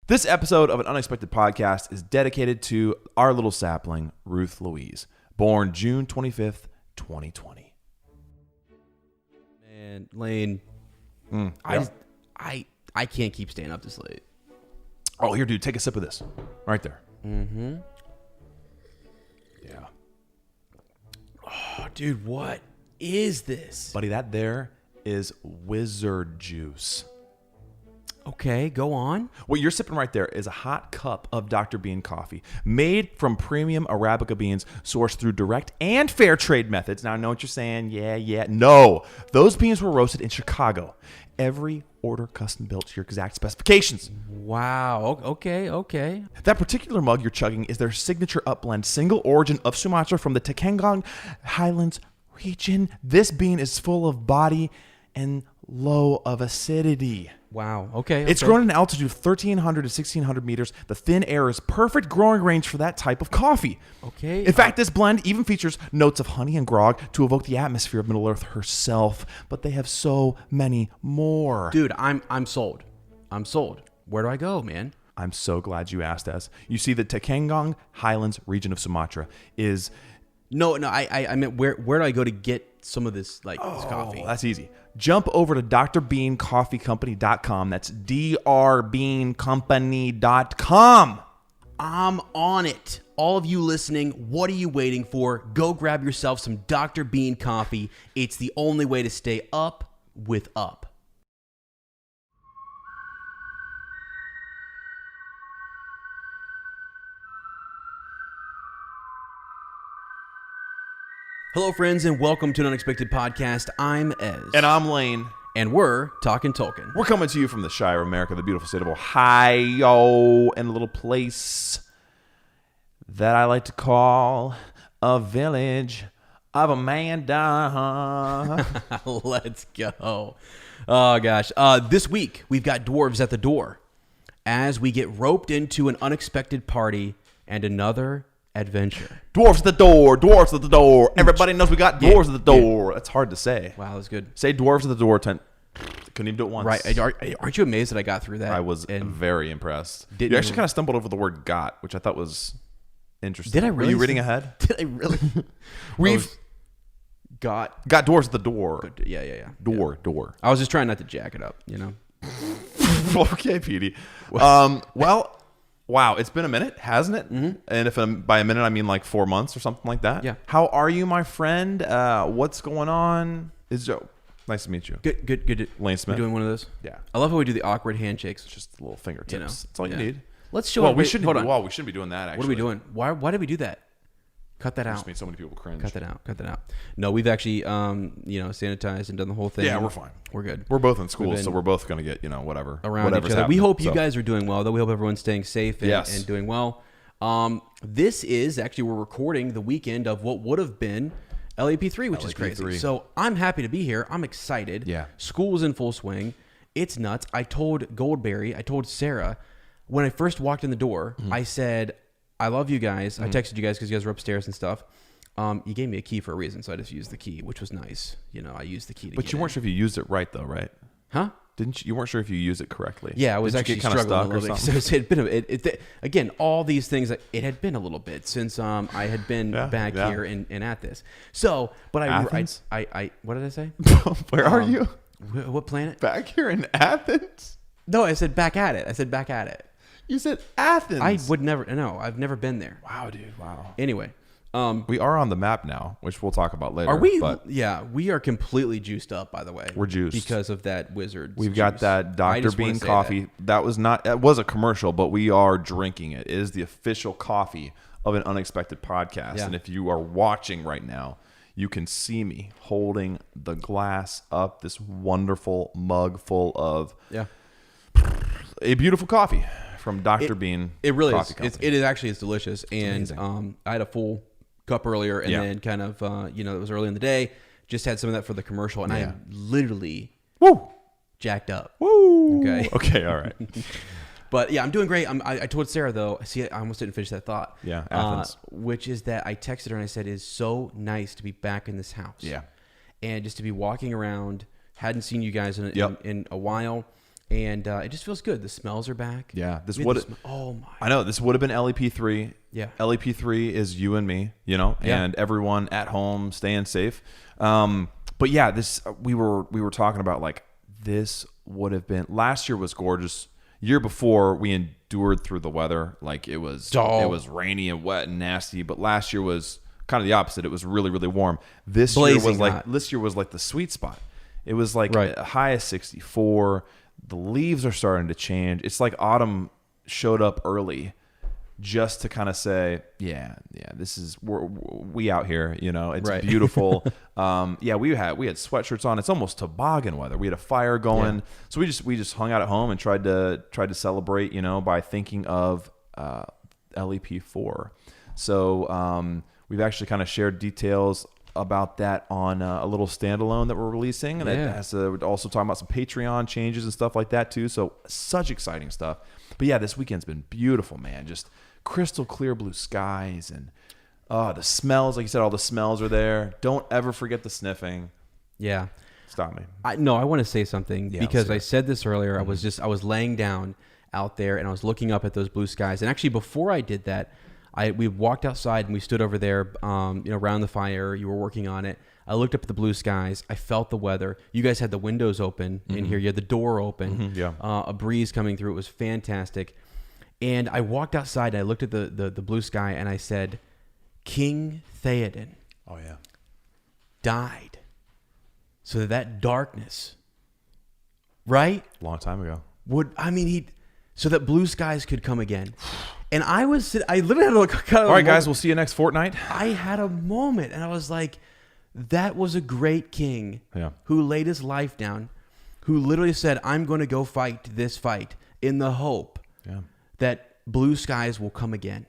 This episode of an Unexpected Podcast is dedicated to our little sapling, Ruth Louise, born June 25th, 2020. Man, Lane, I can't keep staying up this late. Oh, here, dude, take a sip of this. Right there. Mm-hmm. Yeah. Oh, dude, what is this? Buddy, that there is wizard juice. Okay, go on. What you're sipping right there is a hot cup of Dr. Bean coffee made from premium Arabica beans sourced through direct and fair trade methods. Now, I know what you're saying. Yeah. No, those beans were roasted in Chicago. Every order custom built to your exact specifications. Wow. Okay. That particular mug you're chugging is their signature upblend, single origin of Sumatra from the Takengon Highlands region. This bean is full of body and low of acidity. Wow. Okay. It's grown at an altitude of 1,300 to 1,600 meters. The thin air is perfect growing range for that type of coffee. Okay. In fact, this blend even features notes of honey and grog to evoke the atmosphere of Middle-earth herself. But they have so many more. Dude, I'm sold. I'm sold. Where do I go, man? I'm so glad you asked us. You see, the Takengon Highlands region of Sumatra is... No, I meant where do I go to get some of this, this coffee? That's easy. Jump over to drbeancoffeecompany.com. That's drbeancompany.com. I'm on it. All of you listening, what are you waiting for? Go grab yourself some Dr. Bean coffee. It's the only way to stay up with up. Hello, friends, and welcome to an Unexpected Podcast. I'm Ez. And I'm Lane. And we're talking Tolkien. We're coming to you from the Shire of America, the beautiful state of Ohio, and a little place that I like to call a village of Amanda. Let's go. Oh, gosh. This week, we've got dwarves at the door as we get roped into an unexpected party and another adventure. Dwarves at the door, dwarves at the door. Everybody knows we got dwarves at the door. That's hard to say. Wow, that's good. Say dwarves at the door. Couldn't even do it once. Right. Aren't you amazed that I got through that? I was very impressed. You actually kind of stumbled over the word got, which I thought was interesting. Did I really? Were you reading ahead? Did I really? We've got dwarves at the door. Yeah. Door. I was just trying not to jack it up, Okay, Petey. Well, wow, it's been a minute, hasn't it? Mm-hmm. And if by a minute I mean like 4 months or something like that. Yeah. How are you, my friend? What's going on? Nice to meet you. Good. Lane Smith. You doing one of those? Yeah. I love how we do the awkward handshakes. Just little fingertips. That's all you Yeah. need. Let's show. Well, we Hold on. shouldn't be doing that. Actually, What are we doing? Why did we do that? Cut that I out. just made so many people cringe. Cut that out. No, we've actually, sanitized and done the whole thing. Yeah, we're fine. We're good. We're both in school, so we're both gonna get whatever Around whatever's each other. We happening. hope you guys are doing well, though. We hope everyone's staying safe and doing well. This is actually, we're recording the weekend of what would have been LAP3, which is crazy. So I'm happy to be here. I'm excited. Yeah. School's in full swing. It's nuts. I told Sarah, when I first walked in the door, I said, I love you guys. I texted you guys because you guys were upstairs and stuff. You gave me a key for a reason, so I just used the key, which was nice. I used the key to But you weren't sure if you used it right, though, right? Huh? Didn't you? You weren't sure if you used it correctly. Yeah, I was actually struggling a little bit. So it had been again, all these things. It had been a little bit since I had been back here and at this. So, but Athens? I what did I say? Where are you? What planet? Back here in Athens? No, I said back at it. You said Athens. I would never. No, I've never been there. Wow, dude. Wow. Anyway. We are on the map now, which we'll talk about later. Are we? But Yeah, we are completely juiced up. By the way, we're juiced because of that wizard. We've got that Dr. Bean coffee. That was not. It was a commercial, but we are drinking it. It is the official coffee of an Unexpected Podcast. Yeah. And if you are watching right now, you can see me holding the glass up. This wonderful mug full of a beautiful coffee from Dr. Bean. It really Coffee is. Company. It is actually. It's delicious. And I had a full cup earlier, and then kind of it was early in the day. Just had some of that for the commercial, and I am literally jacked up. Woo! Okay, all right. But yeah, I'm doing great. I told Sarah though. See, I almost didn't finish that thought. Yeah, Athens. Which is that I texted her and I said, "It's so nice to be back in this house." Yeah, and just to be walking around. Hadn't seen you guys in a while. and it just feels good. The smells are back. Yeah, this We had would. the oh my! I know this would have been LEP3. Yeah. LEP3 is you and me, Yeah. and everyone at home staying safe. But yeah, this we were talking about, like, this would have been, last year was gorgeous. Year before, we endured through the weather. Like, it was rainy and wet and nasty. But last year was kind of the opposite. It was really, really warm. This year was like the sweet spot. It was like a high of 64. The leaves are starting to change. It's like autumn showed up early, just to kind of say, yeah, this is we out here, it's beautiful. We had sweatshirts on. It's almost toboggan weather. We had a fire going, so we just hung out at home and tried to celebrate, by thinking of LEP4. So we've actually kind of shared details about that on a little standalone that we're releasing, and we're also talking about some Patreon changes and stuff like that too. So such exciting stuff. But yeah, this weekend's been beautiful, man. Just crystal clear blue skies, and the smells, like you said, all the smells are there. Don't ever forget the sniffing. Yeah. Stop me. I want to say something because I said this earlier. Mm-hmm. I was laying down out there and I was looking up at those blue skies. And actually, before I did that, we walked outside and we stood over there, around the fire. You were working on it. I looked up at the blue skies. I felt the weather. You guys had the windows open in here. You had the door open. Mm-hmm, a breeze coming through. It was fantastic. And I walked outside and I looked at the blue sky and I said, King Theoden died so that darkness, right? Long time ago. So that blue skies could come again. And I literally had a kind of. All right, guys, we'll see you next fortnight. I had a moment and I was like, that was a great king who laid his life down, who literally said, I'm going to go fight this fight in the hope that blue skies will come again.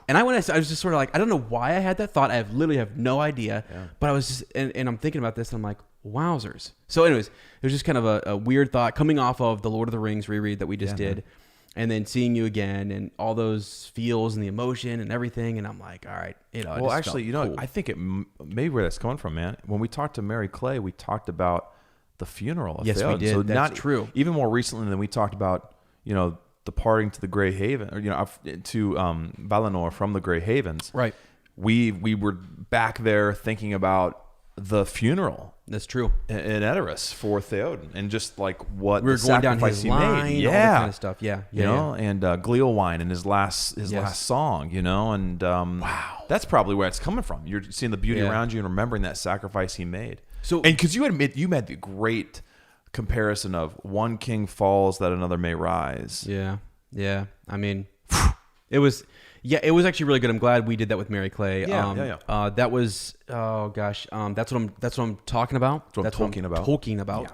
And I was just sort of like, I don't know why I had that thought. I literally have no idea. Yeah. But I was just, and I'm thinking about this and I'm like, wowzers. So anyways, it was just kind of a weird thought coming off of the Lord of the Rings reread that we just did. Man. And then seeing you again and all those feels and the emotion and everything. And I'm like, all right. Well, actually, cool. I think it maybe where that's coming from, man. When we talked to Mary Clay, we talked about the funeral of Yes, Theoden. we did. So that's true. Even more recently than we talked about, departing to the Grey Haven, or to Valinor from the Grey Havens. Right. We were back there thinking about the funeral. That's true. In Edoras for Theoden, and just like what we were the going down his he line, made. all that kind of stuff. And Gleowine and his last song, and wow, that's probably where it's coming from. You're seeing the beauty around you and remembering that sacrifice he made. So, and because you made the great comparison of one king falls that another may rise. Yeah. I mean, it was actually really good. I'm glad we did that with Mary Clay. That was that's what I'm talking about. That's what I'm talking about. Yeah.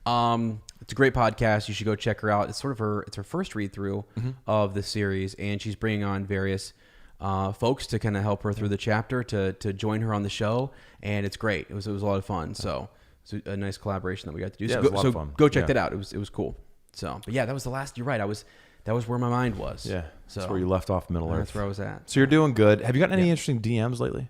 Mm-hmm. It's a great podcast. You should go check her out. It's sort of her first read through of the series, and she's bringing on various folks to kind of help her through the chapter to join her on the show, and it's great. It was a lot of fun. So it's a nice collaboration that we got to do. Yeah, it was a lot of fun. Go check that out. It was cool. So, but yeah, that was the last. You're right. That was where my mind was. Yeah, that's where you left off Middle Earth. That's where I was at. So you're doing good. Have you gotten any interesting DMs lately?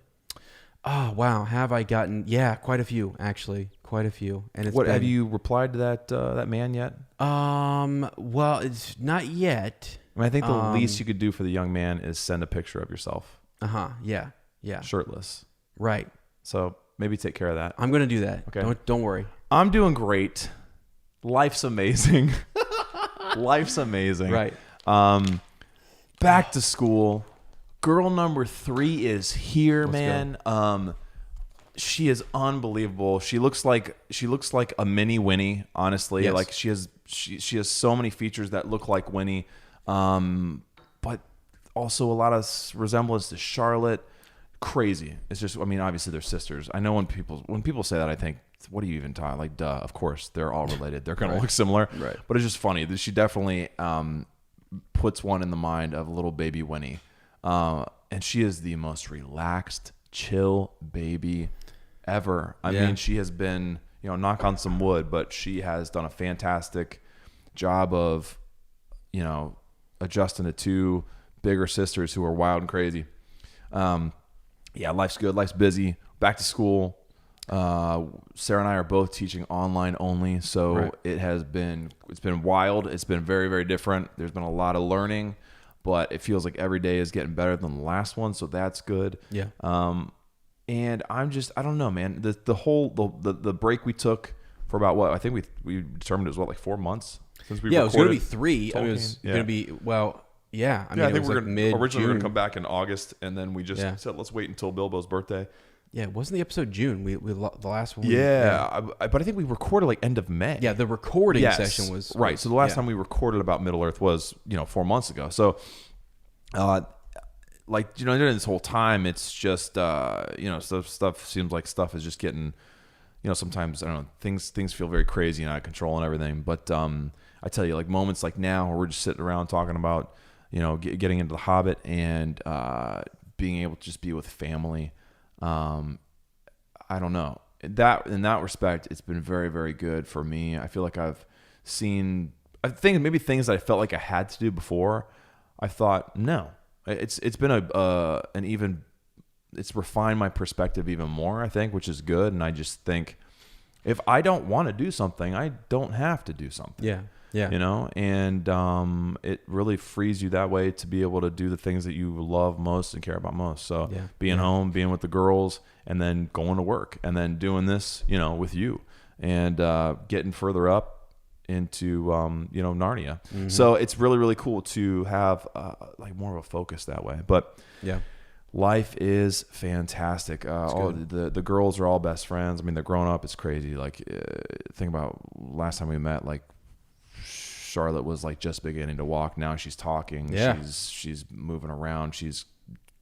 Oh, wow. Have I gotten? Yeah, quite a few, actually. Quite a few. And have you replied to that man yet? Well, it's not yet. I think the least you could do for the young man is send a picture of yourself. Yeah. Shirtless. Right. So maybe take care of that. I'm going to do that. Okay. Don't worry. I'm doing great. Life's amazing. Life's amazing. Right. Back to school. Girl number 3 is here, man. She is unbelievable. She looks like a mini Winnie, honestly. Yes. Like she has so many features that look like Winnie. But also a lot of resemblance to Charlotte. Crazy. It's just, obviously they're sisters. I know when people say that, I think, what are you even talking? Like, duh, of course, they're all related. They're going to look similar. Right. But it's just funny that she definitely puts one in the mind of little baby Winnie. And she is the most relaxed, chill baby ever. I mean, she has been, knock on some wood, but she has done a fantastic job of, adjusting to 2 bigger sisters who are wild and crazy. Life's good. Life's busy. Back to school. Sarah and I are both teaching online only, so it's been wild. It's been very, very different. There's been a lot of learning, but it feels like every day is getting better than the last one, so that's good. Yeah. And I don't know, man. The break we took for about what I think we determined it was like 4 months since we recorded. It was going to be 3. I mean, it was Tolkien. going to be I mean, I think we're originally going to June. come back in August, and then we just said let's wait until Bilbo's birthday. Yeah, it wasn't the episode June. We the last one. But I think we recorded like end of May. Yeah, the recording session was right. So the last time we recorded about Middle Earth was 4 months ago. So, during this whole time, it's just stuff seems like stuff is just getting, sometimes I don't know, things feel very crazy and out of control and everything. But I tell you, like moments like now where we're just sitting around talking about getting into the Hobbit and being able to just be with family. I don't know. In that respect, it's been very, very good for me. I feel like I think maybe things that I felt like I had to do before. I thought, no, it's been it's refined my perspective even more, I think, which is good. And I just think if I don't want to do something, I don't have to do something. Yeah. Yeah. And it really frees you that way to be able to do the things that you love most and care about most. So being home, being with the girls, and then going to work, and then doing this, with you, and getting further up into, Narnia. Mm-hmm. So it's really, really cool to have like more of a focus that way. But life is fantastic. All the girls are all best friends. I mean, they're growing up. It's crazy. Like think about last time we met, like, Charlotte was like just beginning to walk. Now she's talking. Yeah. She's moving around. She's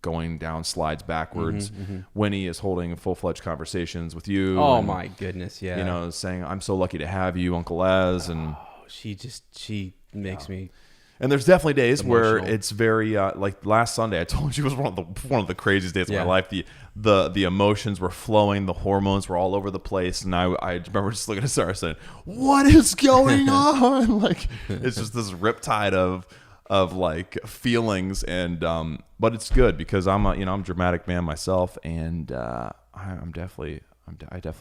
going down slides backwards. Mm-hmm, mm-hmm. Winnie is holding full-fledged conversations with you. Oh, and, my goodness. Yeah. Saying, I'm so lucky to have you, Uncle Ez. And she makes me. And there's definitely days emotional. where it's very like last Sunday. I told you it was one of the craziest days of my life. The emotions were flowing, the hormones were all over the place, and I remember just looking at Sarah saying, "What is going on?" Like it's just this riptide of like feelings, and but it's good because I'm a dramatic man myself, and I definitely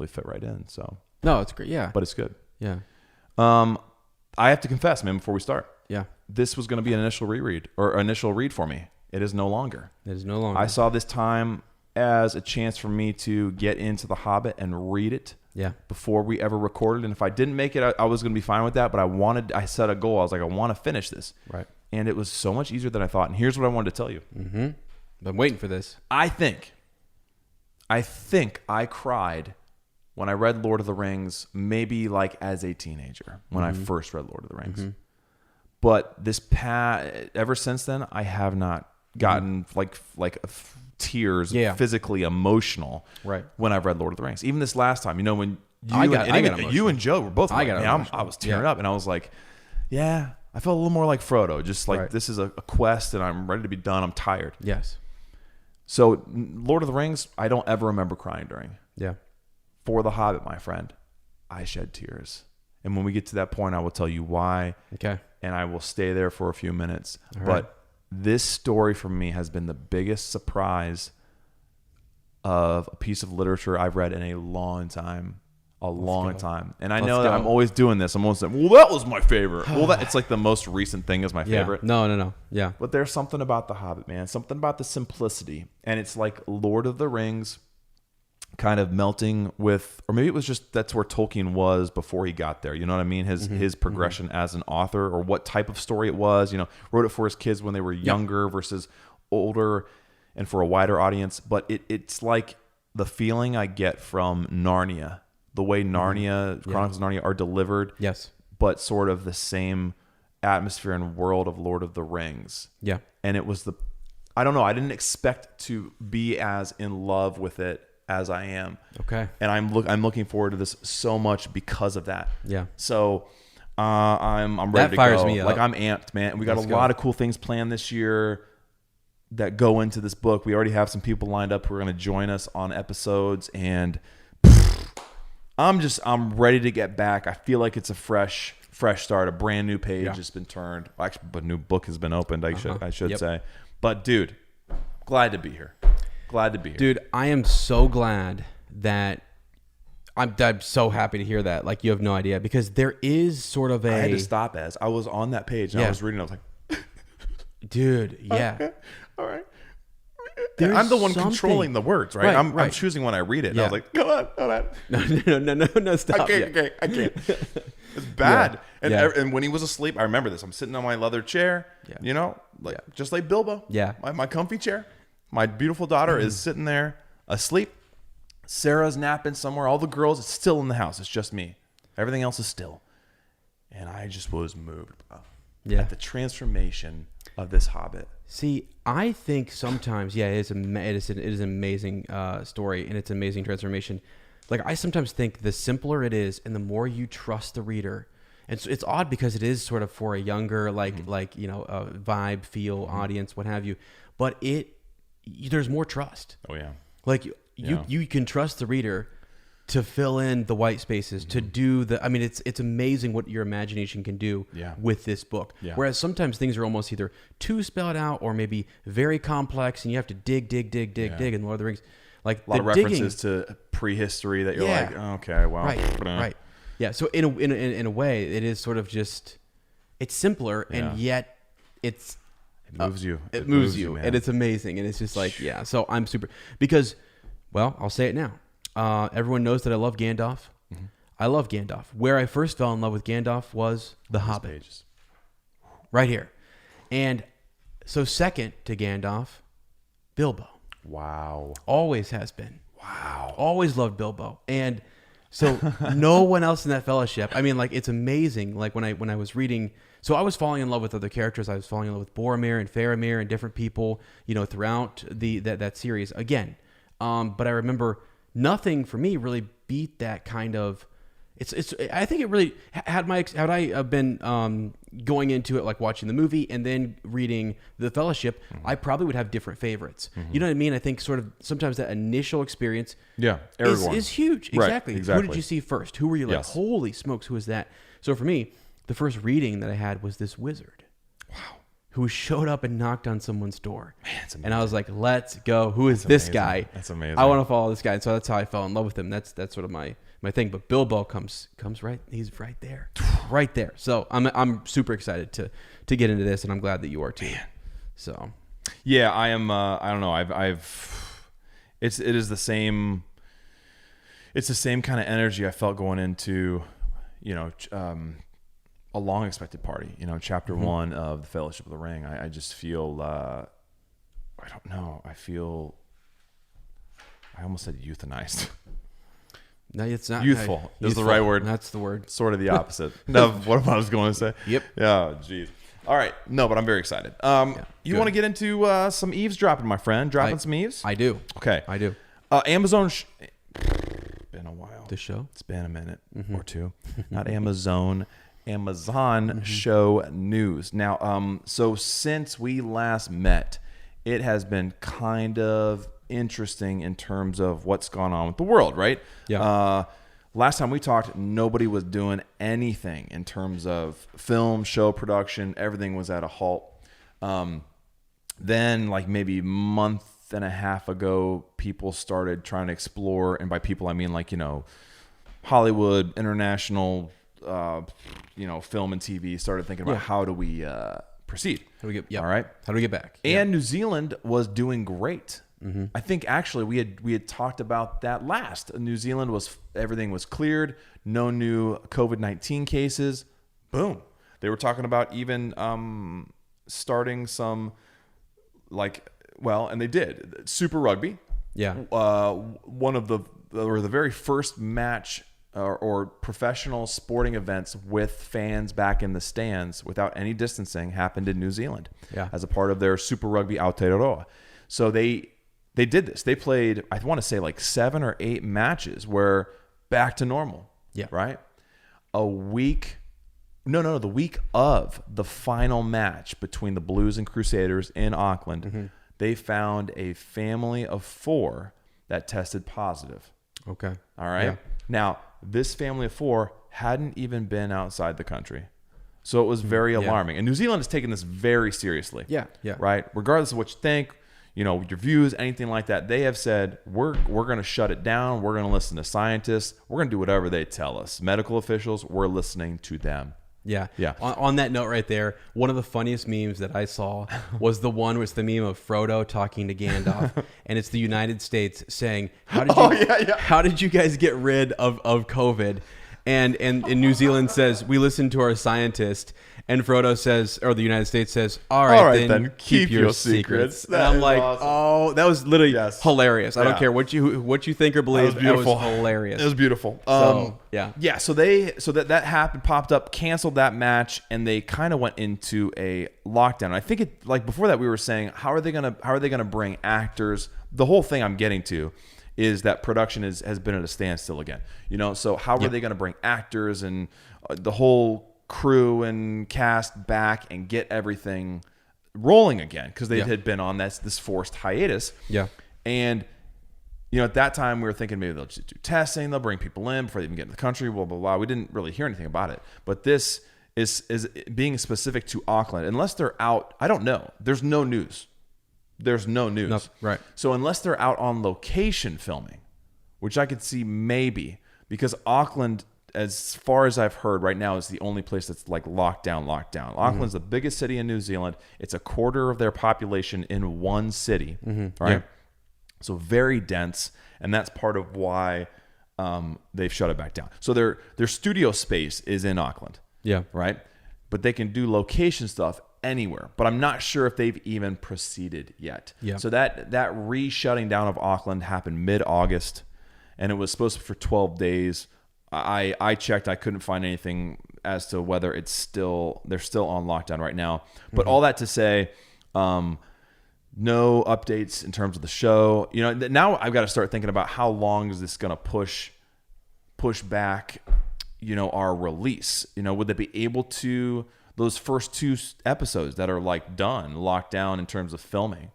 fit right in. So no, it's great. Yeah, but it's good. Yeah. I have to confess, man, before we start. Yeah. This was going to be an initial reread or initial read for me. It is no longer. I saw this time as a chance for me to get into The Hobbit and read it before we ever recorded. And if I didn't make it, I was going to be fine with that. But I set a goal. I was like, I want to finish this. Right. And it was so much easier than I thought. And here's what I wanted to tell you. Mm-hmm. I'm waiting for this. I think I cried when I read Lord of the Rings, maybe like as a teenager when I first read Lord of the Rings. Mm-hmm. But ever since then, I have not gotten like tears, physically emotional, when I've read Lord of the Rings. Even this last time, when you and Joe were both like, I was tearing up, and I was like, I felt a little more like Frodo, just like this is a quest, and I'm ready to be done. I'm tired. Yes. So Lord of the Rings, I don't ever remember crying during. Yeah. For The Hobbit, my friend, I shed tears. And when we get to that point, I will tell you why. Okay. And I will stay there for a few minutes. All right. But this story for me has been the biggest surprise of a piece of literature I've read in a long time. And I know that I'm always doing this. I'm always saying, well, that was my favorite. It's like the most recent thing is my favorite. No. Yeah. But there's something about The Hobbit, man. Something about the simplicity. And it's like Lord of the Rings kind of melting with, or maybe it was just that's where Tolkien was before he got there. You know what I mean? His progression as an author, or what type of story it was. Wrote it for his kids when they were younger versus older, and for a wider audience. But it's like the feeling I get from Narnia, the way Narnia, Chronicles of Narnia are delivered. Yes. But sort of the same atmosphere and world of Lord of the Rings. Yeah. And it was I don't know. I didn't expect to be as in love with it as I am. Okay. And I'm looking forward to this so much because of that. Yeah. So I'm ready to go. That fires me up. Like I'm amped, man. We got a lot of cool things planned this year that go into this book. We already have some people lined up who are going to join us on episodes, and I'm ready to get back. I feel like it's a fresh start. A brand new page has been turned. Actually, a new book has been opened. I should say. But dude, glad to be here. Dude, I am so glad that I'm so happy to hear that. Like, you have no idea, because there is sort of I had to stop as I was on that page and I was reading. I was like, dude, yeah. Okay. All right. There's I'm the one something- controlling the words, right? Right, I'm right. choosing when I read it. And I Yeah. was like, come on, hold on. No, stop. I can't, Yeah. I can't. It's bad. Yeah. And when he was asleep, I remember this. I'm sitting on my leather chair, just like Bilbo. Yeah. My comfy chair. My beautiful daughter is sitting there asleep. Sarah's napping somewhere. All the girls, it's still in the house. It's just me. Everything else is still. And I just was moved at the transformation of this Hobbit. See, I think sometimes, it is an amazing story, and it's an amazing transformation. Like, I sometimes think the simpler it is, and the more you trust the reader, and so it's odd because it is sort of for a younger, vibe, feel, audience, what have you. But there's more trust. Oh yeah. Like you can trust the reader to fill in the white spaces, to do it's amazing what your imagination can do with this book. Yeah. Whereas sometimes things are almost either too spelled out or maybe very complex, and you have to dig in Lord of the Rings. Like a lot of references to prehistory that you're like, oh, okay, well, right. Yeah. So in a way, it is sort of just, it's simpler, and yet it moves you. It moves you, man. and it's amazing, and it's just like, So I'm super, because, well, I'll say it now. Everyone knows that I love Gandalf. Mm-hmm. I love Gandalf. Where I first fell in love with Gandalf was The Hobbit. Pages. Right here. And so second to Gandalf, Bilbo. Wow. Always has been. Wow. Always loved Bilbo. And so no one else in that fellowship. I mean, like, it's amazing. Like, when I was reading, so I was falling in love with other characters. I was falling in love with Boromir and Faramir and different people, throughout that series again. But I remember nothing for me really beat that kind of. I think it really had I been going into it, like watching the movie and then reading The Fellowship, I probably would have different favorites. You know what I mean? I think sort of sometimes that initial experience is huge. Exactly. Who did you see first? Who were you like, holy smokes, who is that? So for me, the first reading that I had was this wizard. Wow. Who showed up and knocked on someone's door. Man, that's amazing. And I was like, let's go. Who is this guy? That's amazing. I want to follow this guy. And so that's how I fell in love with him. That's sort of my thing. But Bilbo comes right. He's right there. Right there. So I'm super excited to get into this, and I'm glad that you are too. Man. So yeah, I am I don't know. It is the same. It's the same kind of energy I felt going into, A Long Expected Party, chapter 1 of The Fellowship of the Ring. I just feel, I don't know. I almost said euthanized. No, it's not. Youthful is the right word. That's the word. Sort of the opposite of what I was going to say. Yep. Yeah, geez. All right. No, but I'm very excited. You want to get into some eavesdropping, my friend? Dropping some eaves? I do. Okay. I do. Amazon... been a while. The show? It's been a minute or two. Not Amazon show news. Now, so since we last met, it has been kind of interesting in terms of what's gone on with the world, right? Yeah. Last time we talked, nobody was doing anything in terms of film, show production. Everything was at a halt. Then, like maybe a month and a half ago, people started trying to explore, and by people I mean like, Hollywood, international, film and TV started thinking about how do we proceed. How do we get? All right. How do we get back? And New Zealand was doing great. Mm-hmm. I think actually we had talked about that last. New Zealand everything was cleared, no new COVID-19 cases. Boom. They were talking about even starting some and they did Super Rugby. Yeah. One of the very first match or professional sporting events with fans back in the stands without any distancing happened in New Zealand as a part of their Super Rugby Aotearoa. So they did this. They played, I want to say like 7 or 8 matches where back to normal. Yeah. Right? The week of the final match between the Blues and Crusaders in Auckland, they found a family of 4 that tested positive. Okay. All right. Yeah. Now, this family of 4 hadn't even been outside the country. So it was very alarming. And New Zealand is taking this very seriously. Yeah. Yeah. Right? Regardless of what you think, your views, anything like that. They have said, we're going to shut it down. We're going to listen to scientists. We're going to do whatever they tell us. Medical officials, we're listening to them. Yeah. Yeah. On that note right there, one of the funniest memes that I saw was the one was the meme of Frodo talking to Gandalf, and it's the United States saying, how did you guys get rid of COVID? And New Zealand says, we listened to our scientist. And Frodo says, or the United States says, all right, then keep your secrets. And I'm like, awesome. Oh, that was literally hilarious. I don't care what you think or believe. That was hilarious. It was beautiful. So that happened, popped up, canceled that match, and they kind of went into a lockdown. I think before that we were saying, how are they gonna bring actors? The whole thing I'm getting to is that production has been at a standstill again. So how are they going to bring actors and the whole crew and cast back and get everything rolling again? Because they had been on this forced hiatus. Yeah. And at that time we were thinking maybe they'll just do testing, they'll bring people in before they even get in the country, blah blah blah. We didn't really hear anything about it. But this is being specific to Auckland. Unless they're out, I don't know. There's no news. No, right. So unless they're out on location filming, which I could see maybe, because Auckland, as far as I've heard right now, is the only place that's like locked down. Auckland's the biggest city in New Zealand. It's a quarter of their population in one city, right? Yeah. So very dense, and that's part of why they've shut it back down. So their studio space is in Auckland, right? But they can do location stuff anywhere, but I'm not sure if they've even proceeded yet. Yeah. So that re-shutting down of Auckland happened mid-August, and it was supposed to be for 12 days. I checked, I couldn't find anything as to whether they're still on lockdown right now. But all that to say, no updates in terms of the show. Now I've got to start thinking about how long is this going to push back, our release. Would they be able to, those first 2 episodes that are locked down in terms of filming,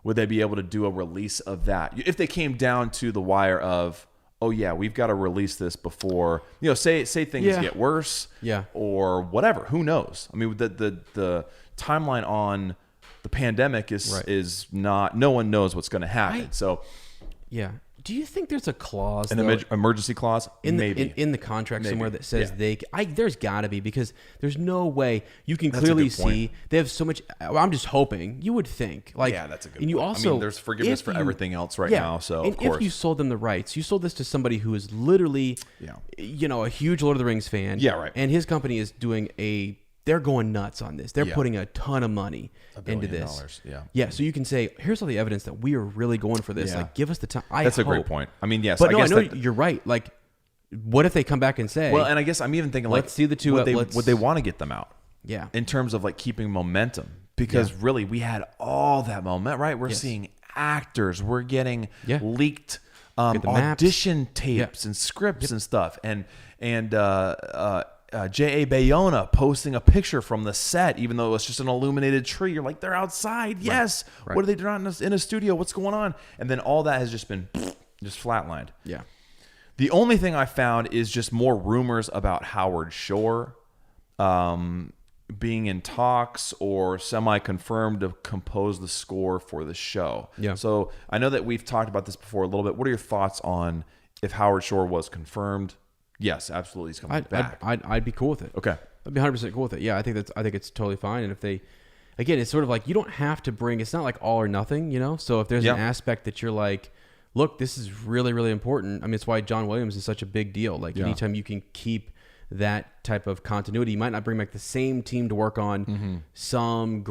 would they be able to do a release of that? If they came down to the wire of, oh yeah, we've got to release this before, say things get worse, or whatever. Who knows? I mean, the timeline on the pandemic is not. No one knows what's going to happen. Do you think there's a clause, emergency clause, in the contract somewhere that says there's got to be, because there's no way you can clearly see they have so much. I'm just hoping, you would think, that's a good point. You also, there's forgiveness for everything else right now. So of course, if you sold them the rights, you sold this to somebody who is literally, a huge Lord of the Rings fan. Yeah, right. And his company is doing they're going nuts on this. They're putting a ton of money into this. Yeah. So you can say, here's all the evidence that we are really going for this. Give us the time. That's a great point. I mean, yes. But I know you're right. What if they come back and say, well, and I guess I'm even thinking, let's see the two. Would they want to get them out? Yeah. In terms of keeping momentum, because really we had all that momentum, right? We're seeing actors. We're getting leaked audition tapes and scripts and stuff, and J.A. Bayona posting a picture from the set, even though it's just an illuminated tree. You're like, they're outside. Yes. Right. What are they doing in a studio? What's going on? And then all that has just been just flatlined. Yeah. The only thing I found is just more rumors about Howard Shore being in talks or semi-confirmed to compose the score for the show. Yeah. So I know that we've talked about this before a little bit. What are your thoughts on if Howard Shore was confirmed? Yes, absolutely. He's coming back. I'd be cool with it. Okay. I'd be 100% cool with it. Yeah, I think it's totally fine. And if they, again, it's sort of like, you don't have to bring, it's not like all or nothing, So if there's an aspect that you're like, look, this is really, really important. I mean, it's why John Williams is such a big deal. Anytime you can keep that type of continuity, you might not bring back the same team to work on some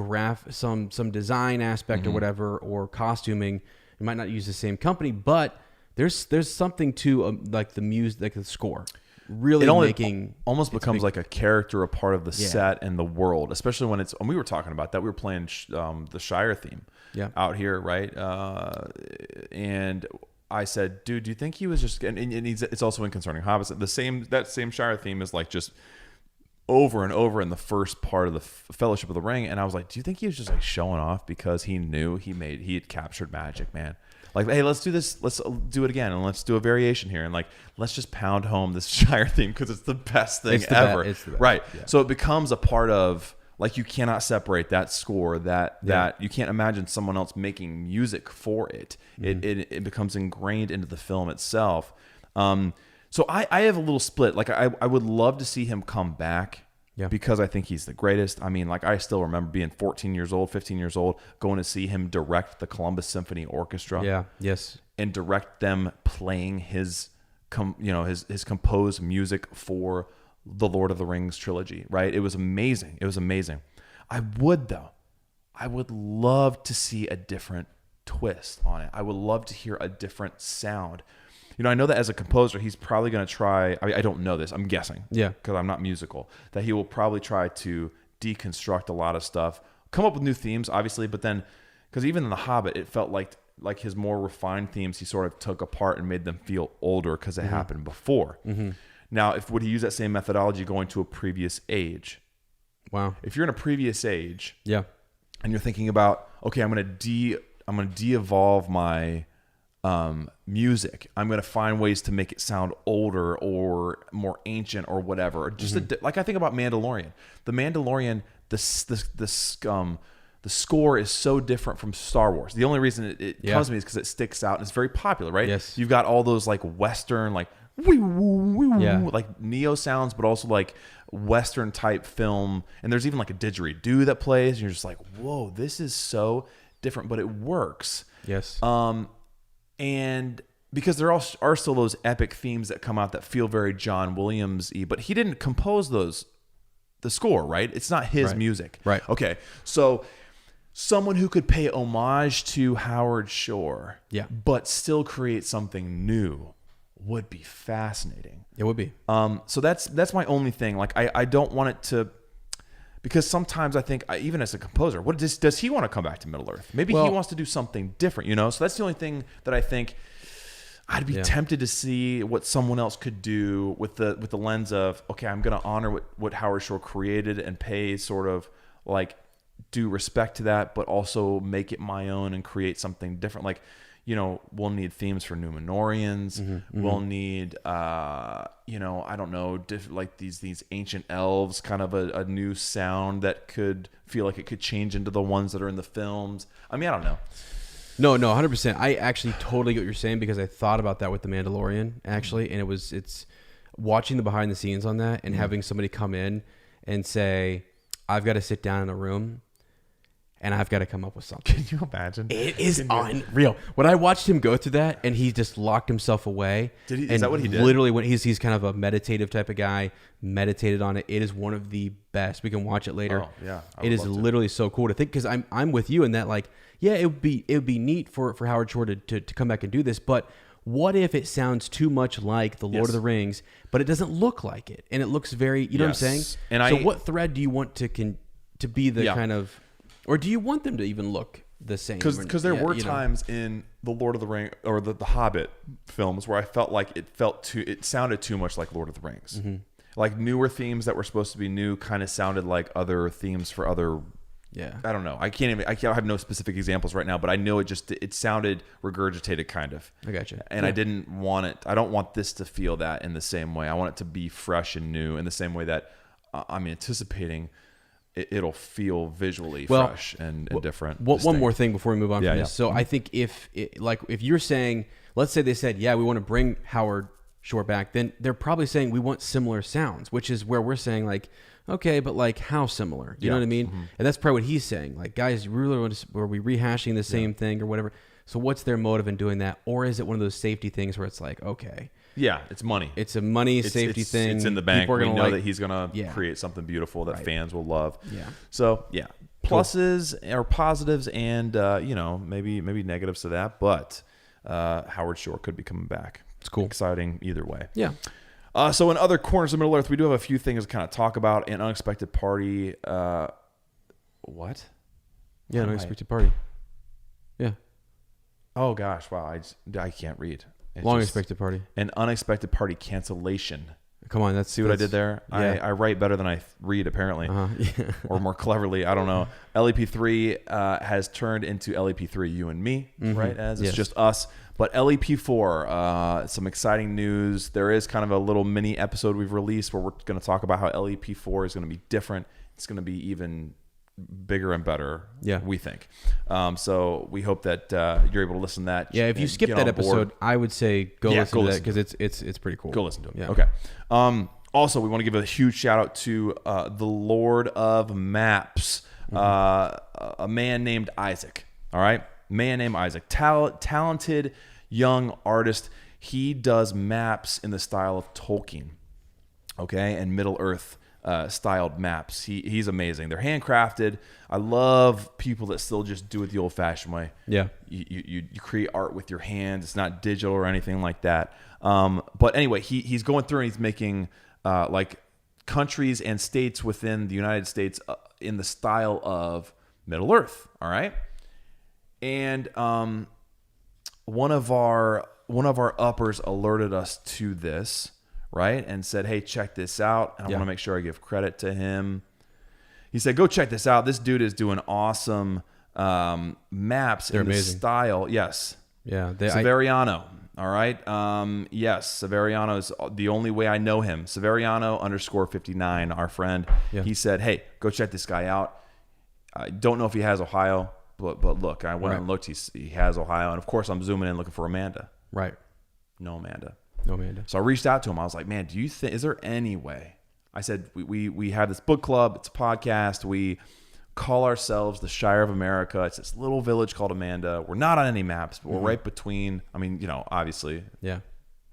design aspect or whatever, or costuming. You might not use the same company, but there's something to the music, the score, really almost becomes like a character, a part of the set and the world, especially when and we were talking about that. We were playing the Shire theme out here, right? And I said, dude, do you think he was just? And it's also in Concerning Hobbits. That same Shire theme is just over and over in the first part of the Fellowship of the Ring, and I was like, do you think he was just showing off because he knew he had captured magic, man? Hey, let's do this. Let's do it again, and let's do a variation here, and let's just pound home this Shire theme because it's the best thing ever. It's the best. Right. Yeah. So it becomes a part of Like you cannot separate that score. That you can't imagine someone else making music for it. It becomes ingrained into the film itself. So I have a little split. Like I would love to see him come back. Yeah. Because I think he's the greatest. I mean, like I still remember being 14 years old, 15 years old, going to see him direct the Columbus Symphony Orchestra. Yeah. Yes. And direct them playing his composed music for the Lord of the Rings trilogy. Right? It was amazing. It was amazing. I would love to see a different twist on it. I would love to hear a different sound. You know, I know that as a composer, he's probably going to try, I don't know this, I'm guessing, because I'm not musical, that he will probably try to deconstruct a lot of stuff, come up with new themes, obviously, but then, because even in The Hobbit, it felt like his more refined themes, he sort of took apart and made them feel older because it happened before. Now, would he use that same methodology going to a previous age? Wow. If you're in a previous age, and you're thinking about, okay, I'm going to de-evolve my music. I'm going to find ways to make it sound older or more ancient or whatever. Or just like I think about Mandalorian. The Mandalorian, the score is so different from Star Wars. The only reason it comes to me is because it sticks out and it's very popular, right? Yes. You've got all those like Western, like like Neo sounds, but also like Western type film. And there's even like a didgeridoo that plays. And you're just like, whoa, this is so different, but it works. Yes. And because there are still those epic themes that come out that feel very John Williams-y, but he didn't compose the score, right? It's not his music. Right. Okay. So someone who could pay homage to Howard Shore, but still create something new would be fascinating. It would be. So that's my only thing. Like I don't want it to, because sometimes I think, even as a composer, what does he want to come back to Middle Earth? Maybe he wants to do something different, you know? So that's the only thing that I think I'd be tempted to see what someone else could do with the lens of, okay, I'm going to honor what Howard Shore created and pay sort of like due respect to that, but also make it my own and create something different. Like, you know, we'll need themes for Numenorians. We'll need, I don't know, like these ancient elves, kind of a new sound that could feel like it could change into the ones that are in the films. I mean, I don't know. No, 100%. I actually totally get what you're saying because I thought about that with The Mandalorian, actually. And it's watching the behind the scenes on that and having somebody come in and say, I've got to sit down in a room and I've got to come up with something. Can you imagine? It is unreal. When I watched him go through that and he just locked himself away. Is that what he did? Literally, when he's kind of a meditative type of guy, meditated on it. It is one of the best. We can watch it later. Oh, yeah. It is literally so cool to think, because I'm with you in that, like, yeah, it would be neat for Howard Shore to come back and do this, but what if it sounds too much like The Lord of the Rings, but it doesn't look like it, and it looks very, you know what I'm saying? And what thread do you want to be the kind of, or do you want them to even look the same? Because there were times in the Lord of the Rings or the Hobbit films where I felt like it sounded too much like Lord of the Rings. Like newer themes that were supposed to be new kind of sounded like other themes for other. I don't know. I have no specific examples right now, but I know it sounded regurgitated kind of. I gotcha. And I didn't want it. I don't want this to feel that in the same way. I want it to be fresh and new in the same way that I'm anticipating it'll feel visually fresh and different. One more thing before we move on from this. So I think if you're saying, let's say they said, we want to bring Howard Shore back, then they're probably saying we want similar sounds, which is where we're saying like, okay, but like how similar? You know what I mean? And that's probably what he's saying. Like, guys, you really want to, are we rehashing the same thing or whatever? So what's their motive in doing that? Or is it one of those safety things where it's like, okay. Yeah, it's money. It's a money safety thing. It's in the bank. We know that he's going to create something beautiful that fans will love. Yeah. So, pluses or positives and, maybe negatives to that. But Howard Shore could be coming back. It's cool. Exciting either way. Yeah. So in other corners of Middle Earth, we do have a few things to kind of talk about. An unexpected party. What? Yeah, an unexpected party. Yeah. Oh, gosh. Wow. I can't read. Long expected party. An unexpected party cancellation. Come on. See what I did there? Yeah. I write better than I read, apparently. Or more cleverly. I don't know. LEP3 has turned into LEP3, you and me, right? It's just us. But LEP4, some exciting news. There is kind of a little mini episode we've released where we're going to talk about how LEP4 is going to be different it's going to be even bigger and better. Yeah. We think. So we hope that you're able to listen to that. Yeah, if you skip that episode, I would say go listen to that because it's pretty cool. Go listen to it. Yeah. Okay. Also, we want to give a huge shout out to the Lord of Maps, a man named Isaac. All right, man named Isaac, talented young artist. He does maps in the style of Tolkien, okay, and Middle Earth styled maps. He's amazing. They're handcrafted. I love people that still just do it the old-fashioned way. Yeah, you create art with your hands. It's not digital or anything like that. But anyway, he's going through and he's making like countries and states within the United States in the style of Middle Earth. All right, and one of our uppers alerted us to this, right, and said, "Hey, check this out." And I want to make sure I give credit to him. He said, "Go check this out. This dude is doing awesome maps in the style." Yes. Yeah. Severiano. All right. Yes, Severiano is the only way I know him. Severiano _59, our friend. Yeah. He said, "Hey, go check this guy out. I don't know if he has Ohio, but look, I went and looked. He has Ohio, and of course, I'm zooming in looking for Amanda. Right. No Amanda. So I reached out to him. I was like, "Man, do you think? Is there any way?" I said, "We have this book club. It's a podcast. We call ourselves the Shire of America. It's this little village called Amanda. We're not on any maps, but we're right between. I mean, obviously,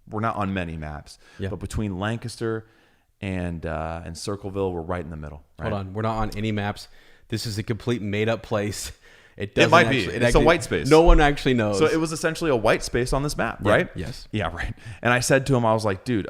we're not on many maps, but between Lancaster and Circleville, we're right in the middle. Right? Hold on, we're not on any maps. This is a complete made up place. It might be. It's a white space. No one actually knows. So it was essentially a white space on this map, right? Yes. Yeah, right. And I said to him, I was like, dude,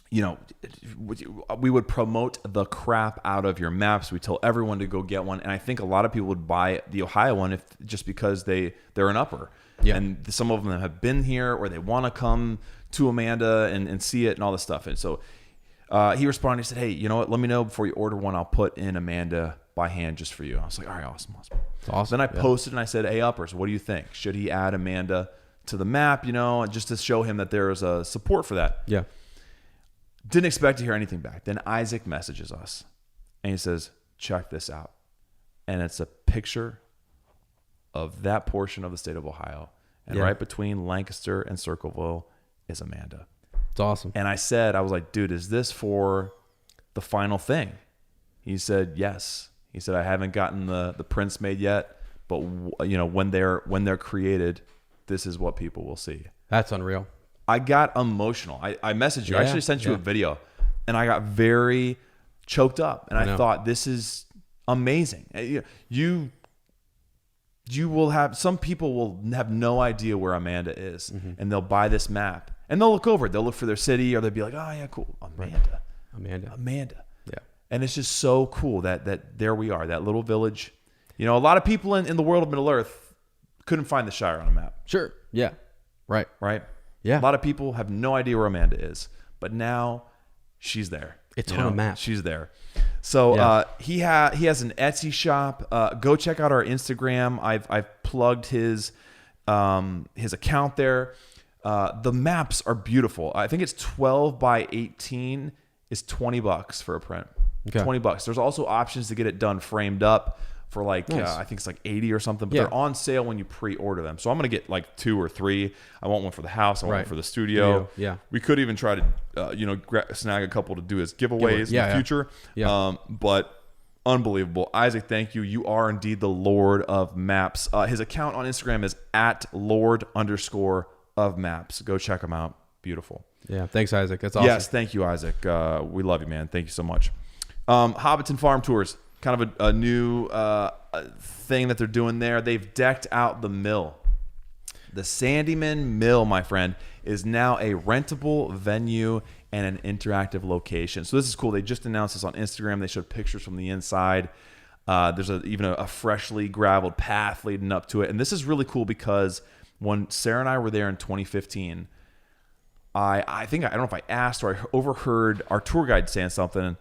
we would promote the crap out of your maps. We tell everyone to go get one. And I think a lot of people would buy the Ohio one just because they're an upper. Yeah. And some of them have been here or they want to come to Amanda and see it and all this stuff. And so he responded, he said, "Hey, you know what? Let me know before you order one. I'll put in Amanda by hand just for you." I was like, "All right, awesome. It's awesome." Then I posted and I said, "Hey, uppers, what do you think? Should he add Amanda to the map, just to show him that there is a support for that?" Yeah. Didn't expect to hear anything back. Then Isaac messages us and he says, "Check this out." And it's a picture of that portion of the state of Ohio. And right between Lancaster and Circleville is Amanda. It's awesome. And I was like, "Dude, is this for the final thing?" He said, "Yes." He said, "I haven't gotten the prints made yet, but when they're created, this is what people will see." That's unreal. I got emotional. I messaged you. I actually sent you a video, and I got very choked up. And I thought, this is amazing. You will have, some people will have no idea where Amanda is, and they'll buy this map and they'll look over it. They'll look for their city, or they'll be like, "Oh yeah, cool, Amanda." Yeah. And it's just so cool that there we are, that little village. A lot of people in the world of Middle Earth couldn't find the Shire on a map. Sure. Yeah. Right. A Yeah. lot of people have no idea where Amanda is, but now she's there. It's on a map. She's there. So he has an Etsy shop. Go check out our Instagram. I've plugged his account there. The maps are beautiful. I think it's 12 by 18 is $20 for a print. Okay. $20. There's also options to get it done framed up for I think it's like 80 or something, but they're on sale when you pre-order them. So I'm going to get like 2 or 3. I want one for the house. I want one for the studio. Yeah. We could even try to, snag a couple to do as giveaways in the future. Yeah. But unbelievable. Isaac, thank you. You are indeed the Lord of Maps. His account on Instagram is @Lord_of_Maps. Go check him out. Beautiful. Yeah. Thanks, Isaac. That's awesome. Yes. Thank you, Isaac. We love you, man. Thank you so much. Hobbiton Farm Tours. Kind of a new thing that they're doing there. They've decked out the mill. The Sandyman Mill, my friend, is now a rentable venue and an interactive location. So this is cool. They just announced this on Instagram. They showed pictures from the inside. There's even a freshly graveled path leading up to it. And this is really cool because when Sarah and I were there in 2015, I think, I don't know if I asked or I overheard our tour guide saying something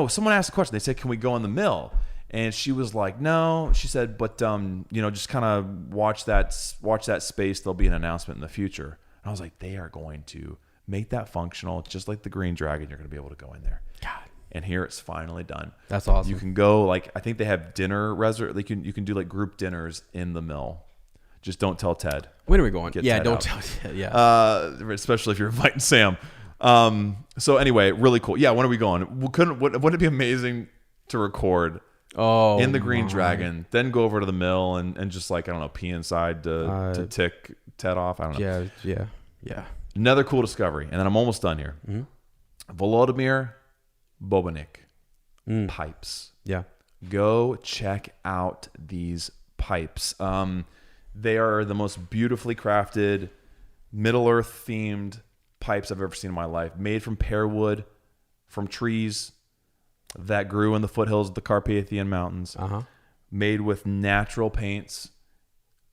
someone asked a question. They said, "Can we go in the mill?" And she was like, "No." She said, "But just kind of watch that space. There'll be an announcement in the future." And I was like, they are going to make that functional, just like the Green Dragon. You're going to be able to go in there. God. and here it's finally done. That's awesome. You can go, like, I think they have dinner you can do like group dinners in the mill. Just don't tell Ted. When are we going? Get Yeah, Ted don't out. tell Ted. Yeah. Especially if you're inviting Sam. So anyway, really cool. Yeah, when are we going? Wouldn't it be amazing to record in the Green Dragon, then go over to the mill and just, like, I don't know, pee inside to tick Ted off? I don't know. Yeah. Another cool discovery, and then I'm almost done here. Volodymyr Bobanik pipes. Yeah. Go check out these pipes. They are the most beautifully crafted, Middle-earth themed pipes I've ever seen in my life. Made from pear wood, from trees that grew in the foothills of the Carpathian Mountains. Made with natural paints,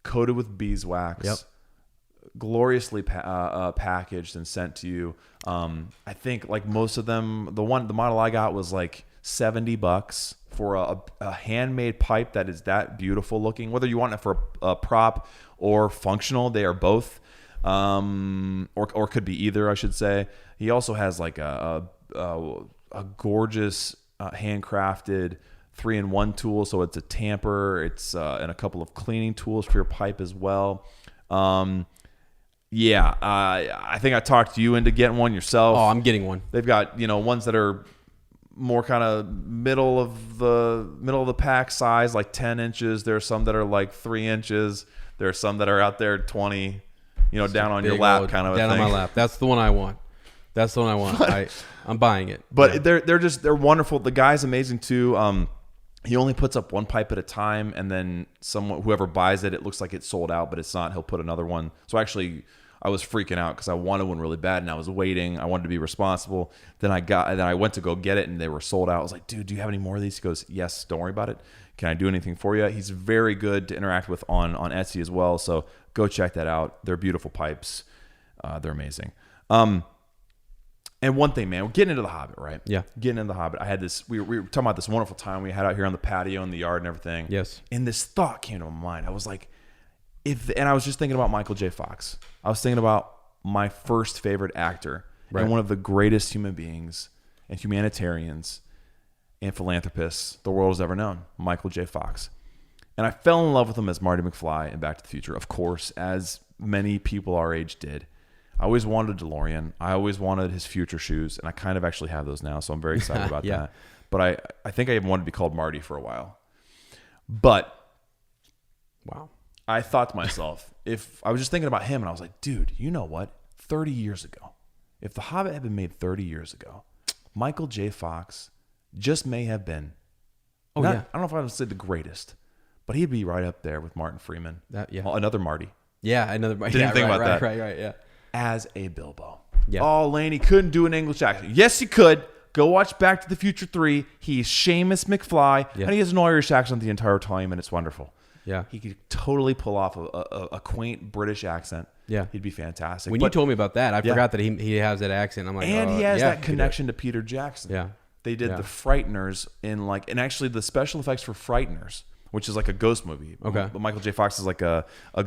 coated with beeswax. Yep. Gloriously packaged and sent to you. I think, like, most of them, the model I got was like $70 for a handmade pipe that is that beautiful looking. Whether you want it for a prop or functional, they are both, or could be either, I should say. He also has like a gorgeous handcrafted 3-in-1 tool, so it's a tamper, it's and a couple of cleaning tools for your pipe as well. I think I talked you into getting one yourself. Oh, I'm getting one. They've got, ones that are more kind of middle of the pack size, like 10 inches. There are some that are like 3 inches. There are some that are out there 20, down on your lap kind of a thing. Down on my lap. That's the one I want. I'm buying it. But they're wonderful. The guy's amazing too. He only puts up one pipe at a time, and then whoever buys it, it looks like it's sold out, but it's not. He'll put another one. So actually, I was freaking out because I wanted one really bad, and I was waiting. I wanted to be responsible. Then I went to go get it, and they were sold out. I was like, dude, do you have any more of these? He goes, yes, don't worry about it. Can I do anything for you? He's very good to interact with on Etsy as well, so go check that out. They're beautiful pipes. They're amazing. And one thing, man, we're getting into the Hobbit, right? Yeah. Getting into the Hobbit. I had this, we were talking about this wonderful time we had out here on the patio in the yard and everything. Yes. And this thought came to my mind. I was like, and I was just thinking about Michael J. Fox. I was thinking about my first favorite actor and one of the greatest human beings and humanitarians and philanthropists the world has ever known, Michael J. Fox. And I fell in love with him as Marty McFly in Back to the Future, of course, as many people our age did. I always wanted a DeLorean. I always wanted his future shoes, and I kind of actually have those now, so I'm very excited about that. But I think I even wanted to be called Marty for a while. But wow, I thought to myself, if I was just thinking about him, and I was like, dude, you know what? 30 years ago, if The Hobbit had been made 30 years ago, Michael J. Fox just may have been, I don't know if I would say the greatest, but he'd be right up there with Martin Freeman. Another Marty. Yeah, another Marty. Didn't think about that. Right, yeah. As a Bilbo. Yeah. Oh, Lane, he couldn't do an English accent. Yes, he could. Go watch Back to the Future 3. He's Seamus McFly, and he has an Irish accent the entire time, and it's wonderful. Yeah. He could totally pull off a quaint British accent. Yeah. He'd be fantastic. When you told me about that, I forgot that he has that accent. I'm like, and he has that connection to Peter Jackson. Yeah. They did the Frighteners and actually the special effects for Frighteners, which is like a ghost movie. Okay. But Michael J. Fox is like a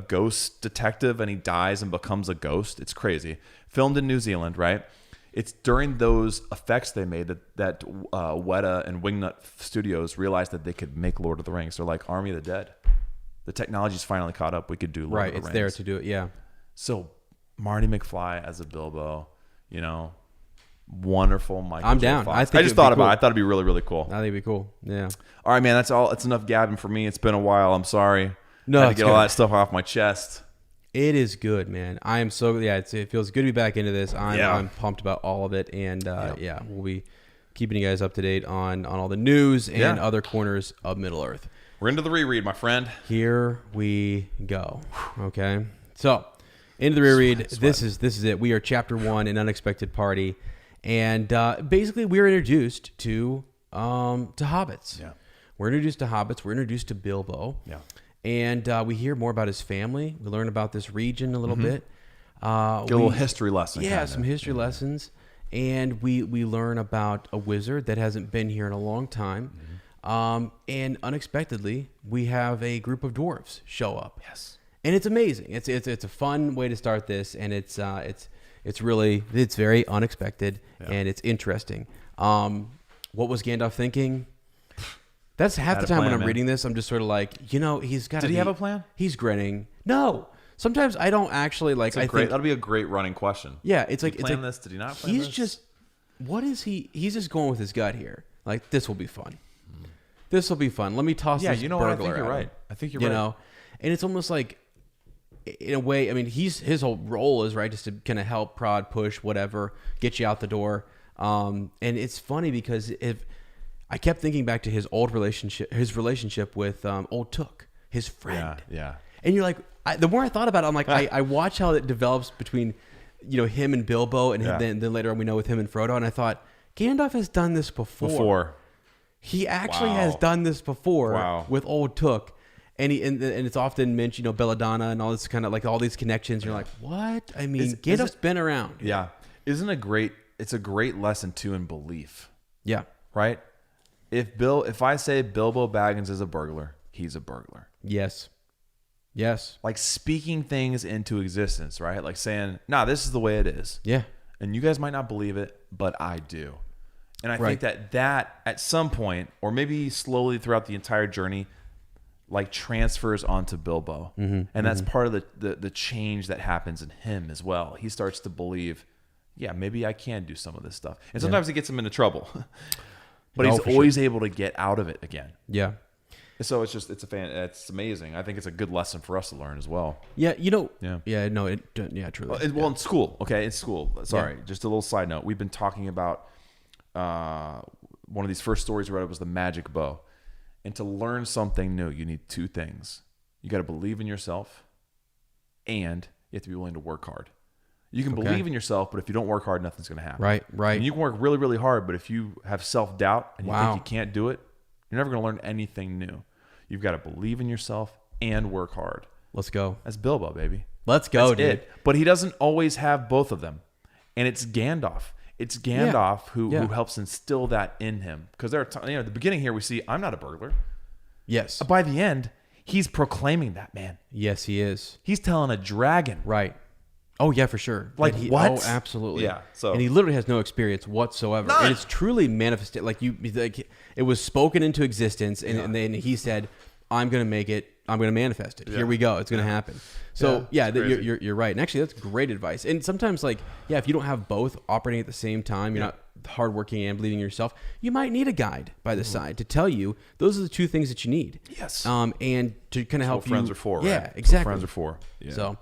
ghost detective, and he dies and becomes a ghost. It's crazy. Filmed in New Zealand, right? It's during those effects they made that Weta and Wingnut Studios realized that they could make Lord of the Rings. They're like Army of the Dead. The technology's finally caught up. We could do Lord of the Rings. Right, it's there to do it, yeah. So Marty McFly as a Bilbo, wonderful Michael I'm J. down. Fox. I just thought about it. I thought it'd be really, really cool. I think it'd be cool. Yeah. All right, man. That's all. It's enough gabbing for me. It's been a while. I'm sorry. No, I had to get all that stuff off my chest. It is good, man. I am so it feels good to be back into this. I'm pumped about all of it, and we'll be keeping you guys up to date on all the news and other corners of Middle Earth. We're into the reread, my friend. Here we go. Okay, so into the reread. This is it. We are chapter 1, An Unexpected Party, and basically we're introduced to hobbits. Yeah, we're introduced to hobbits. We're introduced to Bilbo. Yeah. And we hear more about his family. We learn about this region a little bit. Get a little history lesson. Yeah, some history lessons. And we learn about a wizard that hasn't been here in a long time. And unexpectedly, we have a group of dwarves show up. Yes. And it's amazing. It's a fun way to start this, and it's very unexpected and it's interesting. what was Gandalf thinking? That's half the time when I'm reading this, I'm just sort of like, he's got to. Did he have a plan? He's grinning. No. Sometimes I don't actually like. That'll be a great running question. Yeah, it's like Did he plan this? Did he not plan he's this? just. What is he? He's just going with his gut here. Like, this will be fun. This will be fun. Let me toss this you know what? I think burglar you're at him. right. I think you're right. And it's almost like, in a way, I mean, his whole role is, right, just to kind of help, prod, push, whatever, get you out the door. And it's funny because if I kept thinking back to his relationship with old Took, his friend. Yeah. And you're like, the more I thought about it, I'm like, I watch how it develops between, him and Bilbo, and then later on we know with him and Frodo. And I thought, Gandalf has done this before. He actually has done this before with old Took. And it's often mentioned, Belladonna and all this kind of like all these connections. You're like, what? I mean, Gandalf's been around. Yeah. Isn't it great? It's a great lesson too in belief. Yeah. Right? If I say Bilbo Baggins is a burglar, he's a burglar. Yes. Like speaking things into existence, right? Like saying, nah, this is the way it is. Yeah. And you guys might not believe it, but I do. And I think that at some point, or maybe slowly throughout the entire journey, like transfers onto Bilbo. And that's part of the change that happens in him as well. He starts to believe, maybe I can do some of this stuff. And sometimes it gets him into trouble. But he's always able to get out of it again. Yeah. So it's amazing. I think it's a good lesson for us to learn as well. Yeah, truly. Well, in school, okay, in school. Sorry, just a little side note. We've been talking about one of these first stories we read was the magic bow. And to learn something new, you need two things. You got to believe in yourself, and you have to be willing to work hard. You can believe in yourself, but if you don't work hard, nothing's going to happen. Right. And you can work really, really hard, but if you have self-doubt and you think you can't do it, you're never going to learn anything new. You've got to believe in yourself and work hard. Let's go. That's Bilbo, baby. Let's go, That's dude. it. But he doesn't always have both of them. And it's Gandalf. It's Gandalf who helps instill that in him. Because there are at the beginning here we see, I'm not a burglar. Yes. By the end, he's proclaiming that, man. Yes, he is. He's telling a dragon. Right. Oh, yeah, for sure. Like, what? Oh, absolutely. Yeah. And he literally has no experience whatsoever. None. And it's truly manifested. Like, it was spoken into existence, and then he said, I'm going to make it. I'm going to manifest it. Here we go. It's going to happen. So, you're right. And actually, that's great advice. And sometimes, if you don't have both operating at the same time, you're not hardworking and believing in yourself, you might need a guide by the side to tell you those are the two things that you need. Yes. And to kind of help you. Friends are for, right? Yeah, exactly. Friends are for. Yeah.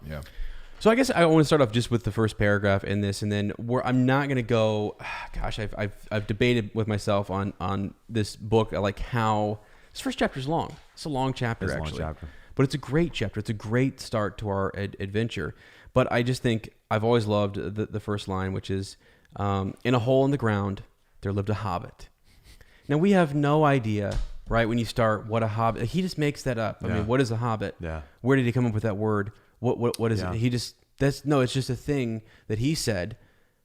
So I guess I want to start off just with the first paragraph in this, and then I'm not going to go. Gosh, I've debated with myself on this book, like how this first chapter is long. It's a long chapter, It's a actually, long chapter. but it's a great chapter. It's a great start to our adventure. But I just think I've always loved the first line, which is, "In a hole in the ground there lived a hobbit." Now we have no idea, right? When you start, what a hobbit? He just makes that up. I mean, what is a hobbit? Yeah. Where did he come up with that word? What is it? He just it's just a thing that he said,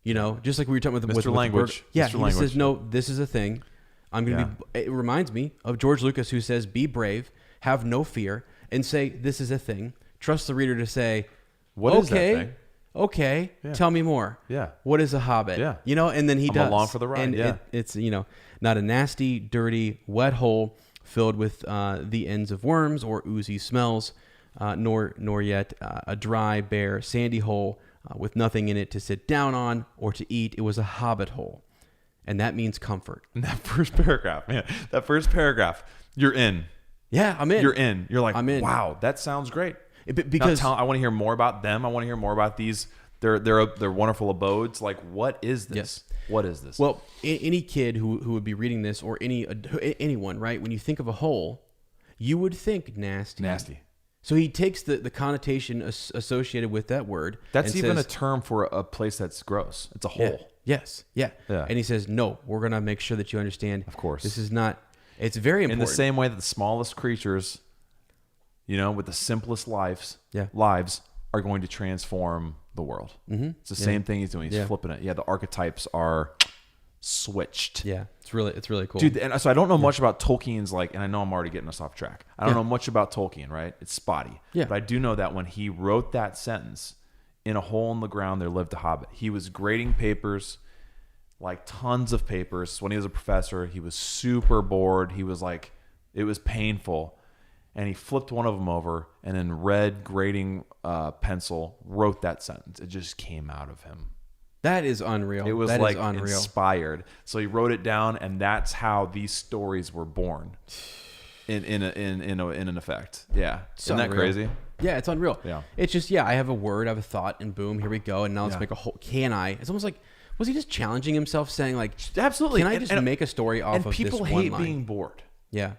just like we were talking with Mr. Language. Yeah, Mr. he Language. says, no, this is a thing. I'm going to be, it reminds me of George Lucas, who says, be brave, have no fear, and say, this is a thing. Trust the reader to say, what is that thing? Okay, tell me more. Yeah. What is a hobbit? Yeah. And then he does. along for the ride, And it's, not a nasty, dirty, wet hole filled with the ends of worms or oozy smells, nor yet a dry, bare, sandy hole with nothing in it to sit down on or to eat. It was a hobbit hole. And that means comfort. And that first paragraph, you're in. Yeah, I'm in. You're in. You're like, I'm in. Wow, that sounds great. Because I want to hear more about them. I want to hear more about these, their wonderful abodes. Like, what is this? Yes. What is this? Well, any kid who would be reading this, or anyone, right? When you think of a hole, you would think nasty. Nasty. So he takes the connotation associated with that word. That's and even says, a term for a place that's gross. It's a hole. Yes. Yeah. Yeah. And he says, no, we're going to make sure that you understand. Of course. This is not, it's very important. In the same way that the smallest creatures, with the simplest lives are going to transform the world. Mm-hmm. It's the same thing he's doing. He's flipping it. Yeah, the archetypes are switched. Yeah, it's really cool. Dude, and so I don't know much about Tolkien's, and I know I'm already getting us off track. I don't know much about Tolkien, right? It's spotty. Yeah. But I do know that when he wrote that sentence, in a hole in the ground there lived a hobbit, he was grading papers like tons of papers. When he was a professor, he was super bored. He was like, it was painful. And he flipped one of them over and in red grading pencil wrote that sentence. It just came out of him. That is unreal. It was that like unreal. inspired. So he wrote it down, and that's how these stories were born. In an effect. Yeah. Isn't that crazy? Yeah, it's unreal. Yeah. It's just, I have a word, I have a thought, and boom, here we go. And now let's Yeah. make a whole. Can I? It's almost like, was he just challenging himself, saying like, absolutely, can I just make a story off of this one line? And people hate being bored. Yeah.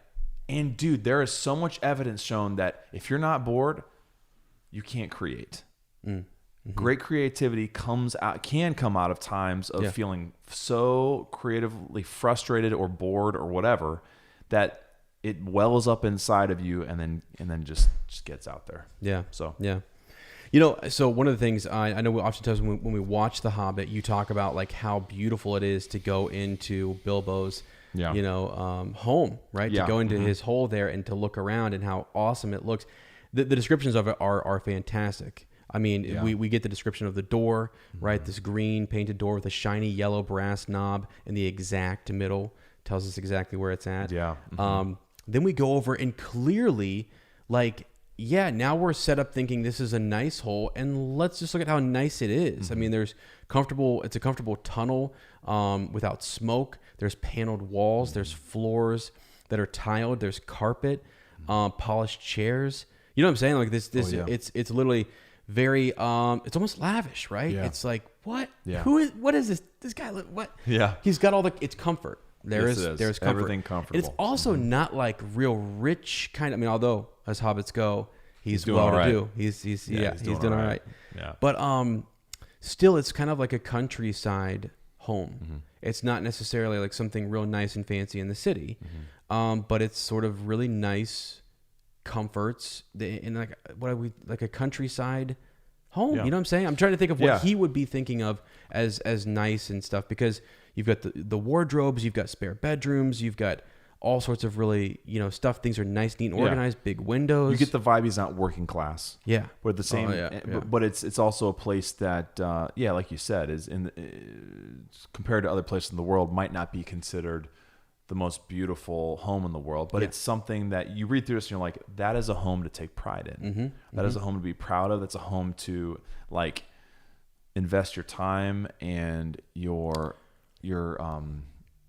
And dude, there is so much evidence shown that if you're not bored, you can't create. Mm-hmm. Great creativity can come out of times of feeling so creatively frustrated or bored or whatever that it wells up inside of you and then just gets out there. Yeah. So yeah. So one of the things I know oftentimes when we watch The Hobbit, you talk about like how beautiful it is to go into Bilbo's, home, right? Yeah. To go into his hole there and to look around and how awesome it looks. The descriptions of it are fantastic. I mean, we get the description of the door, right? This green painted door with a shiny yellow brass knob in the exact middle. Tells us exactly where it's at. Yeah. Then we go over and clearly, now we're set up thinking this is a nice hole, and let's just look at how nice it is. I mean, it's a comfortable tunnel without smoke. There's paneled walls. There's floors that are tiled. There's carpet, polished chairs. You know what I'm saying? Like this, it's literally very, it's almost lavish, right? Yeah. It's like, what? Yeah. What is this? This guy, what? Yeah. He's got it's comfort. There's comfort. Everything comfortable. It's also not like real rich kind of, I mean, although as hobbits go, he's doing well all to do. right. He's doing all right. Yeah. But still it's kind of like a countryside home. It's not necessarily like something real nice and fancy in the city. But it's sort of really nice comforts in like a countryside home. Yeah. You know what I'm saying? I'm trying to think of what he would be thinking of as nice and stuff, because you've got the wardrobes, you've got spare bedrooms, you've got all sorts of really, stuff. Things are nice, neat, and organized, big windows. You get the vibe he's not working class. Yeah. But the same, but it's also a place that, like you said, is compared to other places in the world, might not be considered the most beautiful home in the world, but it's something that you read through this and you're like, that is a home to take pride in. That is a home to be proud of. That's a home to invest your time and your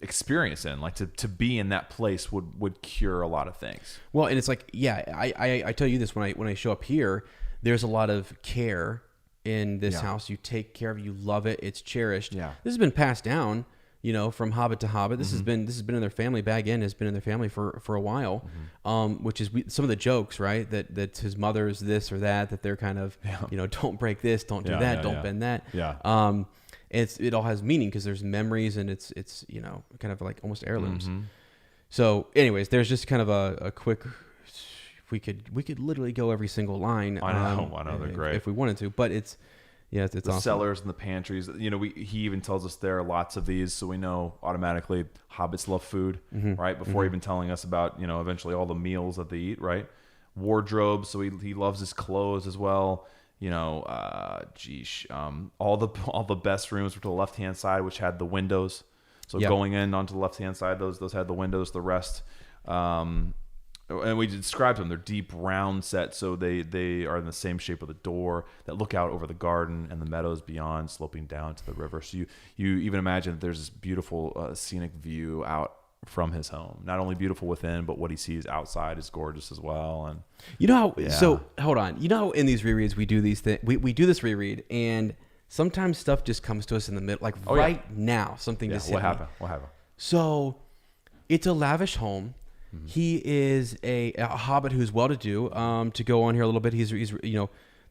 experience in, to be in that place would cure a lot of things. Well, and it's like, I tell you this when I show up here, there's a lot of care in this house. You take care of it, you love it, it's cherished. Yeah. This has been passed down, from Hobbit to Hobbit. This has been in their family. Bag In has been in their family for a while. Which is some of the jokes, right? That his mother's this or that they're kind of, don't break this, don't do that, don't bend that. Yeah. It all has meaning because there's memories and it's kind of like almost heirlooms. So anyways, there's just kind of a quick, we could literally go every single line. I know, they're great if we wanted to, but it's the awesome. Cellars and the pantries. He even tells us there are lots of these, so we know automatically hobbits love food, right? Before even telling us about eventually all the meals that they eat, right? Wardrobes, so he loves his clothes as well. All the best rooms were to the left hand side, which had the windows. So going in onto the left hand side, those had the windows. The rest, and we described them. They're deep round set, so they are in the same shape of the door that look out over the garden and the meadows beyond, sloping down to the river. So you even imagine that there's this beautiful scenic view out from his home. Not only beautiful within, but what he sees outside is gorgeous as well. And so hold on. How in these rereads we do these things. We do this reread, and sometimes stuff just comes to us in the middle, like now something just hit What happened? So it's a lavish home. He is a hobbit who's well-to-do. To go on here a little bit, he's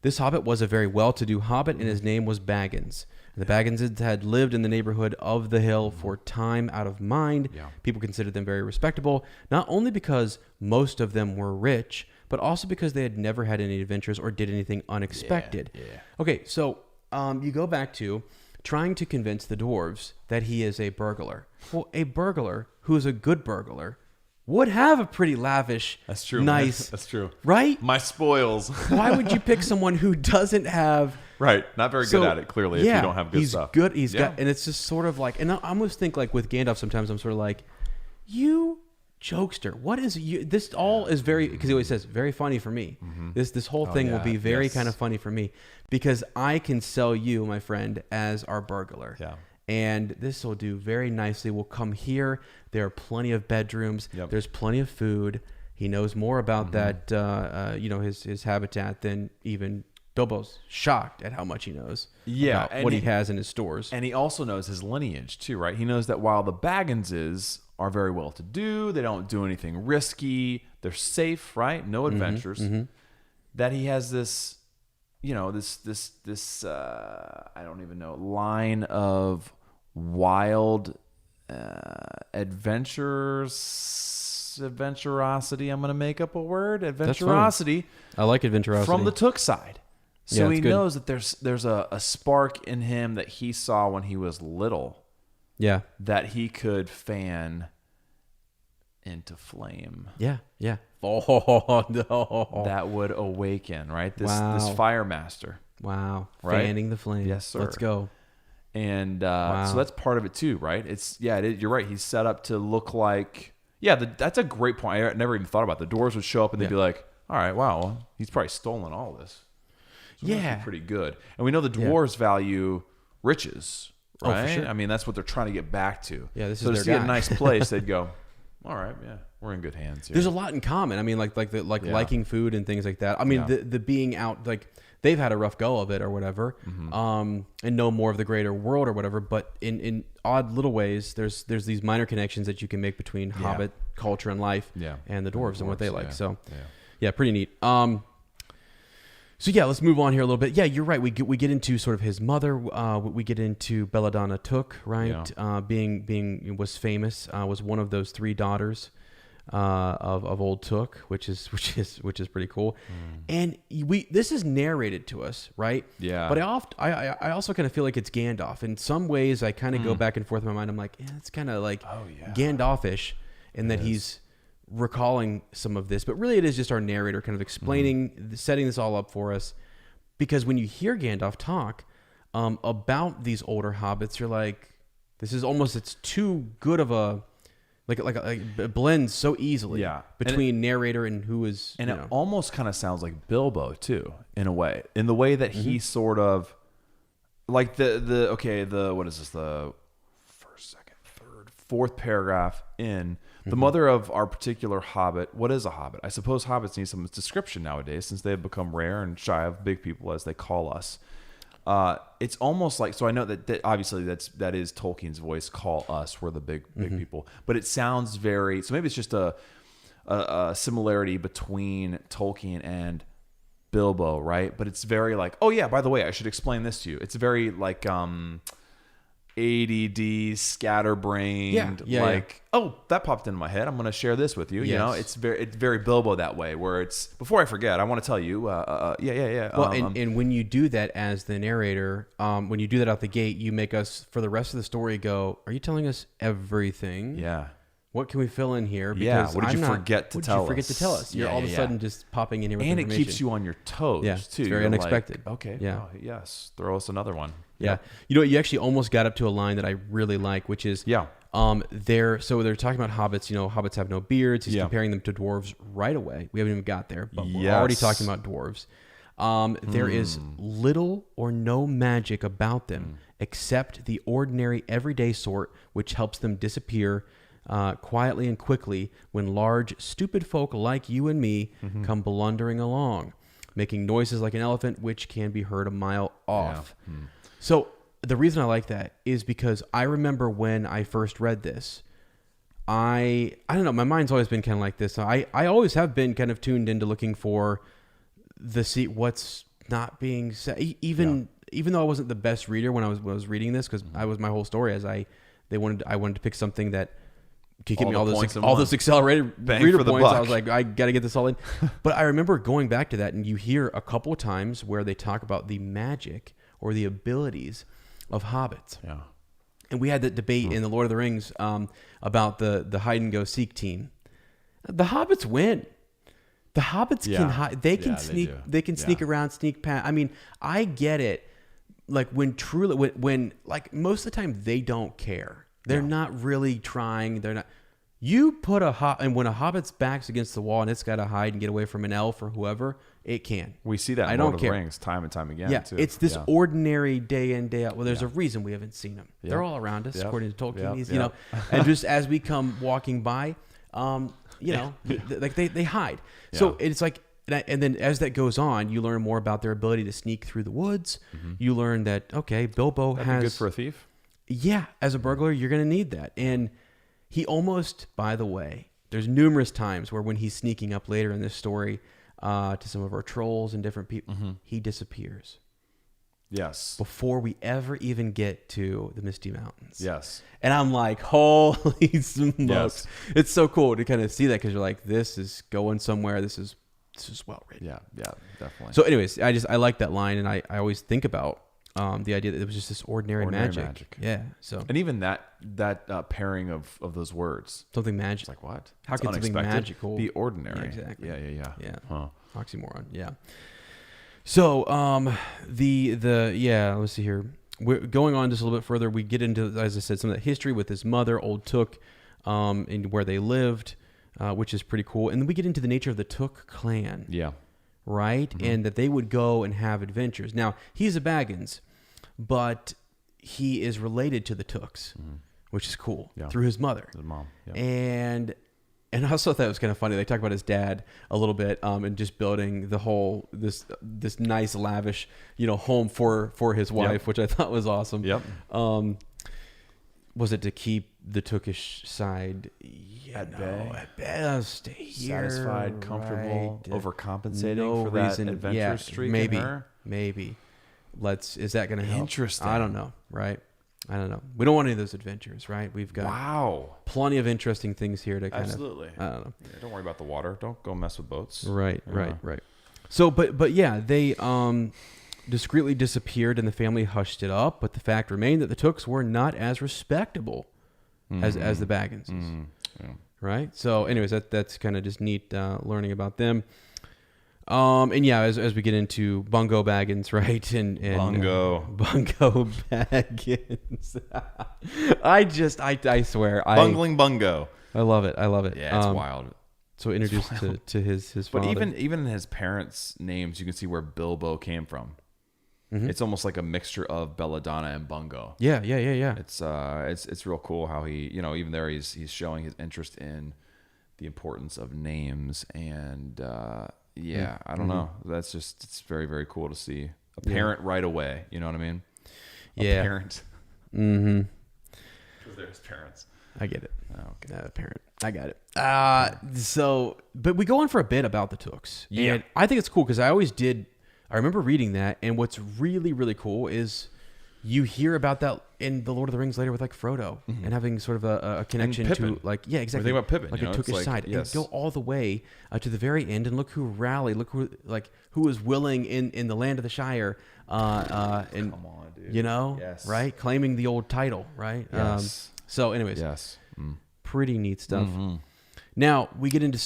this hobbit was a very well-to-do hobbit, and his name was Baggins. The Bagginses had lived in the neighborhood of the hill for time out of mind. Yeah. People considered them very respectable, not only because most of them were rich, but also because they had never had any adventures or did anything unexpected. Yeah. Okay, so you go back to trying to convince the dwarves that he is a burglar. Well, a burglar who is a good burglar would have a pretty lavish, that's true, nice. That's true. Right? My spoils. Why would you pick someone who doesn't have Right. Not very good at it, clearly, if you don't have good stuff. He's good. He's got, and it's just sort of like, and I almost think like with Gandalf, sometimes I'm sort of like, you jokester, what is you? This all is very, because he always says, very funny for me. This whole thing will be very kind of funny for me because I can sell you, my friend, as our burglar. Yeah. And this will do very nicely. We'll come here. There are plenty of bedrooms. Yep. There's plenty of food. He knows more about that, his habitat than even Bilbo's shocked at how much he knows. Yeah, about what he has in his stores. And he also knows his lineage too, right? He knows that while the Bagginses are very well to do, they don't do anything risky, they're safe, right? No adventures. That he has this, this I don't even know, line of wild adventurosity. I'm going to make up a word. Adventurosity. I like adventurosity. From the Took side. So he knows that there's a spark in him that he saw when he was little. Yeah. That he could fan into flame. Yeah. Yeah. Oh, no. That would awaken, right? This fire master. Wow. Right? Fanning the flame. Yes, sir. Let's go. And so that's part of it too, right? You're right. He's set up to look like, that's a great point. I never even thought about it. The dwarves would show up and they'd be like, all right, wow, he's probably stolen all this. So that's pretty good. And we know the dwarves value riches, right? Oh, for sure. I mean, that's what they're trying to get back to. Yeah, this is so their to see guy. a nice place, they'd go, all right, we're in good hands here. There's a lot in common. I mean, liking food and things like that. I mean, the being out, like they've had a rough go of it or whatever, and know more of the greater world or whatever. But in odd little ways, there's these minor connections that you can make between Hobbit culture and life and the dwarves and what they like. So, pretty neat. So let's move on here a little bit. Yeah, you're right. We get into sort of his mother. We get into Belladonna Took, right? Yeah. Being was famous. Was one of those 3 daughters of old Took, which is pretty cool. And this is narrated to us, right? Yeah. But I also kind of feel like it's Gandalf. In some ways, I kind of go back and forth in my mind. I'm like, it's kind of like Gandalfish, in that he's recalling some of this, but really it is just our narrator kind of explaining, setting this all up for us. Because when you hear Gandalf talk about these older hobbits, you're like, this is almost, it's too good of a, like it blends so easily between narrator and who is, and it almost kind of sounds like Bilbo too, in a way, in the way that he sort of like the what is this, the first, second, third, fourth paragraph in. The mother of our particular hobbit. What is a hobbit? I suppose hobbits need some description nowadays, since they have become rare and shy of big people, as they call us. It's almost like, so I know that obviously that is Tolkien's voice. Call us, we're the big people. But it sounds very. So maybe it's just a similarity between Tolkien and Bilbo, right? But it's very like, oh yeah, by the way, I should explain this to you. It's very like ADD, scatterbrained, oh, that popped into my head, I'm going to share this with you. You know, it's very Bilbo that way, where it's, before I forget, I want to tell you, Well, and when you do that as the narrator, when you do that out the gate, you make us, for the rest of the story, go, are you telling us everything? Yeah. What can we fill in here? Because what did you forget to tell us? You're all of a sudden just popping in here with and information. it keeps you on your toes, too. It's very unexpected. Like, okay, yes, throw us another one. Yeah. You know what? You actually almost got up to a line that I really like, which is, they're talking about hobbits. You know, hobbits have no beards. He's comparing them to dwarves right away. We haven't even got there, but we're already talking about dwarves. There is little or no magic about them except the ordinary everyday sort, which helps them disappear quietly and quickly when large, stupid folk like you and me come blundering along, making noises like an elephant, which can be heard a mile off. Yeah. So the reason I like that is because I remember when I first read this, I don't know, my mind's always been kind of like this. I always have been kind of tuned into looking for what's not being said, even though I wasn't the best reader when I was reading this, because I was my whole story as I wanted to pick something that could give me all those accelerated reader points. I was like, I got to get this all in. But I remember going back to that, and you hear a couple of times where they talk about the magic or the abilities of hobbits. Yeah. And we had that debate in the Lord of the Rings about the hide and go seek team. The hobbits win. The hobbits can hide. They can sneak. They can sneak around, sneak past. I mean, I get it. Like when like most of the time they don't care. They're not really trying. They're not. You put and when a hobbit's back's against the wall and it's got to hide and get away from an elf or whoever, it can. We see that in Lord of the Rings time and time again. Yeah, too. It's this ordinary day in, day out. Well, there's a reason we haven't seen them. They're all around us, according to Tolkien. You know, and just as we come walking by, you know, like they hide. So it's like, and then as that goes on, you learn more about their ability to sneak through the woods. You learn that Bilbo has good for a thief. Yeah, as a burglar, you're going to need that. And he almost, by the way, there's numerous times where when he's sneaking up later in this story to some of our trolls and different people, he disappears. Yes. Before we ever even get to the Misty Mountains. Yes. And I'm like, holy smokes. Yes. It's so cool to kind of see that because you're like, this is going somewhere. This is well written. Yeah, definitely. So anyways, I like that line, and I always think about the idea that it was just this ordinary magic. Yeah. So and even that pairing of those words, something magic. It's like what? How can something magical be ordinary? Yeah, exactly. Yeah. Huh. Oxymoron. Yeah. So let's see here. We're going on just a little bit further. We get into, as I said, some of the history with his mother, Old Took, and where they lived, which is pretty cool. And then we get into the nature of the Took clan. Yeah. Right? And that they would go and have adventures. Now, he's a Baggins, but he is related to the Tooks, which is cool, through his mother. His mom. Yeah. And I also thought it was kind of funny. They talk about his dad a little bit, and just building the whole this nice lavish home for his wife, which I thought was awesome. Yep. Was it to keep the Tookish side at bay? Stay here, satisfied, comfortable, overcompensating for that adventure streak. Maybe. Is that going to help? Interesting. I don't know. Right. I don't know. We don't want any of those adventures, right? We've got plenty of interesting things here to kind of. Absolutely. I don't know. Yeah, don't worry about the water. Don't go mess with boats. Right. So, but yeah, they discreetly disappeared and the family hushed it up. But the fact remained that the Tooks were not as respectable as the Bagginses. Yeah. Right. So, anyways, that's kind of just neat learning about them. And yeah, as we get into Bungo Baggins, right? And Bungo Baggins. I swear. Bungling Bungo. I love it. Yeah, it's wild. So introduced to his but father. But even in his parents' names, you can see where Bilbo came from. It's almost like a mixture of Belladonna and Bungo. Yeah. It's real cool how he, even there he's showing his interest in the importance of names and I don't know. That's just, it's very, very cool to see a parent right away. You know what I mean? A parent. Mm-hmm. Because they're his parents. I get it. Oh, okay. A parent. I got it. But we go on for a bit about the Tooks. Yeah. And I think it's cool because I remember reading that. And what's really, really cool is you hear about that in the Lord of the Rings later with like Frodo and having sort of a connection to like, yeah, exactly. Think about Pippin, like a Tookish side. Yes. And go all the way to the very end and look who rallied, who was willing in the land of the Shire. And come on, dude. Right? Claiming the old title, right? Yes. So anyways, pretty neat stuff. Now we get into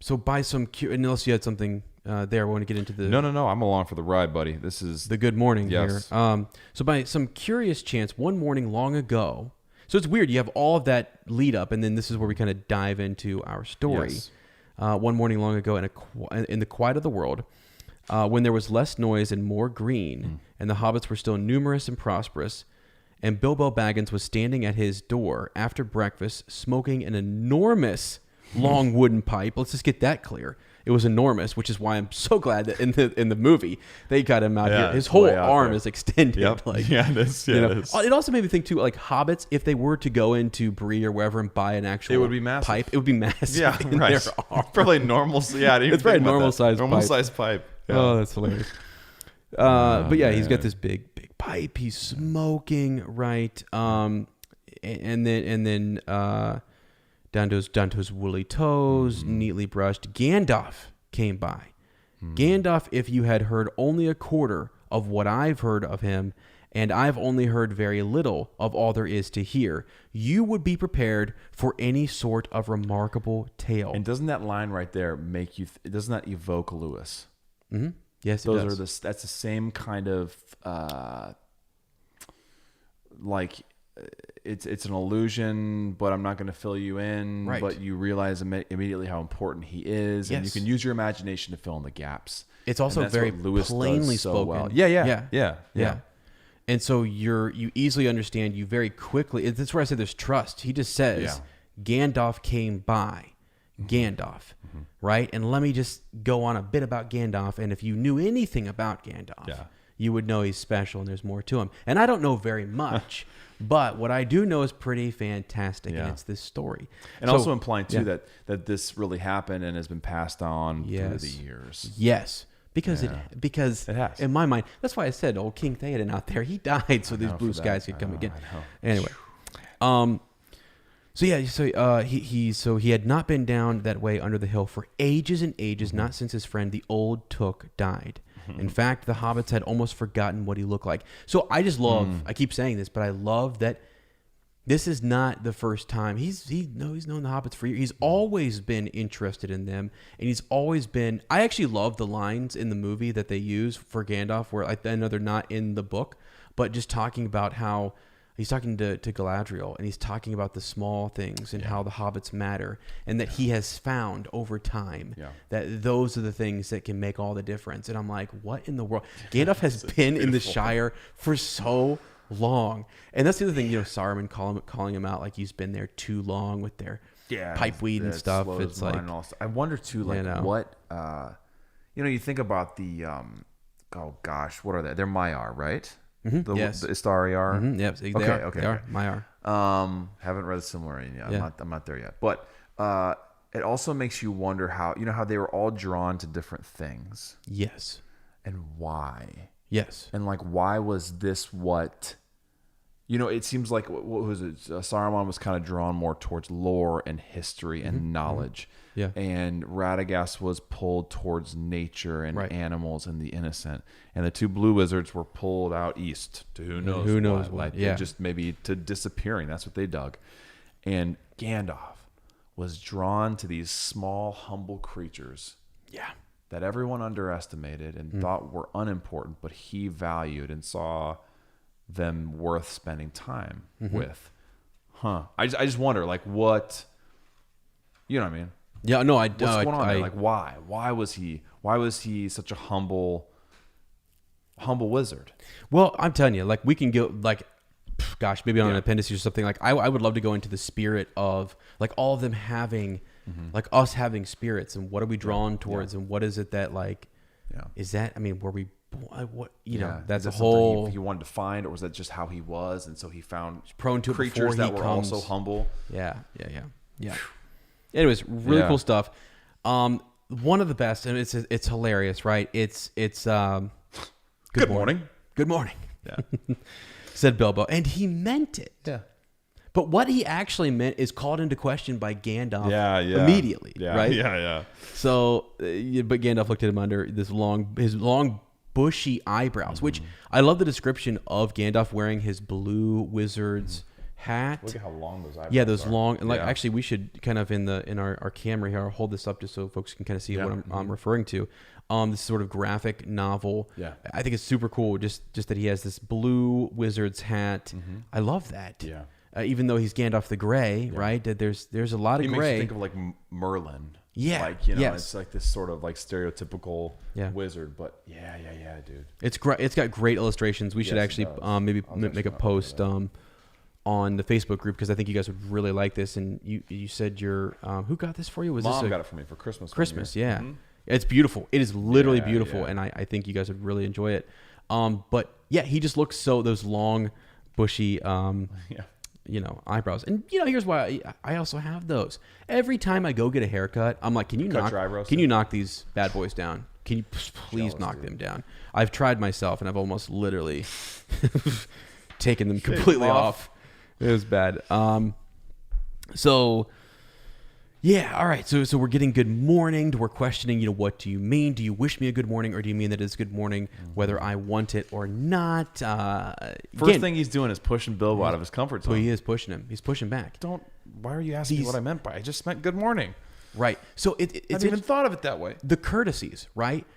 unless you had something there, we want to get into the... No, I'm along for the ride, buddy. This is... The good morning here. So by some curious chance, one morning long ago... So it's weird. You have all of that lead up, and then this is where we kind of dive into our story. Yes. One morning long ago in the quiet of the world, when there was less noise and more green, and the hobbits were still numerous and prosperous, and Bilbo Baggins was standing at his door after breakfast, smoking an enormous long wooden pipe. Let's just get that clear. It was enormous, which is why I'm so glad that in the movie they got him out here. His whole arm is extended. Yep. It is. It also made me think too, like hobbits, if they were to go into Bree or wherever and buy an actual it would be massive. pipe, it would be massive. Yeah, in right. their arm. Probably normal. Yeah, it's probably normal size. Normal size pipe. Yeah. Oh, that's hilarious. But yeah, he's got this big pipe. He's smoking, right? And then down to his woolly toes, neatly brushed. Gandalf came by. Gandalf, if you had heard only a quarter of what I've heard of him, and I've only heard very little of all there is to hear. You would be prepared for any sort of remarkable tale. And doesn't that line right there make you? Doesn't that evoke Lewis? Mm-hmm. Yes, it does. That's the same kind of like it's an illusion, but I'm not going to fill you in. Right. But you realize immediately how important he is, and you can use your imagination to fill in the gaps. It's also very plainly spoken. Well. Yeah. And so you easily understand. You very quickly. That's where I said there's trust. He just says, Gandalf came by. Gandalf, right? And let me just go on a bit about Gandalf. And if you knew anything about Gandalf, you would know he's special and there's more to him. And I don't know very much, but what I do know is pretty fantastic, and it's this story. And also implying, too, that this really happened and has been passed on through the years. Yes. Because it has. In my mind, that's why I said old King Theoden out there, he died so these blue skies could come again. Anyway. He had not been down that way under the hill for ages and ages, not since his friend the old Took died. In fact, the hobbits had almost forgotten what he looked like. So I just love, I keep saying this, but I love that this is not the first time. He's known the hobbits for years. He's always been interested in them, and he's always been. I actually love the lines in the movie that they use for Gandalf, where I know they're not in the book, but just talking about how he's talking to Galadriel, and he's talking about the small things and how the hobbits matter, and that he has found over time that those are the things that can make all the difference. And I'm like, what in the world? Gandalf has been in the Shire for so long. And that's the other thing, Saruman calling him out like he's been there too long with their pipe weed and stuff. It's like, I wonder too, like what, you think about the, what are they? They're Maiar, right? Mm-hmm. The Istari. Mm-hmm. Yep. They are Maiar. Haven't read Silmarillion yet. I'm not there yet. But it also makes you wonder how they were all drawn to different things. Yes. And why? Yes. And like, why was this what? It seems like what was it? Saruman was kind of drawn more towards lore and history and knowledge. Yeah. And Radagast was pulled towards nature and animals and the innocent. And the two blue wizards were pulled out east to who knows what. Like just maybe to disappearing. That's what they dug. And Gandalf was drawn to these small, humble creatures. Yeah. That everyone underestimated and thought were unimportant, but he valued and saw them worth spending time with. I just wonder, like, what, you know what I mean? Yeah, no, what's going on there? Like, why was he such a humble wizard? Well, I'm telling you, like, we can go, like, maybe on an Appendices or something. Like, I would love to go into the spirit of, like, all of them having, like, us having spirits, and what are we drawn towards, and what is it that, like, is that, I mean, were we, what, that's a whole, he wanted to find, or was that just how he was, and so he found prone to creatures that were also humble? Yeah. Anyways, really cool stuff. One of the best, and it's hilarious, right? It's good morning. Good morning. Yeah. Said Bilbo, and he meant it. Yeah. But what he actually meant is called into question by Gandalf immediately, yeah, right? Yeah. So, but Gandalf looked at him under his long bushy eyebrows, which I love the description of Gandalf wearing his blue wizard's hat. Look at how long those eyebrows are. Those long, and like actually we should kind of in our camera here, I'll hold this up just so folks can kind of see what I'm referring to. This sort of graphic novel. Yeah. I think it's super cool just that he has this blue wizard's hat. I love that. Yeah. Even though he's Gandalf the Grey, right? There's a lot of he gray. Makes you think of like Merlin. Yeah. Like, it's like this sort of like stereotypical wizard, but dude. It's great. It's got great illustrations. We should actually maybe make a post on the Facebook group, because I think you guys would really like this. And you said who got this for you? Was Mom got it for me for Christmas. Yeah. Mm-hmm. It's beautiful. It is literally beautiful, and I think you guys would really enjoy it. But yeah, he just looks those long, bushy eyebrows. And here's why I also have those. Every time I go get a haircut, I'm like, can you knock these bad boys down? Can you please knock them down? I've tried myself, and I've almost literally taken them completely off. It was bad. Yeah, all right. So we're getting good morning. We're questioning, what do you mean? Do you wish me a good morning, or do you mean that it's good morning whether I want it or not? First thing he's doing is pushing Bilbo out of his comfort zone. Well, he is pushing him. He's pushing back. Why are you asking me what I meant by it? I just meant good morning. Right. So I hadn't even thought of it that way. The courtesies, right?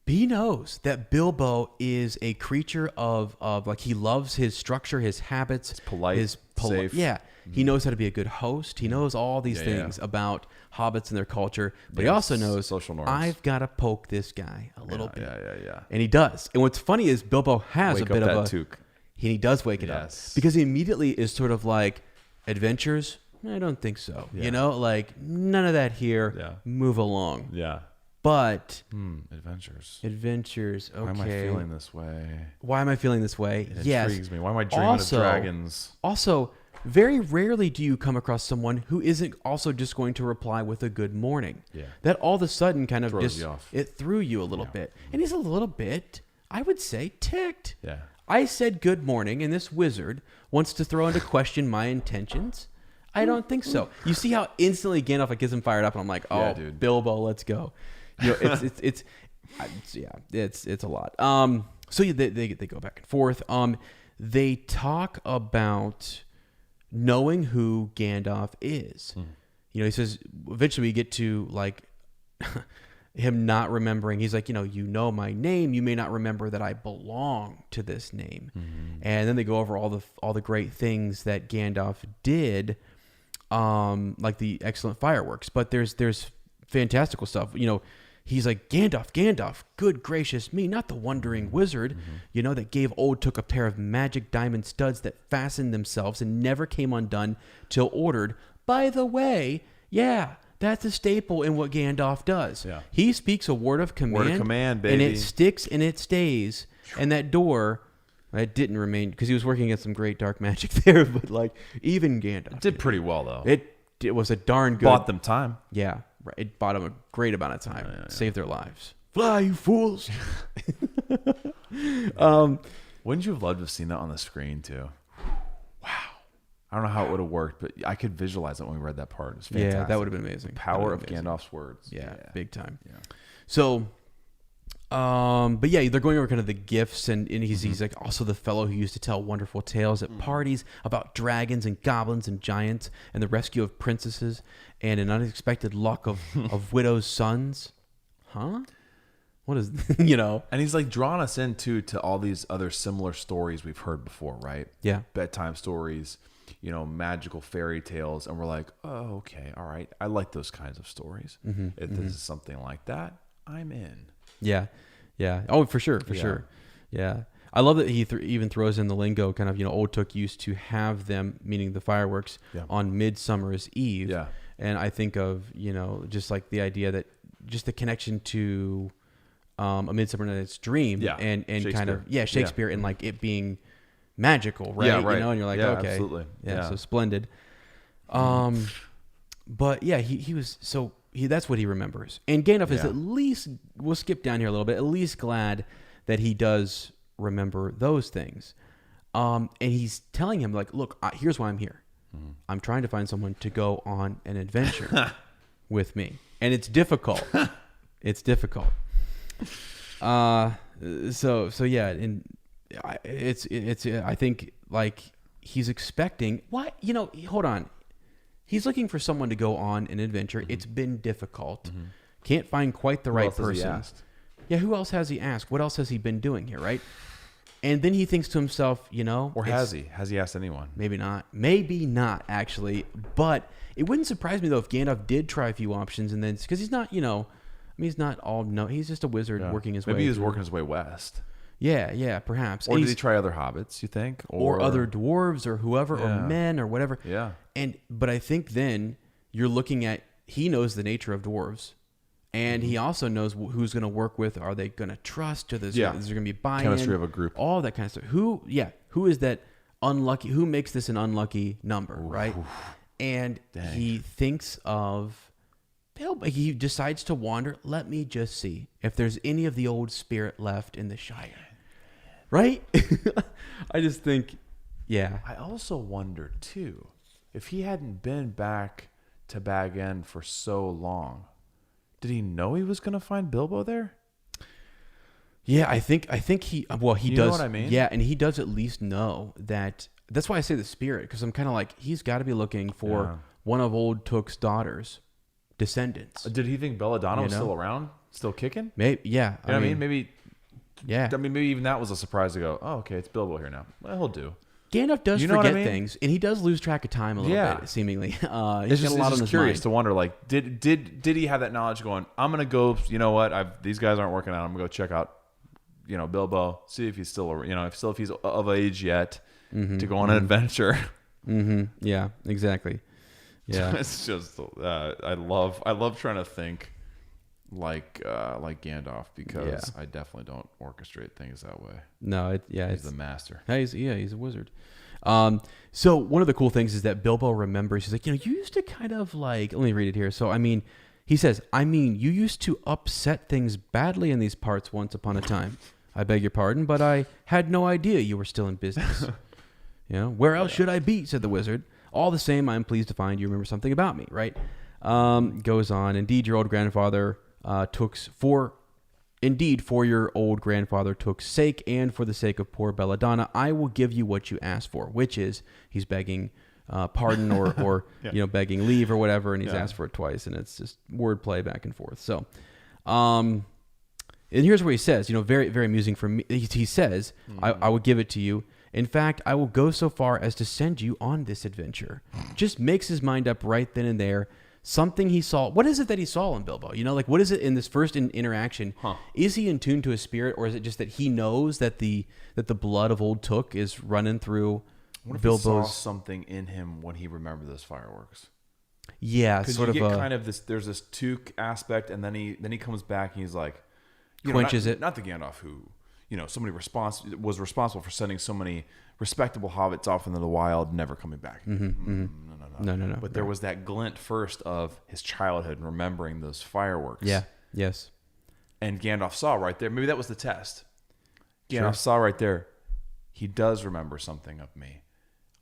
He knows that Bilbo is a creature of like, he loves his structure, his habits. He's polite, safe. Yeah. He knows how to be a good host. He knows all these things about hobbits and their culture. But he also knows, social norms. I've got to poke this guy a little bit. Yeah. And he does. And what's funny is Bilbo has Wake a bit up of that a... toque. He does wake it up. Because he immediately is sort of like, adventures? I don't think so. Yeah. Like, none of that here. Yeah. Move along. Yeah. But... Adventures. Okay. Why am I feeling this way? Why am I feeling this way? It intrigues me. Why am I dreaming of dragons? Also, very rarely do you come across someone who isn't also just going to reply with a good morning. Yeah. That all of a sudden kind of throws you off. It threw you a little bit. And he's a little bit, I would say, ticked. Yeah. I said good morning, and this wizard wants to throw into question my intentions. I don't think so. You see how instantly Gandalf gets him fired up, and I'm like, oh, dude. Bilbo, let's go. It's a lot. So they go back and forth. They talk about knowing who Gandalf is. He says eventually we get to like him not remembering. He's like, you know my name. You may not remember that I belong to this name. And then they go over all the great things that Gandalf did, like the excellent fireworks. But there's fantastical stuff. He's like, Gandalf, good gracious me, not the wandering wizard, that gave Old Took a pair of magic diamond studs that fastened themselves and never came undone till ordered. By the way, that's a staple in what Gandalf does. Yeah. He speaks a word of command. Word of command, baby. And it sticks and it stays. And that door, it didn't remain, because he was working against some great dark magic there, but like, even Gandalf. Did pretty well, though. It was a darn good. Bought them time. Yeah. Right. It bought them a great amount of time. Saved their lives. Fly, you fools. Wouldn't you have loved to have seen that on the screen, too? Wow. I don't know how it would have worked, but I could visualize it when we read that part. It was fantastic. Yeah, that would have been amazing. The power of Gandalf's words. Yeah, big time. Yeah. So, but yeah, they're going over kind of the gifts, and he's like also the fellow who used to tell wonderful tales at parties about dragons and goblins and giants and the rescue of princesses and an unexpected luck of widows' sons. Huh? What is, And he's like drawn us into to all these other similar stories we've heard before, right? Yeah. Bedtime stories, magical fairy tales. And we're like, oh, okay. All right. I like those kinds of stories. If this is something like that, I'm in. Yeah. Yeah. Oh, for sure. Sure. Yeah. I love that he even throws in the lingo kind of, Old Took used to have them, meaning the fireworks, on Midsummer's Eve. Yeah. And I think of, just like the idea that just the connection to A Midsummer Night's Dream and kind of, Shakespeare and like it being magical, right? Yeah, right. And you're like, okay. Absolutely. Yeah, so splendid. But yeah, he was, so that's what he remembers. And Gandalf is at least, we'll skip down here a little bit, at least glad that he does remember those things. And he's telling him like, look, here's why I'm here. I'm trying to find someone to go on an adventure with me. And it's difficult. It's difficult. So yeah, and it's I think like he's expecting what, hold on. He's looking for someone to go on an adventure. It's been difficult. Can't find quite the right person. Yeah, who else has he asked? What else has he been doing here, right? And then he thinks to himself, or has he? Has he asked anyone? Maybe not. Maybe not, actually. But it wouldn't surprise me, though, if Gandalf did try a few options and then, because he's not, he's not all, he's just a wizard working his way. Maybe he was working his way west. Yeah, perhaps. Or did he try other hobbits, you think? Or other dwarves or whoever, or men or whatever. Yeah. But I think then you're looking at, he knows the nature of dwarves. And he also knows who's going to work with. Are they going to trust? Is there going to be buy-in? Chemistry of a group. All that kind of stuff. Who is that unlucky? Who makes this an unlucky number, right? And he thinks of Bilbo. He decides to wander. Let me just see if there's any of the old spirit left in the Shire. Right? I just think, I also wonder, too, if he hadn't been back to Bag End for so long? Did he know he was going to find Bilbo there? Yeah, I think he. Well, he You does. know what I mean? Yeah, and he does at least know that. That's why I say the spirit, because I'm kind of like he's got to be looking for one of old Took's daughters' descendants. Did he think Belladonna was still around, still kicking? Maybe. Yeah. You know what I mean? Maybe. Yeah. I mean, maybe even that was a surprise to go, oh, okay, it's Bilbo here now. Well, he'll do. Gandalf does know what forget I mean? things, and he does lose track of time a little bit, seemingly. He's It's got a lot on his curious mind. to wonder, like, did he have that knowledge going, I'm going to go, you know what, these guys aren't working out. I'm going to go check out, Bilbo, see if he's still, if he's of age yet to go on an adventure. Mm-hmm. Yeah, exactly. Yeah. It's just, I love trying to think like Gandalf, because I definitely don't orchestrate things that way. No, he's the master. He's a wizard. So one of the cool things is that Bilbo remembers. He's like, you used to kind of like. Let me read it here. So he says, you used to upset things badly in these parts once upon a time. I beg your pardon, but I had no idea you were still in business. Where else should I be? Said the wizard. All the same, I'm pleased to find you remember something about me. Right? Goes on. Indeed, your old grandfather. For your old grandfather Took's sake, and for the sake of poor Belladonna, I will give you what you asked for, which is he's begging pardon or begging leave or whatever, and he's asked for it twice, and it's just wordplay back and forth. So, and here's where he says, very, very amusing for me. He says, I will give it to you. In fact, I will go so far as to send you on this adventure. Just makes his mind up right then and there. Something he saw. What is it that he saw in Bilbo? What is it in this first interaction? Is he in tune to his spirit, or is it just that he knows that the blood of old Took is running through Bilbo's? He saw something in him when he remembered those fireworks. Yeah, sort of. Kind of this. There's this Took aspect, and then he comes back and he's like, quenches it. Not the Gandalf who somebody was responsible for sending so many respectable hobbits off into the wild, never coming back. No. But there was that glint first of his childhood and remembering those fireworks. Yeah. Yes. And Gandalf saw right there. Maybe that was the test. Gandalf saw right there. He does remember something of me.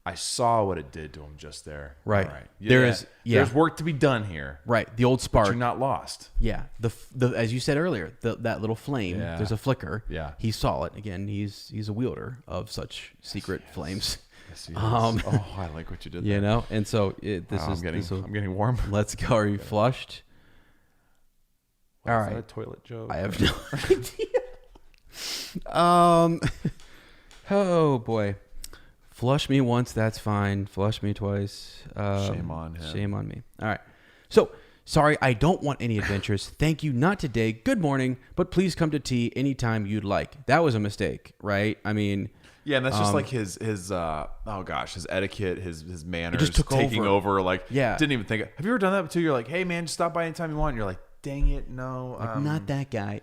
I saw what it did to him just there. Right. All right. Yeah, there's work to be done here. Right. The old spark. But you're not lost. Yeah. The as you said earlier, that little flame. Yeah. There's a flicker. Yeah. He saw it again. He's a wielder of such secret flames. Yes, he is. I like what you did there. And so I'm getting warm. Let's go. Are you flushed? All right. Is that a toilet joke? I have no idea. Oh boy. Flush me once, that's fine. Flush me twice. Shame on him. Shame on me. All right. So, sorry, I don't want any adventures. Thank you, not today. Good morning, but please come to tea anytime you'd like. That was a mistake, right? Yeah, and that's just like his his etiquette, his manners, just took taking over. Like, yeah. Didn't even think. Have you ever done that too? You're like, hey man, just stop by anytime you want. And you're like, dang it, no, not that guy.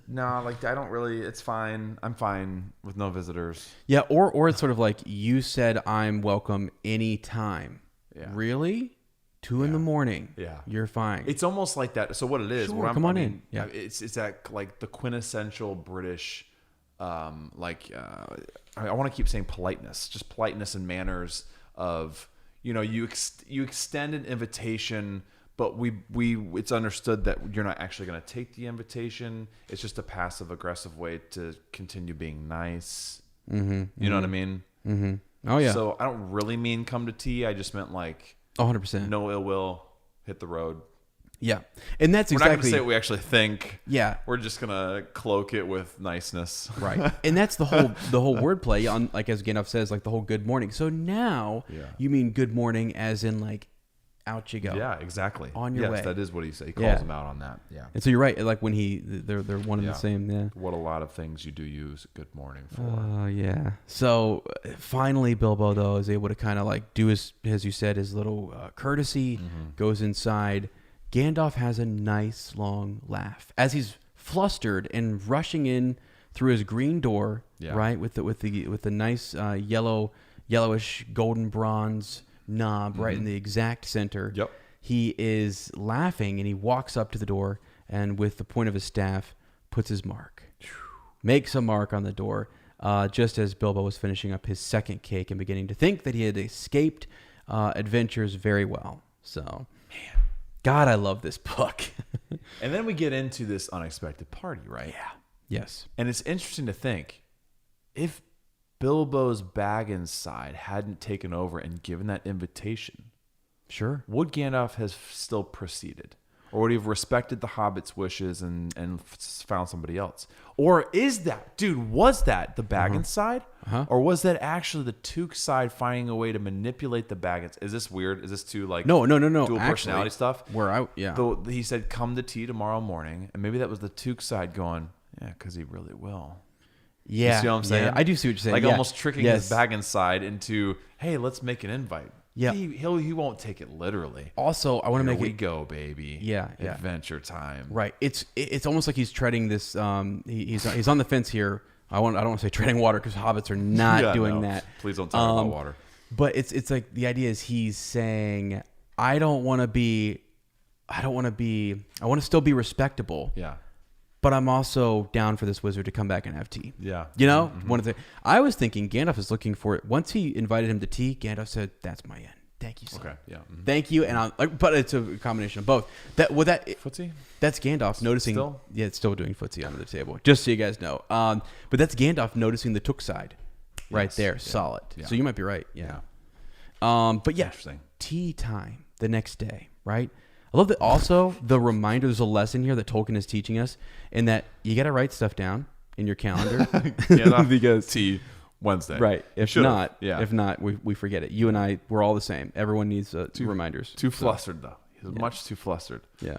No, like I don't really. It's fine. I'm fine with no visitors. Yeah, or it's sort of like you said, I'm welcome anytime. Yeah. Really? 2 a.m. Yeah, you're fine. It's almost like that. So what it is? Sure, come on in. Yeah, it's that like the quintessential British. I want to keep saying politeness, just politeness and manners of, you extend an invitation, but it's understood that you're not actually going to take the invitation. It's just a passive aggressive way to continue being nice. Mm-hmm, you know what I mean? Mm-hmm. Oh yeah. So I don't really mean come to tea. I just meant like 100%. No ill will, hit the road. Yeah, and that's We're exactly. not going to say what we actually think. Yeah, we're just going to cloak it with niceness. Right, and that's the whole wordplay on, like as Gandalf says, like the whole good morning. So now you mean good morning as in like out you go. Yeah, exactly. On your way. Yes, that is what he says. He calls him out on that. Yeah. And so you're right. Like when they're one and the same. Yeah. What a lot of things you do use good morning for. Oh yeah. So finally, Bilbo though is able to kind of like do as you said, his little courtesy. Goes inside. Gandalf has a nice long laugh as he's flustered and rushing in through his green door, right, with the nice yellowish golden bronze knob right in the exact center. Yep. He is laughing and he walks up to the door and with the point of his staff puts his mark. Makes a mark on the door just as Bilbo was finishing up his second cake and beginning to think that he had escaped adventures very well. So God, I love this book. And then we get into this unexpected party, right? Yeah. Yes. And it's interesting to think if Bilbo's Baggins side hadn't taken over and given that invitation, Sure. would Gandalf have still proceeded? Or would he have respected the Hobbit's wishes and found somebody else? Or was that the Baggins side? Or was that actually the Took side finding a way to manipulate the Baggins? Is this weird? Is this too No. dual Actually, personality stuff? Yeah. He said, come to tea tomorrow morning. And maybe that was the Took side going, yeah, because he really will. Yeah. You see what I'm saying? Yeah, I do see what you're saying. Like yeah. almost tricking his Baggins side into, hey, let's make an invite. Yeah. He won't take it literally. Also, I want to make we go, baby. Yeah. Adventure time. Right. It's almost like he's treading this. He's on the fence here. I don't want to say treading water because hobbits are not doing that. Please don't talk about water. But it's like the idea is he's saying I want to still be respectable. Yeah. But I'm also down for this wizard to come back and have tea. Yeah. You know, one of the. I was thinking Gandalf is looking for it. Once he invited him to tea, Gandalf said, "That's my end. Thank you, son. Okay. Yeah. Thank you." And but it's a combination of both. Footsie? That's Gandalf noticing. Still? Yeah, it's still doing footsie under the table. Just so you guys know. But that's Gandalf noticing the Took side, right there, Yeah. solid. Yeah. So you might be right. Yeah. But yeah, Interesting. tea time the next day, right? I love that. Also, the reminder. There's a lesson here that Tolkien is teaching us, in that you got to write stuff down in your calendar. Because tea Wednesday. Right. If Should've. not, we forget it. You and I, we're all the same. Everyone needs reminders. Too flustered though. He's much too flustered. Yeah.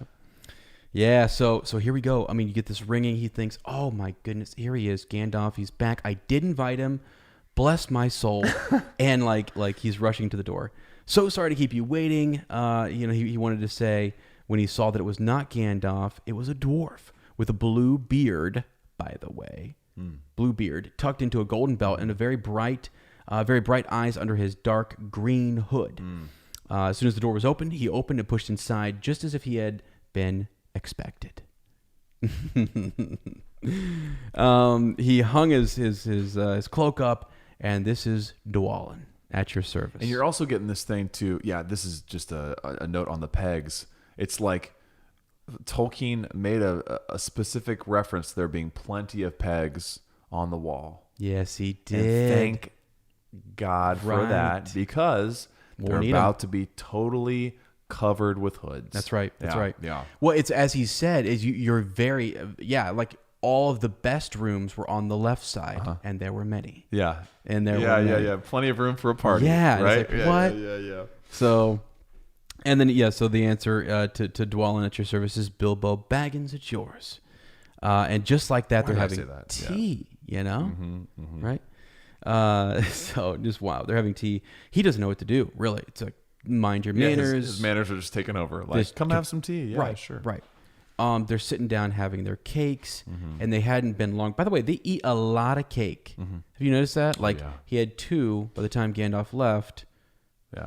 Yeah. So here we go. I mean, you get this ringing. He thinks, oh my goodness, here he is, Gandalf. He's back. I did invite him. Bless my soul. And like he's rushing to the door. So sorry to keep you waiting. He wanted to say when he saw that it was not Gandalf, it was a dwarf with a blue beard, by the way. Blue beard, tucked into a golden belt and a very bright eyes under his dark green hood. As soon as the door was opened, he opened and pushed inside just as if he had been expected. He hung his cloak up, and this is Dwalin. At your service. And you're also getting this thing too. Yeah, this is just a note on the pegs. It's like Tolkien made a specific reference to there being plenty of pegs on the wall. Yes, he did. And thank God for that, because they're about to be totally covered with hoods. That's right. That's right. Yeah. Well, it's as he said, is you're very like all of the best rooms were on the left side, and there were many. Yeah. And there were many. Yeah. Plenty of room for a party. Yeah. Right? It's like, what? Yeah. So, and then, so the answer to Dwalin at your service is Bilbo Baggins at yours. And just like that, they're having tea, right? So just wow. They're having tea. He doesn't know what to do, really. It's like, mind your manners. His manners are just taking over. Like, come have some tea. Yeah, right, sure. Right. They're sitting down having their cakes, and they hadn't been long. By the way, they eat a lot of cake. Have you noticed that? Like, he had 2 by the time Gandalf left,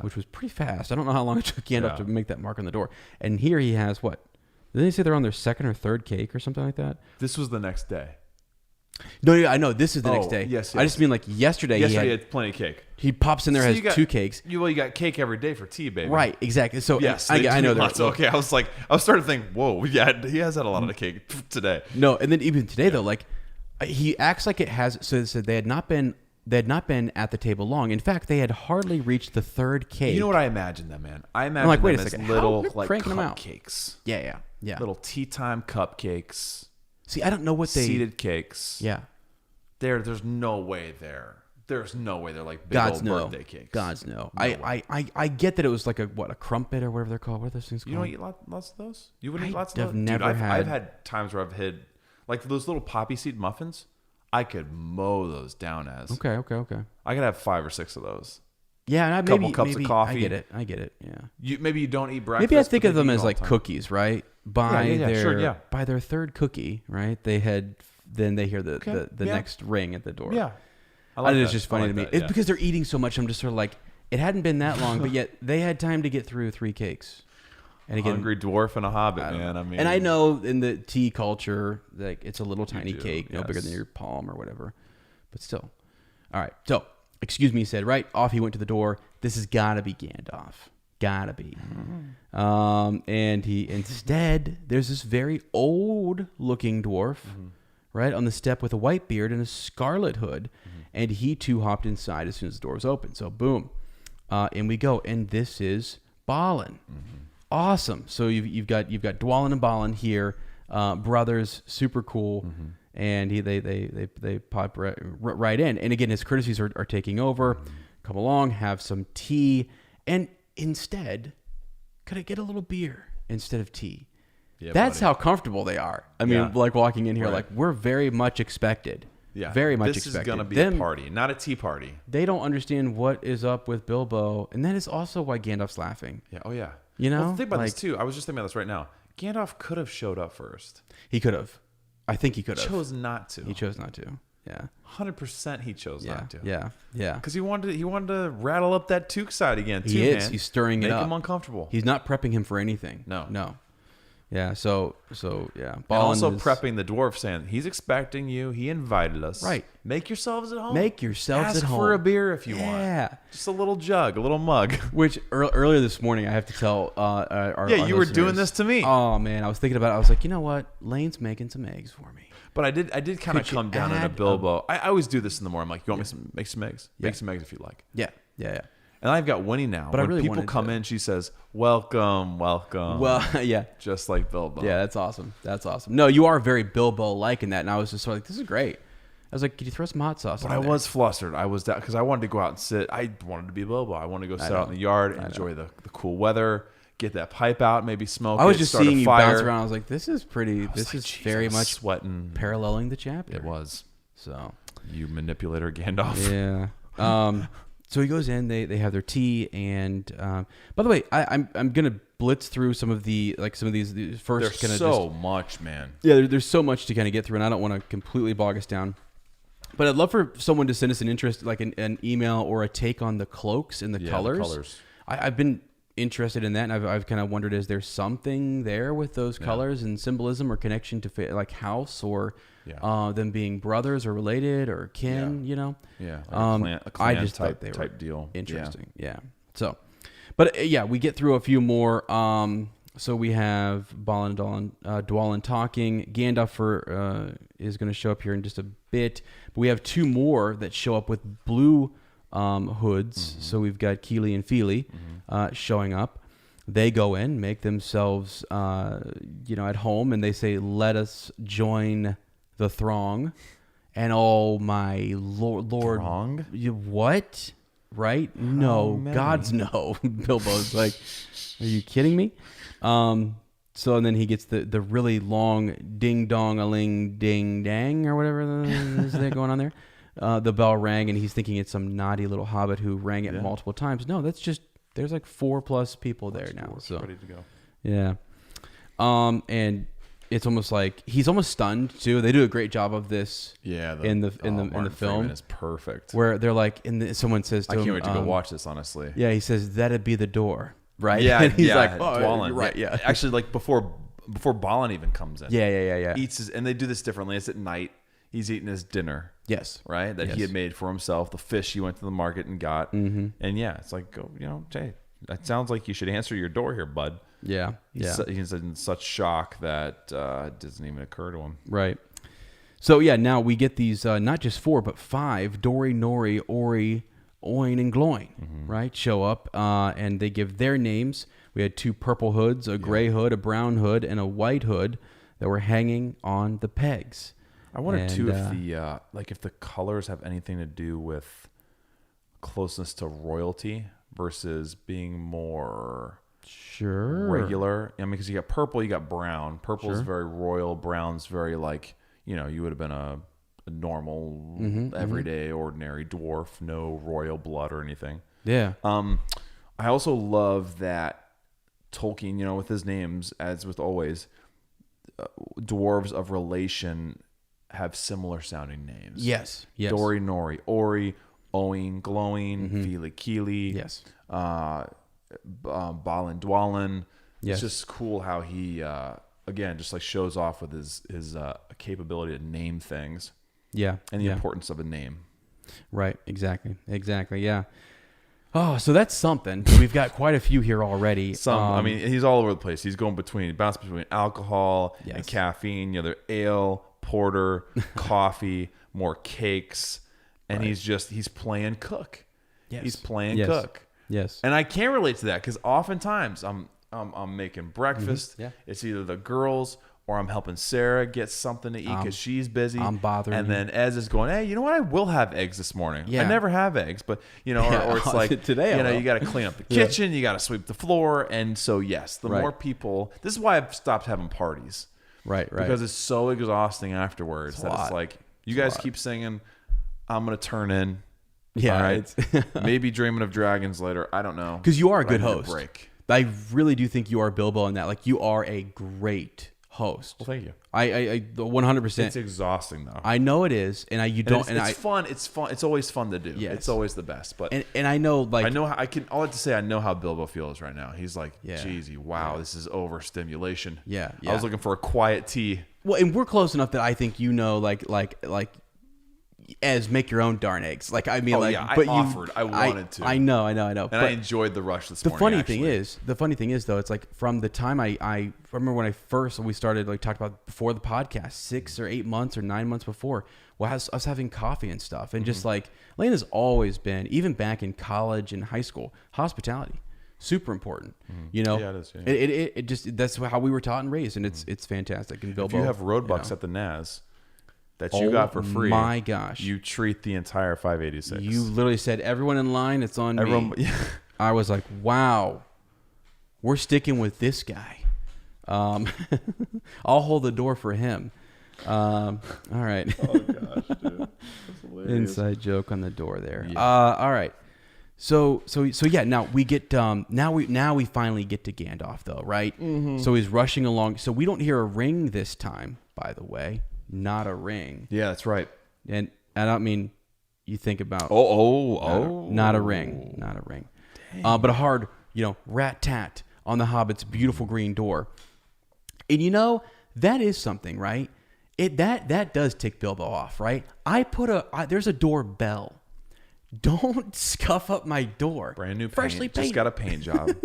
which was pretty fast. I don't know how long it took Gandalf to make that mark on the door. And here he has what? Did they say they're on their 2nd or 3rd cake or something like that? This was the next day. No, I know. This is the next day. Yes. I just mean like yesterday. He had plenty of cake. He pops in there, has 2 cakes. You got cake every day for tea, baby. Right, exactly. So yes, I know that. Okay, I was starting to think, whoa, yeah, he has had a lot of cake today. No, and then even today though, like he acts like it has. So they had not been at the table long. In fact, they had hardly reached the 3rd cake. You know what I imagine them, man? I imagine like, wait them a second. as little How cranking them out? cupcakes. Yeah. Little tea time cupcakes. See, I don't know what they seeded cakes. Yeah. There's no way there. There's no way they're like big God's old no. birthday cakes. God's no. I get that it was like a crumpet or whatever they're called. What are those things called? You don't eat lots of those? You wouldn't eat lots of I've those? never Dude, had. I've had times where I've hid like those little poppy seed muffins. I could mow those down as. Okay. I could have 5 or 6 of those. Yeah, and couple cups of coffee. I get it. Yeah. Maybe you don't eat breakfast. Maybe I think of them as like cookies, right? By their by their 3rd cookie, right? They hear the next ring at the door. Yeah. It's just funny to me. It's because they're eating so much. I'm just sort of like, it hadn't been that long, but yet they had time to get through 3 cakes. And again, hungry dwarf and a hobbit, man. I mean, and I know in the tea culture, like it's a little tiny cake, no bigger than your palm or whatever, but still. All right. So, excuse me, he said. Right off, he went to the door. This has got to be Gandalf. gotta be. And he instead, there's this very old-looking dwarf, right, on the step with a white beard and a scarlet hood, and he too hopped inside as soon as the door was open. So boom, in we go, and this is Balin. Awesome. So you've got Dwalin and Balin here, brothers, super cool, and they pop right in. And again, his courtesies are taking over. Come along, have some tea, and instead, could I get a little beer instead of tea? Yeah, that's buddy. How comfortable they are. I mean, like walking in here, like we're very much expected. Yeah, very much expected. This is gonna be a party, not a tea party. They don't understand what is up with Bilbo, and that is also why Gandalf's laughing. Yeah. Oh yeah. You know, well, think about this too. I was just thinking about this right now. Gandalf could have showed up first. He could have. I think he could have. Chose not to. He chose not to. Yeah. 100% he chose not to. Yeah. Yeah. Because he wanted to rattle up that Took side again. He is. He's stirring it up. Make him uncomfortable. He's not prepping him for anything. No. Yeah. So yeah. And also prepping the dwarf, saying he's expecting you. He invited us. Right. Make yourselves at home. Ask at home. For a beer if you want. Yeah. Just a little jug, a little mug. Which earlier this morning, I have to tell our you were doing this to me. Oh man, I was thinking about it. I was like, you know what? Lane's making some eggs for me. But I did kind of come down in a Bilbo. I always do this in the morning. I'm like, you want me to make some eggs? Make some eggs if you like. Yeah. And I've got Winnie now. But when people come in, she says, welcome. Well, yeah. Just like Bilbo. Yeah, that's awesome. No, you are very Bilbo-like in that. And I was just like, this is great. I was like, could you throw some hot sauce on there? But I was flustered. I was because I wanted to go out and sit. I wanted to be Bilbo. I wanted to go sit out in the yard, enjoy the cool weather, get that pipe out, maybe smoke it, I was just start seeing a you fire. bounce around. I was like, this is pretty. This is very much sweating, paralleling the chapter. It was. So you manipulator Gandalf. Yeah. So he goes in. They have their tea, and by the way, I'm gonna blitz through some of these first. There's so much, man. Yeah, there's so much to kind of get through, and I don't want to completely bog us down. But I'd love for someone to send us an interest, like an email or a take on the cloaks and the colors. The colors. I've been interested in that, and I've kind of wondered, is there something there with those colors and symbolism or connection to like house or them being brothers or related or kin, you know? Yeah. Like a clan I just type, thought they type were deal. Interesting. Yeah. So, but we get through a few more. So we have Balin and Dwalin talking. Gandalf is going to show up here in just a bit. But we have two more that show up with blue hoods. So we've got Keely and Feely showing up. They go in, make themselves at home, and they say, "Let us join the throng." And oh my Lord, throng? What? Right? No, God's no. Bilbo's like, are you kidding me? So and then he gets the really long ding dong a ling ding dang or whatever is there going on there. The bell rang, and he's thinking it's some naughty little hobbit who rang it multiple times. No, that's just there's like 4+ people there now. So ready to go. Yeah. And it's almost like he's almost stunned too. They do a great job of this. Yeah. In the film, is perfect. Where they're like, someone says to him, I can't wait to go watch this. Honestly. Yeah, he says that'd be the door. Right. Yeah, and he's like, Dwalin. Right. Yeah. Actually, like before Balin even comes in. Yeah. And they do this differently. It's at night. He's eating his dinner. Yes. Right. That he had made for himself. The fish he went to the market and got. Mm-hmm. And it's like, hey, that sounds like you should answer your door here, bud. Yeah. He's in such shock that it doesn't even occur to him. Right. So now we get these not just 4 but 5 Dori, Nori, Ori, Oin, and Gloin, right? Show up and they give their names. We had 2 purple hoods, a gray hood, a brown hood, and a white hood that were hanging on the pegs. I wonder too if the colors have anything to do with closeness to royalty versus being more regular. I mean, because you got purple, you got brown. Purple is very royal. Brown's very like you would have been a normal, everyday, ordinary dwarf, no royal blood or anything. Yeah. I also love that Tolkien, with his names, as with always, dwarves of relation have similar sounding names. Yes. Dori, Nori, Ori, Oin, Glowing, Feely, Keely. Yes. Balin, Dwalin. Yes. It's just cool how he, again, just like shows off with his capability to name things. Yeah. And the importance of a name. Right. Exactly. Yeah. Oh, so that's something. We've got quite a few here already. I mean, he's all over the place. He's going bounce between alcohol and caffeine. There ale, porter, coffee, more cakes, and he's playing cook. Yes. He's playing cook. Yes. And I can't relate to that because oftentimes I'm making breakfast. Yeah. It's either the girls or I'm helping Sarah get something to eat because she's busy. I'm bothering And you. then Ez is going, hey, you know what? I will have eggs this morning. Yeah. I never have eggs, but or it's like today. You got to clean up the kitchen, you got to sweep the floor, and so yes, the more people. This is why I've stopped having parties. Right. Because it's so exhausting afterwards it's like you guys keep singing. I'm gonna turn in. Yeah. All right. Maybe dreaming of dragons later. I don't know. Because you are a good I need a host. break. I really do think you are Bilbo in that. Like, you are a great host. Well, thank you. I 100%. It's exhausting though. I know it is, and it's fun. It's fun. It's always fun to do. Yes. It's always the best. But and I know, like, I know how all I have to say. I know how Bilbo feels right now. He's like, Yeah. "Jeezy, wow, this is overstimulation." Yeah. I was looking for a quiet tea. Well, and we're close enough that I think like as make your own darn eggs. Like, I mean, I offered. I wanted to. I know. And but I enjoyed the rush this morning. The funny thing is though, it's like from the time I remember when we started like talked about before the podcast, 6 or 8 months or 9 months before. Well, I was having coffee and stuff, and just like Lane has always been, even back in college and high school, hospitality. Super important, you know. Yeah, it is. Yeah. It just that's how we were taught and raised, and it's fantastic. And Bilbo, if you have roadbucks at the Naz that you got for free, my gosh, you treat the entire 586. You literally said, "Everyone in line, it's on me." I was like, "Wow, we're sticking with this guy." I'll hold the door for him. All right. Oh gosh, dude. That's hilarious. Inside joke on the door there. Yeah. All right. So yeah. Now we get now we finally get to Gandalf though, right? Mm-hmm. So he's rushing along. So we don't hear a ring this time, by the way. Not a ring. Yeah, that's right. And I don't mean you think about not a ring. But a hard, rat tat on the Hobbit's beautiful green door. And that is something, right? That does tick Bilbo off, right? There's a door bell. Don't scuff up my door. Brand new freshly paint. Just got a paint job.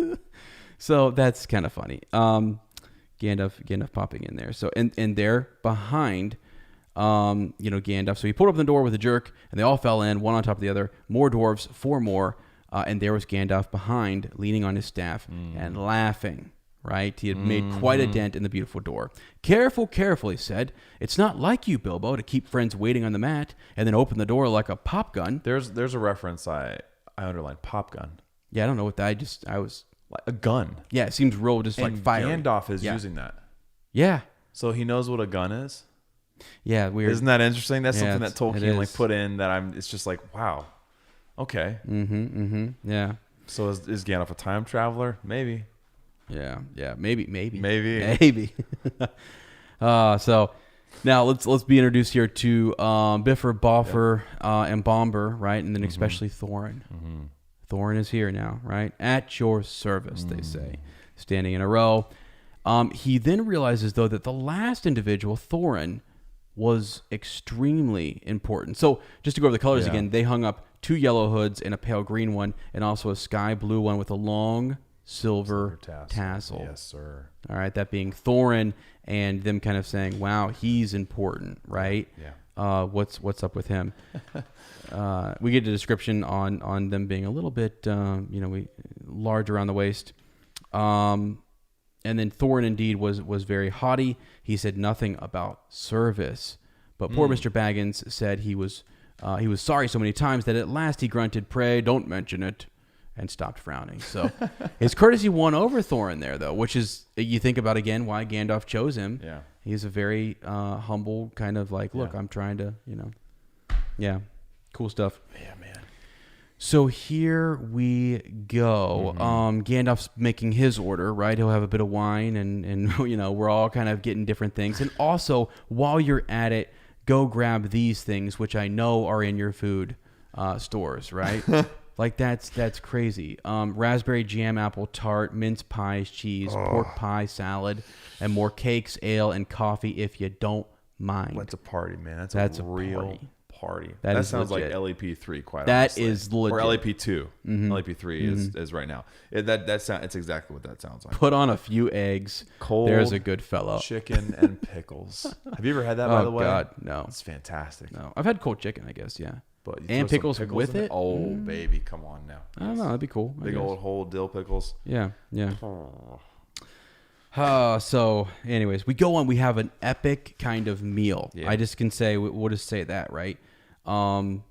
So that's kind of funny. Gandalf popping in there. So and there behind, Gandalf. So he pulled up the door with a jerk, and they all fell in, one on top of the other. More dwarves, 4 more, and there was Gandalf behind, leaning on his staff and laughing. Right, he had made quite a dent in the beautiful door. Careful, he said. It's not like you, Bilbo, to keep friends waiting on the mat and then open the door like a pop gun. There's a reference I underlined, pop gun. Yeah, I don't know what that. I was like a gun. Yeah, it seems real, just like fire. Gandalf is using that. Yeah. So he knows what a gun is. Yeah, weird. Isn't that interesting? That's something that Tolkien put in that it's just like, wow. Okay. Yeah. So is Gandalf a time traveler? Maybe. Yeah. Maybe. So now let's be introduced here to Bifur, Boffer, and Bomber, right? And then especially Thorin. Thorin is here now, right? At your service, they say, standing in a row. He then realizes, though, that the last individual, Thorin, was extremely important. So just to go over the colors again, they hung up 2 yellow hoods and a pale green one, and also a sky blue one with a long silver tassel. Yes, sir. All right, that being Thorin, and them kind of saying, "Wow, he's important," right? Yeah. What's up with him? We get a description on them being a little bit, large around the waist. And then Thorin indeed was very haughty. He said nothing about service, but poor Mr. Baggins said he was sorry so many times that at last he grunted, "Pray, don't mention it," and stopped frowning. So his courtesy won over Thorin there, though, which is, you think about again why Gandalf chose him. Yeah. He's a very humble kind of like, look, I'm trying to, yeah, cool stuff. Yeah, man. So here we go. Gandalf's making his order, right? He'll have a bit of wine, and we're all kind of getting different things. And also, while you're at it, go grab these things, which I know are in your food stores, right? Like that's crazy. Raspberry jam, apple tart, mince pies, cheese, pork pie, salad, and more cakes, ale, and coffee if you don't mind. That's a party, man. That's a real party. That is sounds legit. like LEP3 quite That honestly. is legit. Or LEP2. LEP3 is right now. It's exactly what that sounds like. Put on a few eggs. Cold There's a good fellow. chicken and pickles. Have you ever had that, by the way? Oh, God, no. It's fantastic. No. I've had cold chicken, I guess, yeah. But you And throw some pickles with in it? Oh, baby, come on now. I don't know. That'd be cool. I Big guess. old whole dill pickles. Yeah, yeah. So, anyways, we go on. We have an epic kind of meal. Yeah. I just can say, we'll just say that, right? I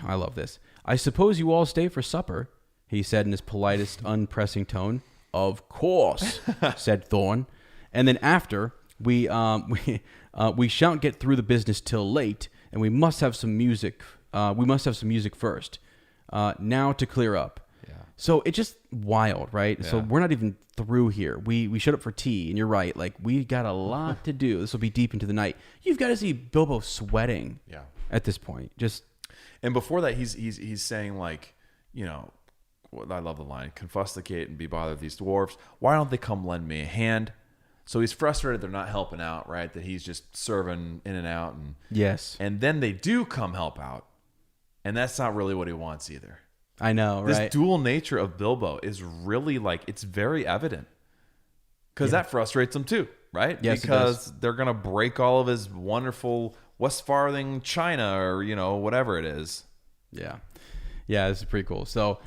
love this. I suppose you all stay for supper, he said in his politest, unpressing tone. Of course, said Thorn. And then after, we shan't get through the business till late, and we must have some music. We must have some music first. Now to clear up. Yeah. So it's just wild, right? Yeah. So we're not even through here. We showed up for tea, and you're right. Like, we got a lot to do. This will be deep into the night. You've got to see Bilbo sweating. Yeah. At this point, And before that, he's saying, like, you know, I love the line, confusticate and be bothered these dwarves. Why don't they come lend me a hand? So he's frustrated they're not helping out, right? That he's just serving in and out. yes, And then they do come help out. And that's not really what he wants either. I know, This right? dual nature of Bilbo is really, like, it's very evident. Because that frustrates him too, right? Yes, it because does. they're going to break all of his wonderful West Farthing China, or, you know, whatever it is. Yeah, this is pretty cool. So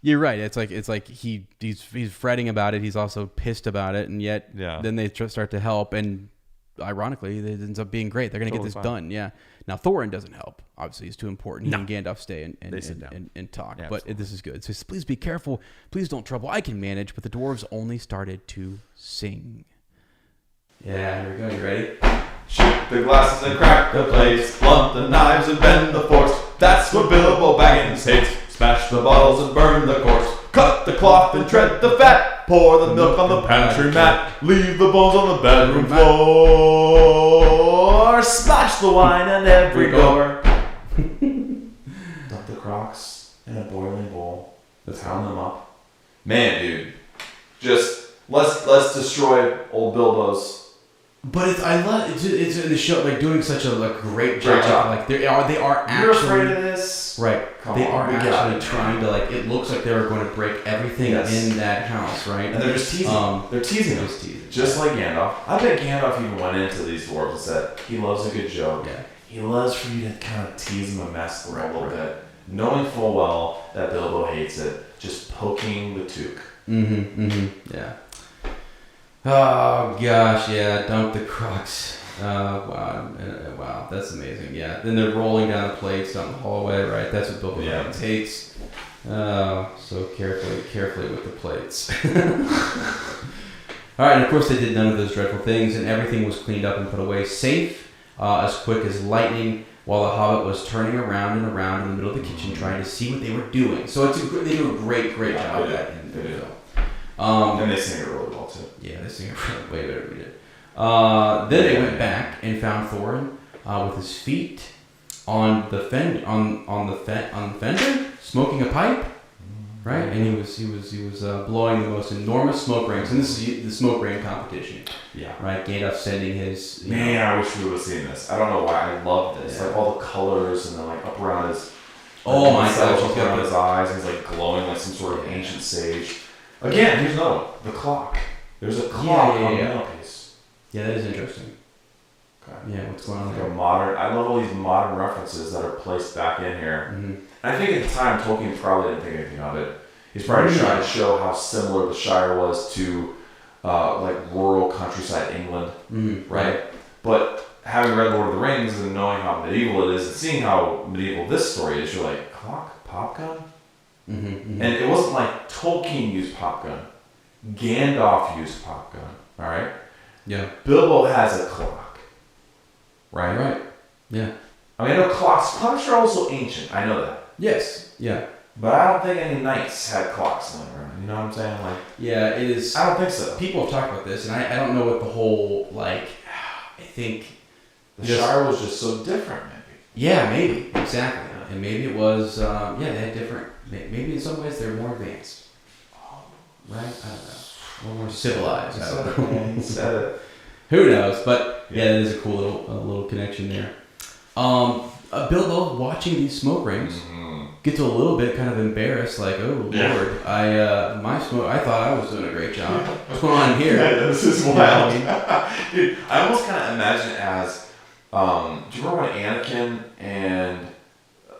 you're right. It's like he's fretting about it. He's also pissed about it, and yet then they start to help, and ironically, it ends up being great. They're going to get this done. Yeah. Now Thorin doesn't help. Obviously, he's too important. He and Gandalf stay and talk. Yeah, but this is good. It says, please be careful. Please don't trouble. I can manage. But the dwarves only started to sing. Yeah, here we go. You ready? Shoot the glasses and crack the plates, blunt the knives and bend the forks. That's what Bilbo Baggins hates. Smash the bottles and burn the corks. Cut the cloth and tread the fat. Pour the milk on the pantry mat. Leave the bones on the bedroom floor. Splash the wine on every door. Dump the crocks in a boiling bowl. Let's pound them up. Man, dude, just let's destroy old Bilbo's. But I love it's in the show, like, doing such a great Great job. job. Like they are actually. You're afraid of this, right? They are we got actually it. trying to, like. It looks like they were going to break everything in that house, right? And they're just teasing. They're teasing him. Just like Gandalf. I bet Gandalf even went into these dwarves and said, he loves a good joke. Yeah. He loves for you to kind of tease him and mess with him a little bit. Knowing full well that Bilbo hates it. Just poking the toque. Yeah. Oh, gosh, yeah. Dump the crocks. Wow. That's amazing. Yeah. Then they're rolling down the plates down the hallway, right? That's what Bilbo Baggins hates. So carefully with the plates. All right, and of course they did none of those dreadful things, and everything was cleaned up and put away safe, as quick as lightning, while the Hobbit was turning around and around in the middle of the kitchen trying to see what they were doing. So they do a great job of that in the film. And they sing it really well too. Yeah, they sing it way better than we did. Then they went back and found Thorin with his feet on the fender, smoking a pipe. Right, and he was blowing the most enormous smoke rings, and this is the smoke ring competition. Yeah. Right, Gandalf sending his. I wish we would have seen this. I don't know why I love this. Yeah. Like all the colors and then like up around his. Oh my gosh! Up around his eyes. He's like glowing like some sort of ancient sage. Again, here's another one. The clock. There's a clock on the mantelpiece. Yeah, that is interesting. Okay. Yeah, what's going on Like there? a modern. I love all these modern references that are placed back in here. Mm-hmm. I think at the time Tolkien probably didn't think anything of it. He's probably trying to show how similar the Shire was to like rural countryside England, right? But having read Lord of the Rings and knowing how medieval it is and seeing how medieval this story is, you're like, clock? Pop gun? And it wasn't like Tolkien used pop gun. Gandalf used pop gun, all right? Yeah. Bilbo has a clock, right? Right. Yeah. I mean, I know clocks are also ancient. I know that. Yes. Yeah. But I don't think any knights had clocks laying around. You know what I'm saying? Like, yeah, it is. I don't think so. People have talked about this, and I don't know what the whole, like, I think The Shire was just so different, maybe. Yeah, maybe. Exactly. And maybe it was, they had different, maybe in some ways they're more advanced. Right? I don't know. A little more civilized. He said it. Who knows? But yeah, that is a cool little connection there. Bilbo watching these smoke rings gets a little bit kind of embarrassed, like, oh Lord, I thought I was doing a great job. What's going on here? This is wild. Dude, I almost kind of imagine it as, do you remember when Anakin and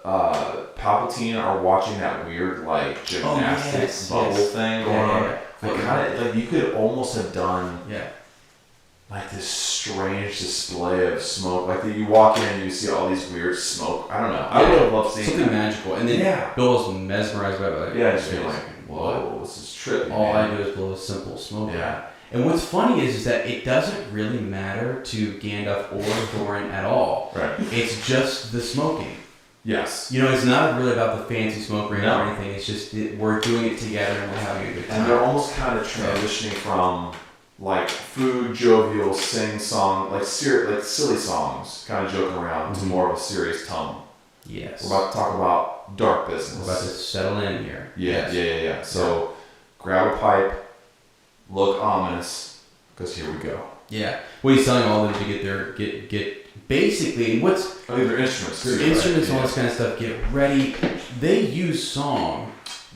Palpatine are watching that weird like gymnastics bubble thing going on? Like you could almost have done like this strange display of smoke. Like that you walk in and you see all these weird smoke. I don't know. I would have loved seeing something magical. And then Bill's mesmerized by it. Like, just being like, whoa, this is trippy. All I do is blow a simple smoke. Yeah. And what's funny is that it doesn't really matter to Gandalf or Thorin at all. Right. It's just the smoking. Yes. You know, it's not really about the fancy smoke ring or anything. It's just we're doing it together and we're having a good time. And they're almost kind of transitioning from like food, jovial, sing song, like silly songs, kind of joking around, to more of a serious tone. Yes. We're about to talk about dark business. We're about to settle in here. Yeah. So grab a pipe, look ominous, because here we go. Yeah. Well, he's telling all of them to get basically what's their instruments. Their instruments, all this kind of stuff. Get ready. They use song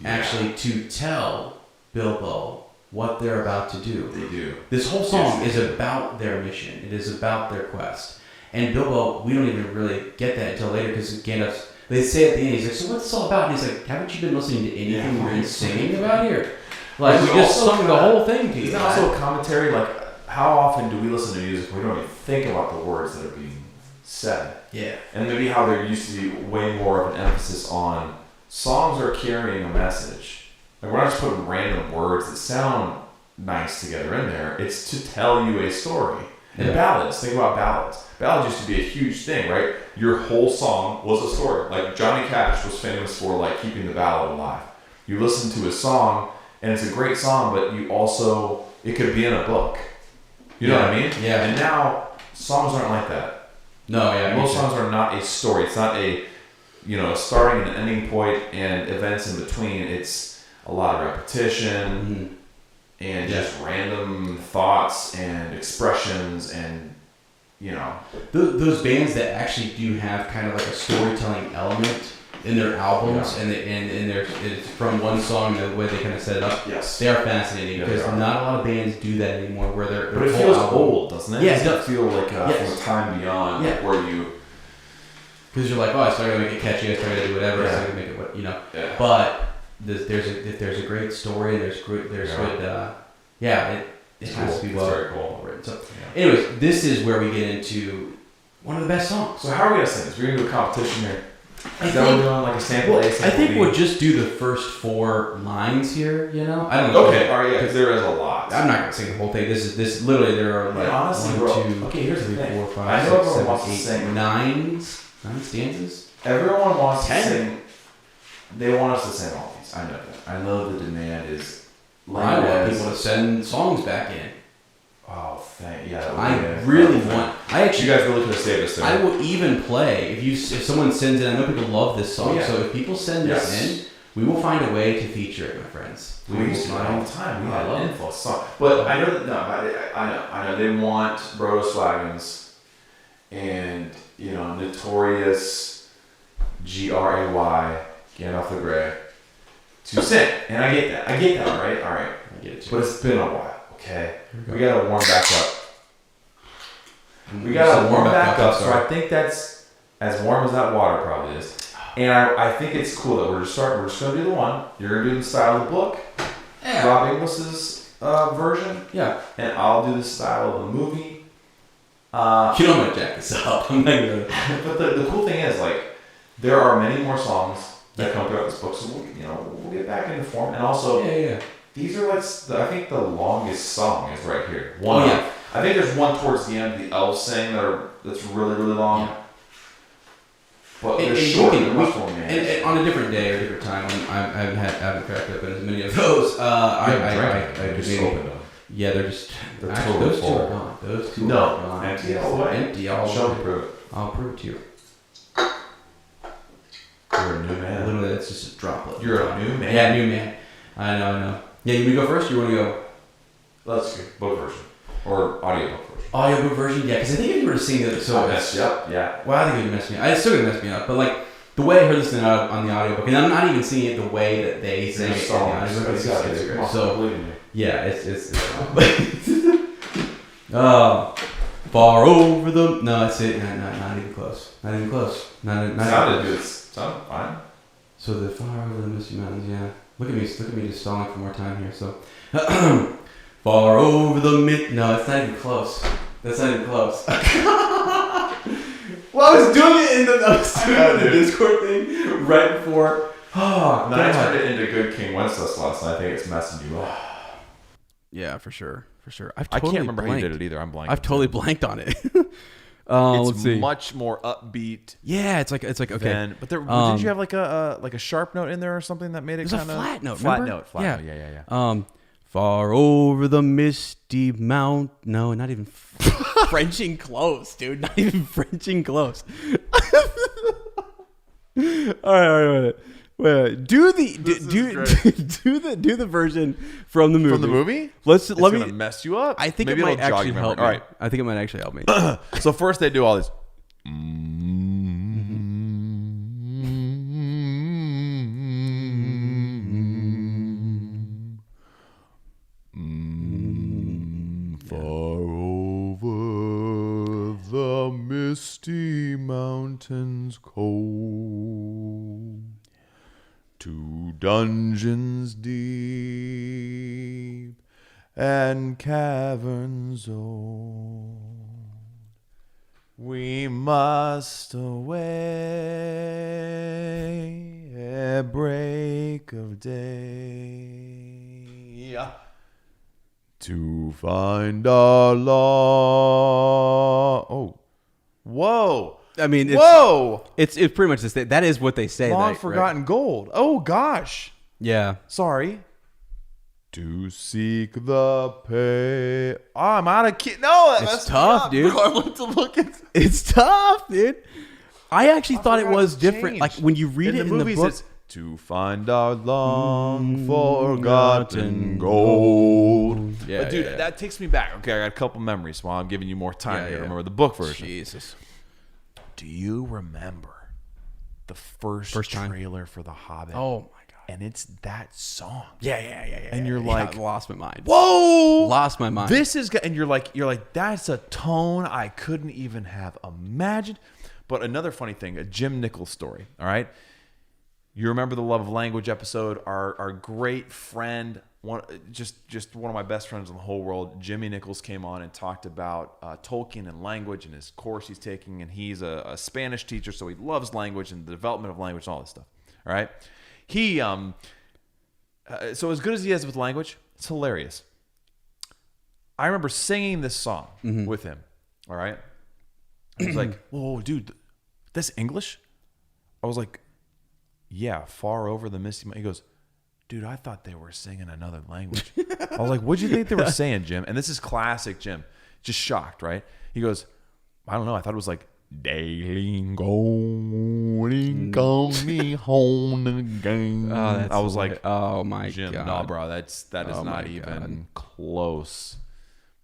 actually to tell Bilbo what they're about to do. They do. This whole song is about their mission. It is about their quest. And Bilbo, we don't even really get that until later because Gandalf. They say at the end, he's like, "So what's this all about?" And he's like, "Haven't you been listening to anything we've been singing about here? Like we just sung the whole thing to you." Isn't also a commentary? Like, how often do we listen to music and we don't even think about the words that are being said? Yeah. And maybe how there used to be way more of an emphasis on songs are carrying a message. Like we're not just putting random words that sound nice together in there. It's to tell you a story. And ballads, think about ballads. Ballads used to be a huge thing, right? Your whole song was a story. Like Johnny Cash was famous for like keeping the ballad alive. You listen to his song and it's a great song, but you also, it could be in a book. You know what I mean? Yeah. And now songs aren't like that. No, Most songs are not a story. It's not a, starting and ending point and events in between. It's a lot of repetition and just random thoughts and expressions and, Those bands that actually do have kind of like a storytelling element in their albums and it's from one song, the way they kind of set it up. Yes. They are fascinating because not a lot of bands do that anymore where they're But it feels old, doesn't it? Yeah, it does feel like from a time beyond where you... Because you're like, oh, I started to make it catchy, I started to do whatever, I started to make it what, Yeah. But if there's a great story and there's good, it has to be well written. So, anyways, this is where we get into one of the best songs. So how are we gonna sing this? We're gonna do a competition here. Is that what we're doing, like a sample A, sample I think B? we'll just do the first 4 lines here. I don't know. Okay, all right, because there is a lot. I'm not gonna sing the whole thing. This literally there are like honestly, 1, 2, okay, here's the 3, thing. 4, I 5, know 6, everyone 7, wants to 8, sing. 9 stanzas. Everyone wants 10. to sing. They want us to sing all these. I know that. I know the demand is. I want people to send songs back in. Oh, I actually. You guys really could have saved us there. I will even play if someone sends in. I know people love this song, so if people send this in, we will find a way to feature it, my friends. We used to do it all the time. We had an info song, but I know that I know they want Brodos Wagons and notorious Gray Gandalf the Grey to sing, and I get that. All right. I get it too. But it's been a while. Okay, we gotta warm back up. We gotta warm back up. So I think that's as warm as that water probably is. And I think it's cool that we're just gonna do the one. You're gonna do the style of the book. Yeah. Rob Inglis's version. Yeah. And I'll do the style of the movie. You don't want to jack this up. I'm not gonna. But the cool thing is, like, there are many more songs that come throughout this book, so we'll get back into form. And also, these are I think the longest song is right here. I think there's one towards the end, the elves sing that's really, really long. Yeah. But they're short. And on a different day or different time, I haven't cracked open as many of those. I could maybe. Yeah, they're totally those full. 2 are gone. Those 2 are gone. Empty all the way. Empty all the way. Prove it. I'll prove it to you. You're a new man. Literally, that's just a droplet. You're a new man. Yeah, new man. I know. Yeah, you want to go first or you want to go? Let's go. Both version. Or audiobook version. Audiobook version, yeah, because I think if you were to sing it, so messed you up, yeah. Well, I think it would mess me up. It's still gonna mess me up, but like the way I heard this thing on the audiobook, and I'm not even singing it the way that they sing it on the audiobook. It's so yeah, it's far over the that's it. Not even close. Not even close. Not sounded good. Sounded fine. So the far over the Misty Mountains, yeah. Look at me just stalling for more time here. So far over the no, it's not even close. That's not even close. Well, I was doing it in the Discord thing right before. Oh, then I turned it into Good King Wenceslas, and I think it's messing you up. Yeah, for sure. I can't remember how you did it either. I'm blanking. I've totally blanked on it. It's much more upbeat. Yeah, it's like okay. But did you have like a sharp note in there or something that made it kind of flat note? Flat remember? note. Yeah. Far over the misty mount. No, not even Frenching close, dude. Not even Frenching close. All right. Wait. Do the version from the movie. From the movie? Let me gonna mess you up. I think Maybe it might actually help me. All right. I think it might actually help me. So first they do all this. Far over the misty mountains cold, to dungeons deep and caverns old, we must away at break of day to find our law. Oh, whoa! I mean, it's pretty much this. That is what they say. Long forgotten gold. Oh gosh. Yeah. Sorry. To seek the pay. Oh, I'm out of kid. No, it's tough, dude. I went to look at. It's tough, dude. I actually thought it was different. Like when you read it in the book. It's to find our long forgotten gold. Yeah, but dude, that takes me back. Okay, I got a couple memories while I'm giving you more time to remember the book version. Jesus. Do you remember the first trailer for The Hobbit? Oh my god! And it's that song. Yeah. And you're like, I lost my mind. Whoa! Lost my mind. This is, and you're like, that's a tone I couldn't even have imagined. But another funny thing, a Jim Nichols story. All right. You remember the Love of Language episode? Our great friend, just one of my best friends in the whole world, Jimmy Nichols, came on and talked about Tolkien and language and his course he's taking. And he's a Spanish teacher, so he loves language and the development of language and all this stuff. All right. He, so as good as he is with language, it's hilarious. I remember singing this song with him. All right. He was like, "Whoa, dude, that's English?" I was like, "Yeah, far over the misty." He goes, "Dude, I thought they were singing another language." I was like, "What'd you think they were saying, Jim?" And this is classic Jim. Just shocked, right? He goes, "I don't know. I thought it was like, Daily going, come home again." I was like, "Oh my Jim, god, no, bro, that is not even close."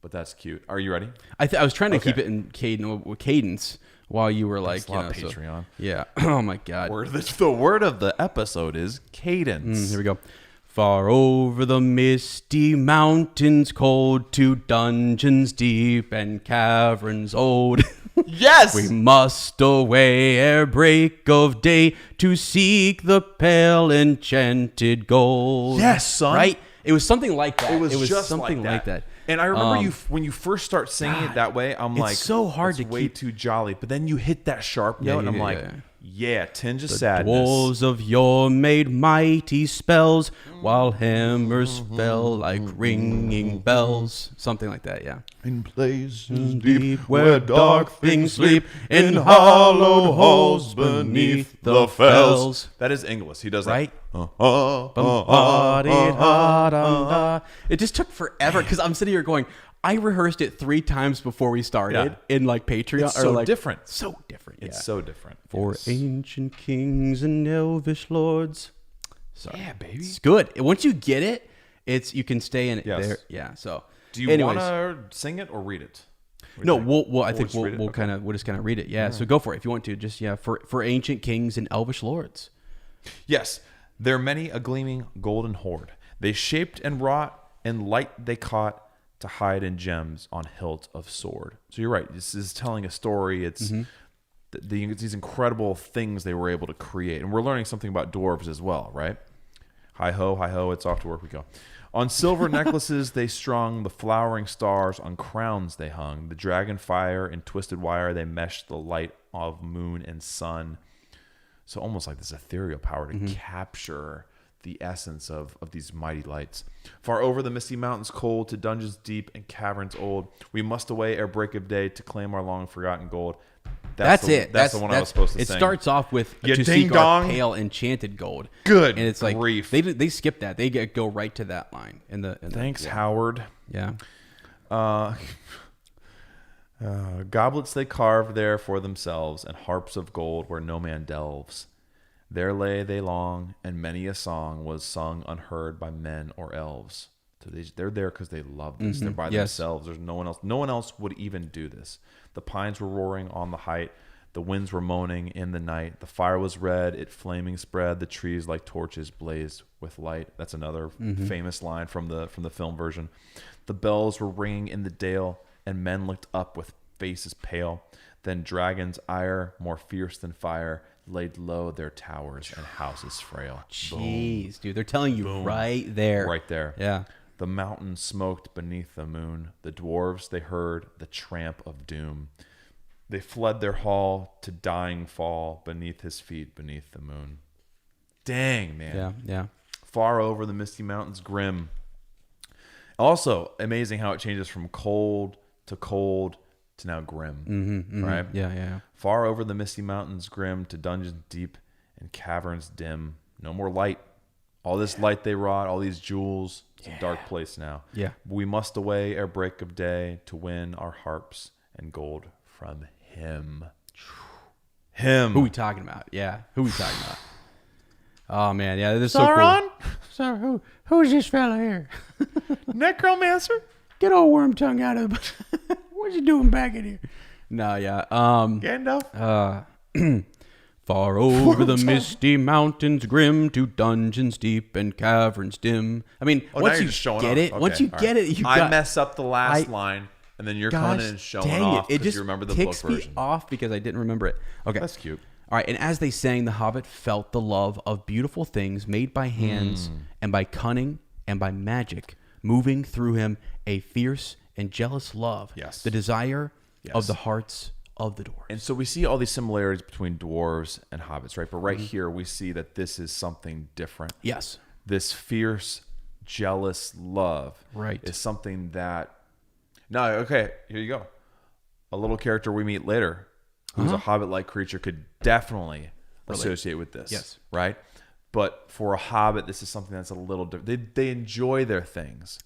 But that's cute. Are you ready? I was trying to keep it in cadence while you were like, Patreon. Yeah. Oh my god. The word of the episode is cadence. Here we go. Far over the misty mountains cold, to dungeons deep and caverns old. Yes! We must away ere break of day to seek the pale enchanted gold. Yes, son. Right? It was something like that. It was just something like that. And I remember when you first start singing it that way, I'm like, it's so hard to way too jolly. But then you hit that sharp note, and I'm like, tinge of sadness. Dwarves of yore made mighty spells, while hammers fell like ringing bells. Something like that, yeah. In places deep where dark things sleep, in hollow halls beneath the fells. That is English. He does that. Right? It just took forever because I'm sitting here going, I rehearsed it 3 times before we started in like Patreon. It's so different. So different. Yeah. It's so different. For ancient kings and elvish lords. Sorry. Yeah, baby. It's good. Once you get it, you can stay in it yes. there. Yeah. So Do you want to sing it or read it? No, I think we'll just kind of read it. Yeah, so go for it if you want to. Just for ancient kings and elvish lords. Yes, there many a gleaming golden hoard. They shaped and wrought, and light they caught to hide in gems on hilt of sword. So you're right. This is telling a story. It's these incredible things they were able to create, and we're learning something about dwarves as well, right? Hi ho, it's off to work we go. On silver necklaces they strung, the flowering stars on crowns they hung. The dragon fire in twisted wire they meshed the light of moon and sun. So almost like this ethereal power to capture the essence of these mighty lights. Far over the misty mountains cold, to dungeons deep and caverns old, we must away ere break of day to claim our long forgotten gold. That's the one I was supposed to sing. It starts off with Yeah, to ding seek dong. our pale enchanted gold. Good and it's like grief. they skip that. They go right to that line in the. Thanks, Howard. Yeah. Goblets they carved there for themselves, and harps of gold where no man delves. There lay they long, and many a song was sung unheard by men or elves. So they're there because they love this. They're by themselves. There's no one else. No one else would even do this. The pines were roaring on the height. The winds were moaning in the night. The fire was red, it flaming spread. The trees like torches blazed with light. That's another famous line from the film version. The bells were ringing in the dale, and men looked up with faces pale. Then dragons' ire, more fierce than fire, laid low their towers and houses frail. Jeez, dude, they're telling you right there. Right there. Yeah. The mountains smoked beneath the moon. The dwarves, they heard the tramp of doom. They fled their hall to dying fall beneath his feet, beneath the moon. Dang, man. Yeah, yeah. Far over the misty mountains grim. Also, amazing how it changes from cold to now grim. Right? Yeah, yeah. Far over the misty mountains grim, to dungeons deep and caverns dim. No more light. All this light they wrought, all these jewels. It's a dark place now. Yeah. We must away ere break of day to win our harps and gold from him. Him. Who we talking about? Yeah. Who we talking about? Oh man, yeah, this is Sauron? so cool. So who's this fella here? Necromancer? Get old worm tongue out of the What's he doing back in here? No, yeah. Gandalf? Far over the misty mountains grim, to dungeons deep and caverns dim. I mean, once you get it, once you get it, you I mess up the last line, and then you're coming in and showing off because you remember the book version. It just ticks me off because I didn't remember it. Okay. That's cute. All right, and as they sang, the Hobbit felt the love of beautiful things made by hands and by cunning and by magic, moving through him a fierce and jealous love. Yes. The desire of the hearts of the dwarves. And so we see all these similarities between dwarves and hobbits, right? But right here we see that this is something different. Yes. This fierce, jealous love is something that... No, okay, here you go. A little character we meet later who's a hobbit-like creature could definitely associate with this. Yes. Right? But for a hobbit, this is something that's a little different. They enjoy their things.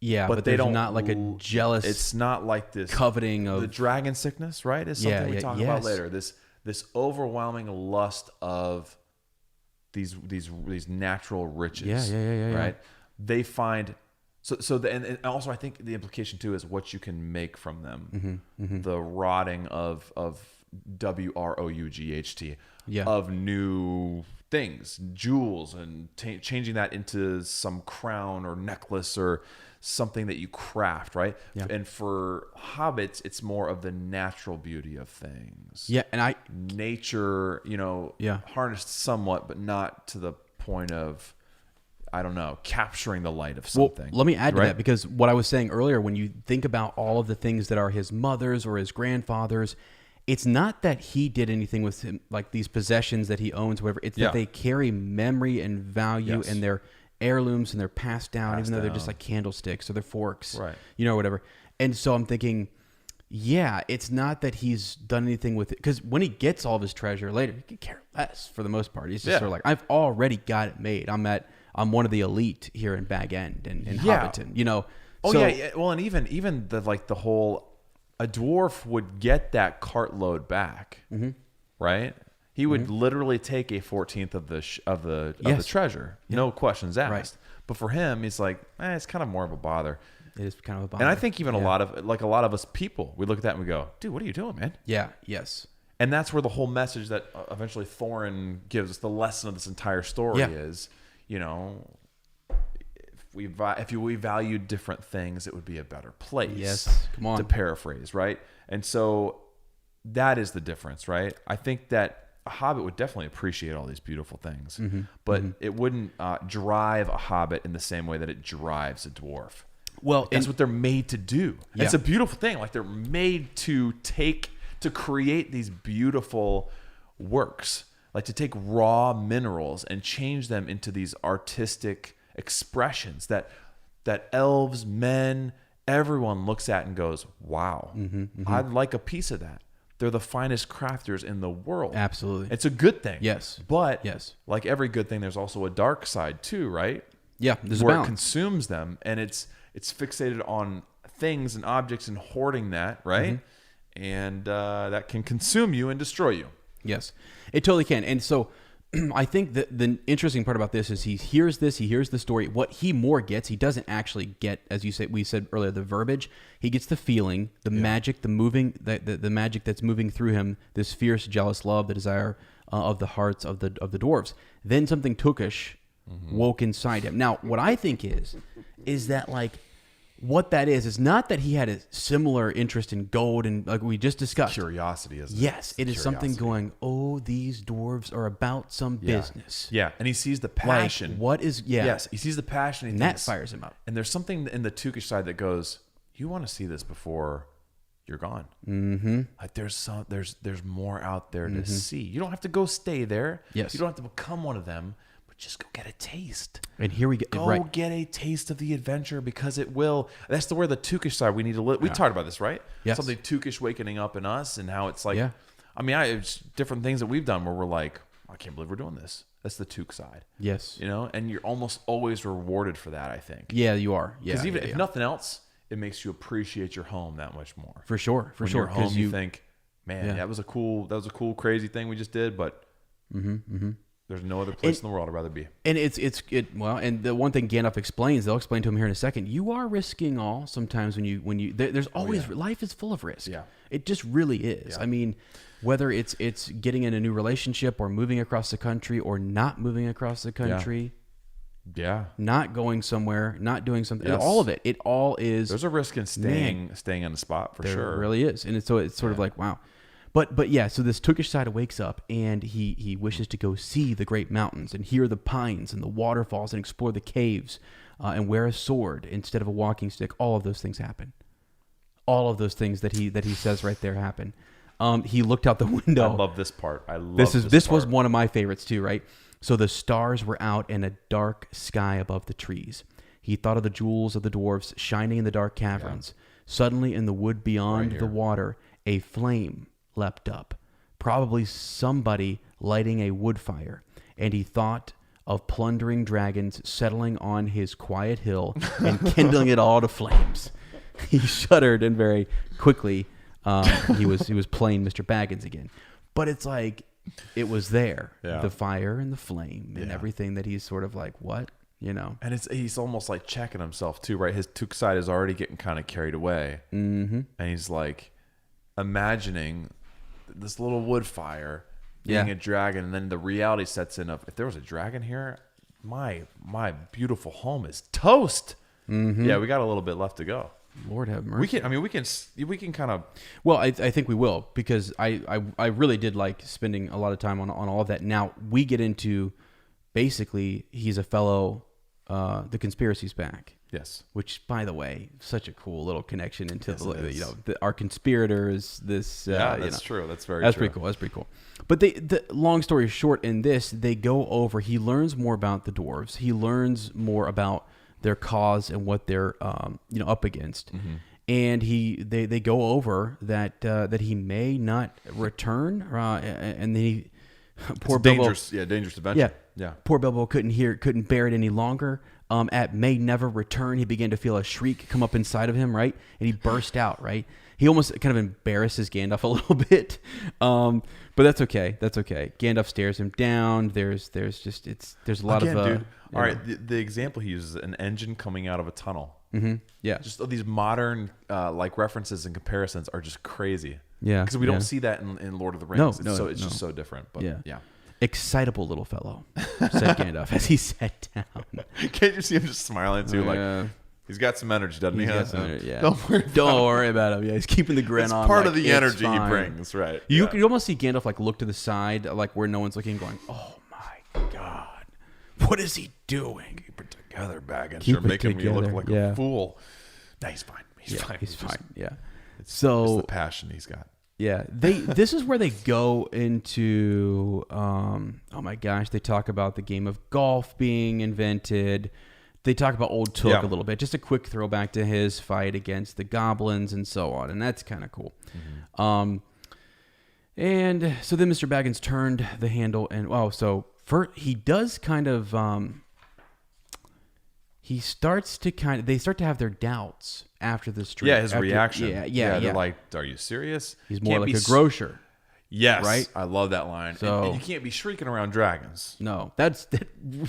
Yeah, but they don't not like a jealous. It's not like this coveting of the dragon sickness, right? Is something we talk about later. This overwhelming lust of these natural riches. Right? They find and also I think the implication too is what you can make from them. The rotting of WROUGHT of new things, jewels, and changing that into some crown or necklace or something that you craft, right? Yeah. And for hobbits, it's more of the natural beauty of things. Yeah, and nature, harnessed somewhat, but not to the point of, I don't know, capturing the light of something. Well, let me add to that, because what I was saying earlier, when you think about all of the things that are his mother's or his grandfather's, it's not that he did anything with him, like these possessions that he owns, whatever. It's that they carry memory and value, and they're heirlooms, and they're passed down, even though they're just like candlesticks or they're forks, whatever. And so I'm thinking, it's not that he's done anything with it, because when he gets all of his treasure later, he could care less for the most part. He's just sort of like, I've already got it made. I'm one of the elite here in Bag End and in Hobbiton, Well, and even the whole, a dwarf would get that cartload back, right? He would literally take a 14th of the treasure, no questions asked. But for him, he's like, it's kind of more of a bother. It is kind of a bummer. And I think even a lot of us people, we look at that and we go, dude, what are you doing, man? Yeah. Yes. And that's where the whole message that eventually Thorin gives us, the lesson of this entire story is, you know, if we valued different things, it would be a better place. Yes. Come on. To paraphrase, right? And so that is the difference, right? I think that a hobbit would definitely appreciate all these beautiful things, but it wouldn't drive a hobbit in the same way that it drives a dwarf. Well, That's what they're made to do. Yeah. It's a beautiful thing. Like, they're made to create these beautiful works, like to take raw minerals and change them into these artistic expressions that elves, men, everyone looks at and goes, wow, I'd like a piece of that. They're the finest crafters in the world. Absolutely. It's a good thing. Yes. But yes, like every good thing, there's also a dark side too, right? Yeah. There's a where it balance. consumes them, and it's fixated on things and objects and hoarding that, right? And that can consume you and destroy you. Yes, it totally can. And so I think that the interesting part about this is he hears the story. What he more gets, he doesn't actually get, as we said earlier, the verbiage. He gets the feeling, the magic, the moving, the magic that's moving through him, this fierce, jealous love, the desire of the hearts of the dwarves. Then something Tookish woke inside him. Now, what I think is that, like, what that is not that he had a similar interest in gold and, like we just discussed. Curiosity, isn't it? Yes, it is something going, oh, these dwarves are about some business. Yeah, and he sees the passion. Like, what is, Yes, he sees the passion. And that fires him up. And there's something in the Tookish side that goes, you want to see this before you're gone. Like, there's more out there to see. You don't have to go stay there. Yes. You don't have to become one of them. Just go get a taste. And here we go. Get a taste of the adventure, because it will. That's where the Tookish side we need to live. We talked about this, right? Yes. Something Tookish wakening up in us, and how it's like. Yeah. I mean, it's different things that we've done where we're like, I can't believe we're doing this. That's the Took side. Yes. You know, and you're almost always rewarded for that, I think. Yeah, you are. Yeah. Because even if nothing else, it makes you appreciate your home that much more. For sure. For when sure. You're home, you think, man, that was a cool, crazy thing we just did, but. There's no other place in the world I'd rather be. And and the one thing Gandalf explains, they'll explain to him here in a second, you are risking all sometimes when you there's always life is full of risk. Yeah. It just really is. Yeah. I mean, whether it's getting in a new relationship or moving across the country or not moving across the country. Yeah. Not going somewhere, not doing something. Yes. All of it. It all is. There's a risk in staying on the spot for sure. There really is. And it's sort of like, wow. But yeah, so this Tookish side wakes up and he wishes to go see the great mountains and hear the pines and the waterfalls and explore the caves and wear a sword instead of a walking stick. All of those things happen. All of those things that he says right there happen. He looked out the window. I love this part. This was one of my favorites too, right? So the stars were out in a dark sky above the trees. He thought of the jewels of the dwarfs shining in the dark caverns. Yeah. Suddenly in the wood beyond the water, a flame leapt up, probably somebody lighting a wood fire, and he thought of plundering dragons settling on his quiet hill and kindling it all to flames. He shuddered and very quickly he was playing Mr. Baggins again. But it's like it was there, the fire and the flame and everything that he's sort of like, what? You know, and he's almost like checking himself too, right? His Took side is already getting kind of carried away, and he's like imagining this little wood fire being a dragon, and then the reality sets in of, if there was a dragon here, my beautiful home is toast. Yeah, we got a little bit left to go. Lord have mercy. We can kind of. Well, I think we will, because I really did like spending a lot of time on all of that. Now we get into basically he's a fellow. The conspiracy's back. Yes. Which, by the way, such a cool little connection into our conspirators. This that's true. That's very. That's true. Pretty cool. That's pretty cool. But the long story short, in this, they go over. He learns more about the dwarves. He learns more about their cause and what they're up against. And they go over that he may not return. And then he poor Bilbo. Dangerous adventure. Yeah. Poor Bilbo couldn't bear it any longer. At may never return, he began to feel a shriek come up inside of him, right? And he burst out, right? He almost kind of embarrasses Gandalf a little bit. But that's okay. That's okay. Gandalf stares him down. There's a lot of... dude. All right, the example he uses, an engine coming out of a tunnel. Mm-hmm. Yeah. Just these modern like references and comparisons are just crazy. Yeah. Because we don't see that in Lord of the Rings. It's just so different. But yeah. Excitable little fellow, said Gandalf as he sat down. Can't you see him just smiling too? Like he's got some energy, doesn't he? Got some energy, yeah. Don't worry about him. Yeah, he's keeping the grin on. It's part like, of the energy he brings, right? You almost see Gandalf like look to the side, like where no one's looking, going, "Oh my God, what is he doing? Keep it together, Baggins. You're making me look like a fool." No, he's fine. He's fine. He's fine. Yeah. It's the passion he's got. Yeah, this is where they go into oh my gosh, they talk about the game of golf being invented. They talk about Old Took a little bit, just a quick throwback to his fight against the goblins and so on, and that's kind of cool. Mm-hmm. And so then Mr. Baggins turned the handle, and he does kind of they start to have their doubts after the street. Yeah, his reaction. Yeah. They're like, "Are you serious?" He's more like a grocer. Yes, right. I love that line. So and you can't be shrieking around dragons. No, that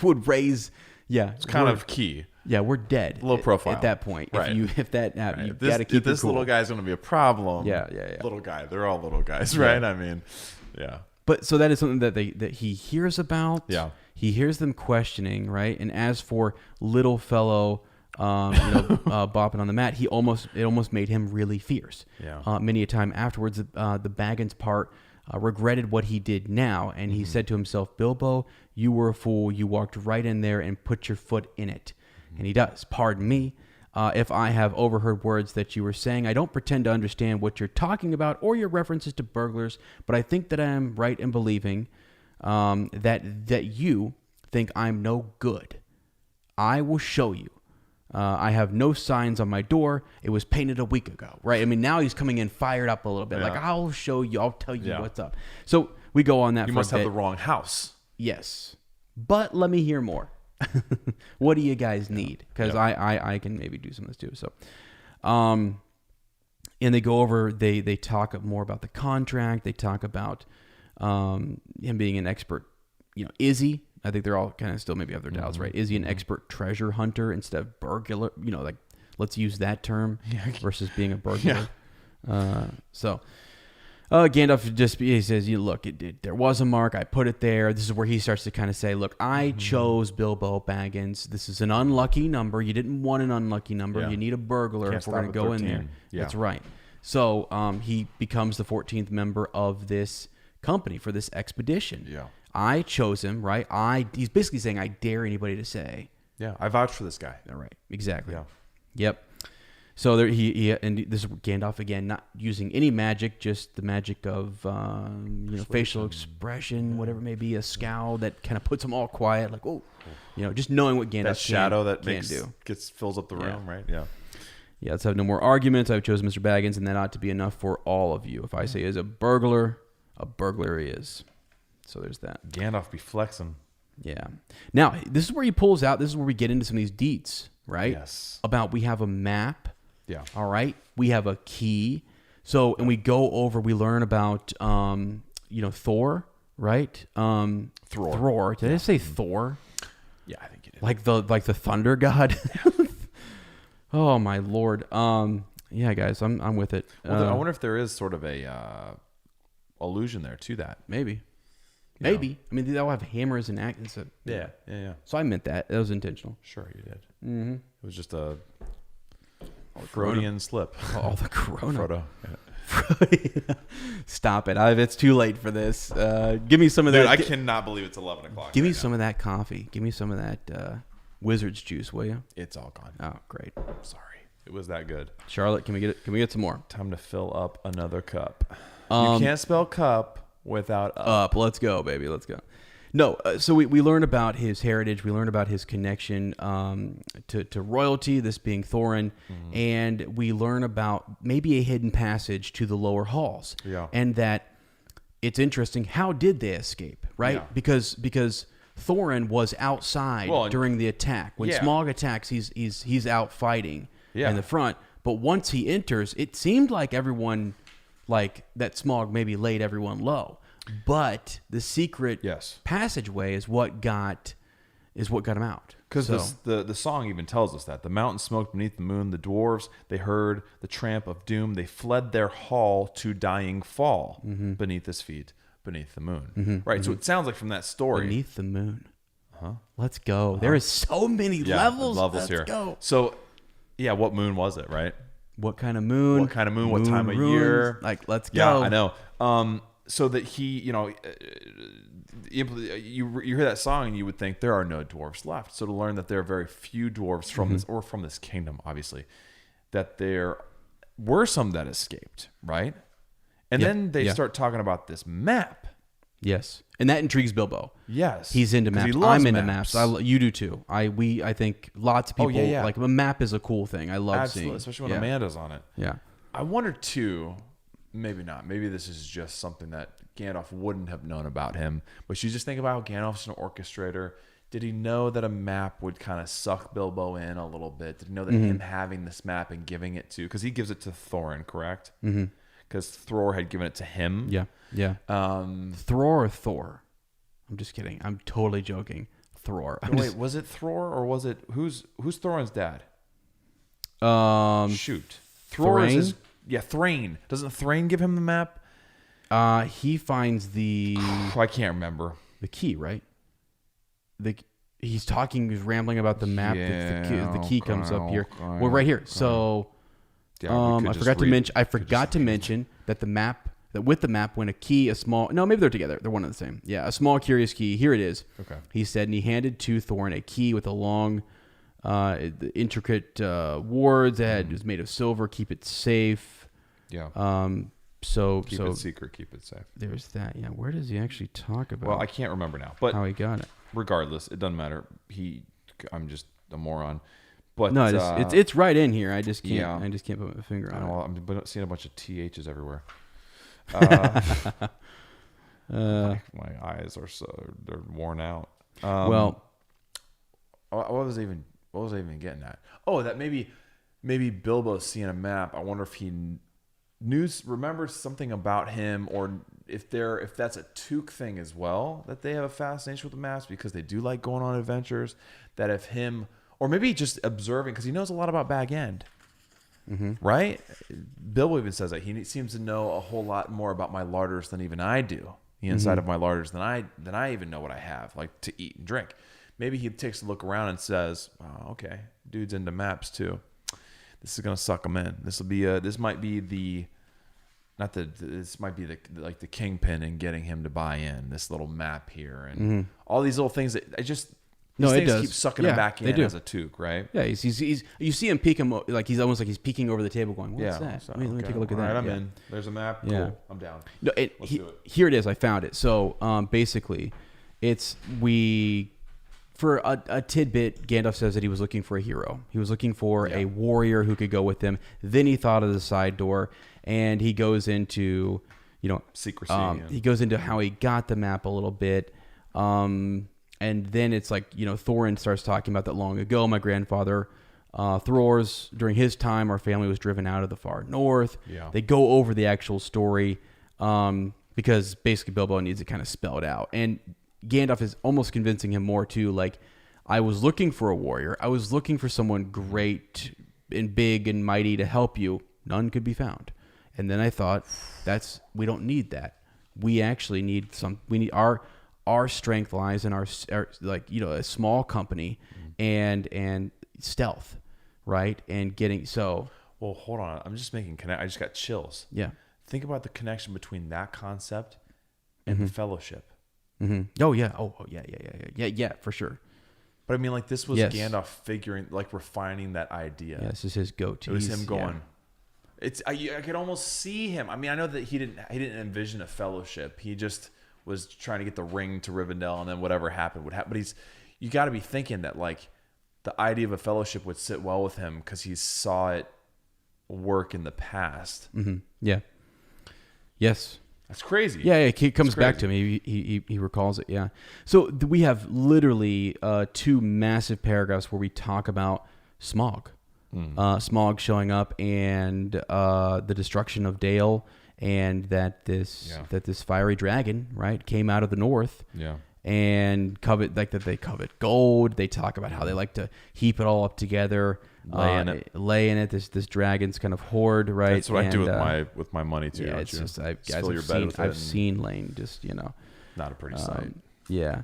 would raise. Yeah, it's kind of key. Yeah, we're dead. Low profile at that point. Right. If that right. you got to keep this cool. little guy's going to be a problem. Yeah. Little guy. They're all little guys, right? I mean, yeah. But so that is something that he hears about. Yeah. He hears them questioning, right? And as for little fellow, bopping on the mat, it almost made him really fierce. Yeah. Many a time afterwards, the Baggins part regretted what he did now, and he said to himself, "Bilbo, you were a fool. You walked right in there and put your foot in it." And he does. "Pardon me if I have overheard words that you were saying. I don't pretend to understand what you're talking about or your references to burglars, but I think that I am right in believing that you think I'm no good. I will show you. I have no signs on my door. It was painted a week ago," right? I mean, now he's coming in fired up a little bit. Like, "I'll show you. I'll tell you what's up." So we go on that. You must have the wrong house. Yes, but let me hear more. What do you guys need? Because I can maybe do some of this too. So, and they go over. They talk more about the contract. They talk about him being an expert. Is he? I think they're all kind of still maybe have their doubts, right? Is he an expert treasure hunter instead of burglar? Like, let's use that term versus being a burglar. Gandalf he says, "Look, there was a mark. I put it there." This is where he starts to kind of say, "Look, I chose Bilbo Baggins. This is an unlucky number. You didn't want an unlucky number. Yeah. You need a burglar if we're going to go in there." Yeah. That's right. So he becomes the 14th member of this company for this expedition. Yeah. I chose him, right? He's basically saying, "I dare anybody to say." Yeah, I vouch for this guy. All right, exactly. Yeah. Yep. So there, and this is Gandalf again, not using any magic, just the magic of facial expression, whatever it may be, a scowl that kind of puts them all quiet, like just knowing what Gandalf that shadow can do. Fills up the room, right? Yeah. Yeah. Let's have no more arguments. I've chosen Mr. Baggins, and that ought to be enough for all of you. If I say is a burglar he is. So there's that. Gandalf be flexing. Yeah. Now, this is where he pulls out. This is where we get into some of these deets, right? Yes. About we have a map. Yeah. All right. We have a key. So, and we go over, we learn about, Thor, right? Thror. Did I say Thor? Yeah, I think you did. Like the thunder god? Oh, my Lord. Yeah, guys, I'm with it. Well, I wonder if there is sort of a allusion there to that. Maybe. Maybe. I mean, they all have hammers and axes. So, Yeah. So I meant that. That was intentional. Sure, you did. Mm-hmm. It was just a Freudian slip. All the corona. Frodo. Yeah. Stop it. It's too late for this. Give me some of that. I cannot believe it's 11 o'clock. Give me some of that coffee. Give me some of that wizard's juice, will you? It's all gone. Oh, great. Sorry. It was that good. Charlotte, can we get it? Can we get some more? Time to fill up another cup. You can't spell cup without up. Let's go, baby. Let's go. No, so we learn about his heritage. We learn about his connection to royalty, this being Thorin, and we learn about maybe a hidden passage to the lower halls. Yeah. And that it's interesting. How did they escape? Right? Yeah. Because Thorin was outside during the attack. When Smaug attacks, he's out fighting in the front. But once he enters, it seemed like everyone, like that Smaug maybe laid everyone low. But the secret passageway is what got him out. Because the song even tells us that. The mountain smoked beneath the moon. The dwarves, they heard the tramp of doom. They fled their hall to dying fall beneath his feet, beneath the moon. Right? So it sounds like from that story. Beneath the moon. Let's go. There is so many levels. Let's here. Go. So, yeah, what moon was it, right? What kind of moon? What kind of moon? What time of year? Like, let's go. Yeah, I know. So that he, you hear that song and you would think there are no dwarves left. So to learn that there are very few dwarves from this kingdom, obviously, that there were some that escaped, right? And then they start talking about this map. Yes, and that intrigues Bilbo. Yes, he's into maps. I'm into maps. You do too. I think lots of people like a map is a cool thing. I love seeing, especially when Amanda's on it. Yeah, I wonder too. Maybe not. Maybe this is just something that Gandalf wouldn't have known about him. But you just think about how Gandalf's an orchestrator. Did he know that a map would kind of suck Bilbo in a little bit? Did he know that him having this map and giving it to... Because he gives it to Thorin, correct? Because Thror had given it to him. Yeah. Thror or Thor? I'm just kidding. I'm totally joking. Thror. Wait, was it Thror or was it... Who's Thorin's dad? Shoot. Thror is his... Yeah, Thrain. Doesn't Thrain give him the map? He finds the... I can't remember. The key, right? He's rambling about the map. Yeah, the key comes up here. Well, right here. So, I forgot to mention that with the map went a key, maybe they're together. They're one and the same. Yeah, a small curious key. Here it is. Okay. He said, and he handed to Thorin a key with a long... intricate wards that was made of silver. Keep it safe. Yeah. Keep it secret. Keep it safe. There's that. Yeah. Where does he actually talk about? Well, I can't remember now. But how he got it. Regardless, it doesn't matter. I'm just a moron. But no, it's right in here. I just can't. Yeah. I just can't put my finger on it. I'm seeing a bunch of THs everywhere. My eyes they're worn out. What was I even getting at? Oh, that maybe Bilbo's seeing a map. I wonder if he remembers something about him, or if that's a Took thing as well, that they have a fascination with the maps because they do like going on adventures. That if him, or maybe just observing, because he knows a lot about Bag End, right? Bilbo even says that he seems to know a whole lot more about my larders than even I do. The inside of my larders than I even know what I have, like to eat and drink. Maybe he takes a look around and says, "Oh, okay, dude's into maps too. This is gonna suck him in. This might be the kingpin in getting him to buy in. This little map here and all these little things that things keep sucking him back in as a Took, right? Yeah, he's you see him peek him like he's almost like he's peeking over the table, going, "What's that? So, let me take a look at that." Right, I'm in. There's a map. Cool. Yeah. I'm down. No, Let's do it. Here it is. I found it. So basically, for a tidbit, Gandalf says that he was looking for a hero. He was looking for a warrior who could go with him. Then he thought of the side door, and he goes into, secrecy. He goes into how he got the map a little bit. And then it's like, Thorin starts talking about that long ago. My grandfather, Thror's, during his time, our family was driven out of the far north. Yeah. They go over the actual story because basically Bilbo needs it kind of spelled out. And Gandalf is almost convincing him more too, like, I was looking for a warrior. I was looking for someone great and big and mighty to help you. None could be found. And then I thought, we don't need that. We actually need our strength lies in our a small company and stealth, right? And getting so. Well, hold on. I'm just making I just got chills. Yeah. Think about the connection between that concept and the Fellowship. Oh yeah. Oh yeah. Yeah, for sure. But I mean, like, this was Gandalf figuring, like, refining that idea. Yeah, this is his go-to. It was him going. Yeah. I could almost see him. I mean, I know that he didn't envision a Fellowship. He just was trying to get the ring to Rivendell, and then whatever happened would happen. But you got to be thinking that, like, the idea of a Fellowship would sit well with him because he saw it work in the past. Yeah. Yes. That's crazy. Yeah, it comes back to him. He recalls it. Yeah. So we have literally 2 massive paragraphs where we talk about Smaug. Smaug showing up and the destruction of Dale, and that this fiery dragon, right, came out of the north. Yeah. and covet like that. They covet gold. They talk about how they like to heap it all up together, lay in it. This dragon's kind of hoard, right? That's what I do with my money too. Yeah, don't it's you? just I've seen Lane just not a pretty sight. Yeah.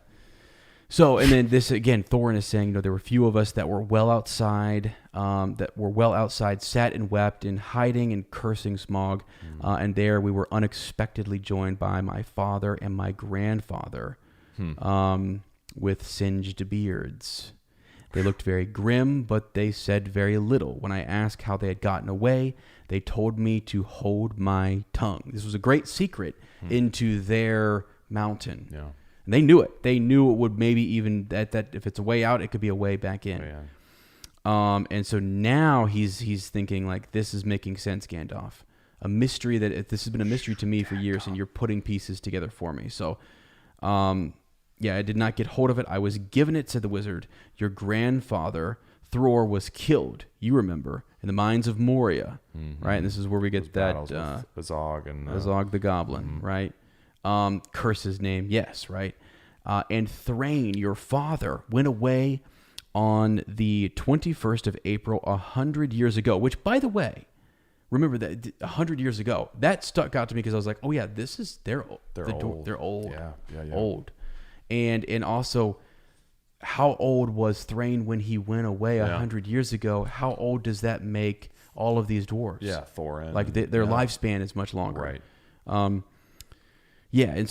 So, and then this again, Thorin is saying, there were few of us that were well outside, sat and wept in hiding and cursing Smaug, and there we were unexpectedly joined by my father and my grandfather, with singed beards. They looked very grim, but they said very little. When I asked how they had gotten away, they told me to hold my tongue. This was a great secret into their mountain. Yeah. And they knew it. They knew it would maybe even that if it's a way out, it could be a way back in. Oh, yeah. And so now he's thinking like, this is making sense, Gandalf. A mystery this has been a mystery to me for years, and you're putting pieces together for me. So, yeah, I did not get hold of it. I was given it, said the wizard. Your grandfather, Thror, was killed. You remember, in the mines of Moria, right? And this is where we get that Azog and Azog the Goblin, right? Curse his name, yes, right? And Thrain, your father, went away on the 21st of April 100 years ago, which, by the way, remember that 100 years ago, that stuck out to me because I was like, oh yeah, they're old. They're old. Yeah. Old. And also, how old was Thrain when he went away 100 years ago? How old does that make all of these dwarves? Yeah, Thorin. Like their lifespan is much longer. Right. Yeah, and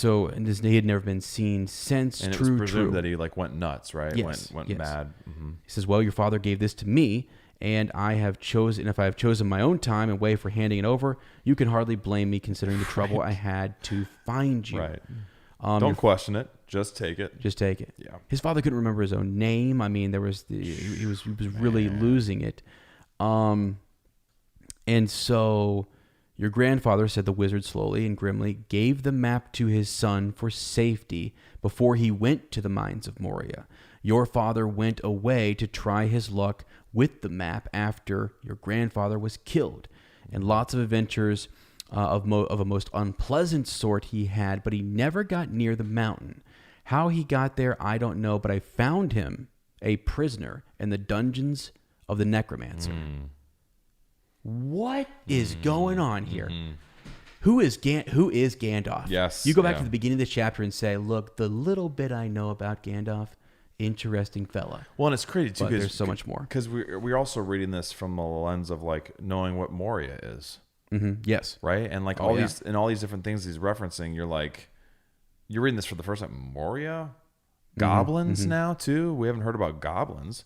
he had never been seen since. And it was presumed that he went nuts, right? Yes, went mad. Mm-hmm. He says, well, your father gave this to me, and if I have chosen my own time and way for handing it over, you can hardly blame me considering the trouble I had to find you. Right. Don't question it. Just take it. Just take it. Yeah. His father couldn't remember his own name. I mean, he was really losing it. And so your grandfather, said the wizard slowly and grimly, gave the map to his son for safety before he went to the mines of Moria. Your father went away to try his luck with the map after your grandfather was killed. And lots of adventures of a most unpleasant sort he had, but he never got near the mountain. How he got there, I don't know, but I found him a prisoner in the dungeons of the necromancer. What is going on here? Who is Gandalf? Yes. You go back to the beginning of the chapter and say, look, the little bit I know about Gandalf, interesting fella. Well, and it's crazy too because there's so much more. Because we're also reading this from a lens of like knowing what Moria is. Yes. Right? And like all these different things he's referencing, you're reading this for the first time. Moria? Goblins now too? We haven't heard about goblins.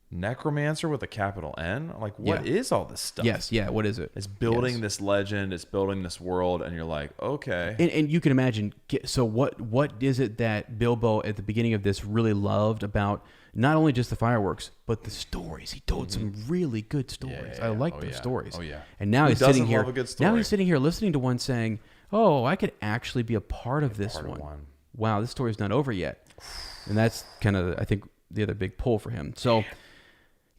Necromancer with a capital N? Like, what is all this stuff? Yes, yeah, what is it? It's building this legend, it's building this world, and you're like, okay. And you can imagine, so what is it that Bilbo at the beginning of this really loved about not only just the fireworks, but the stories? He told some really good stories. I like those stories. Oh, yeah. And now he's sitting here. Love a good story? Now he's sitting here listening to one saying, oh, I could actually be a part of this one. Wow, this story's not over yet. And that's kind of, I think, the other big pull for him. So...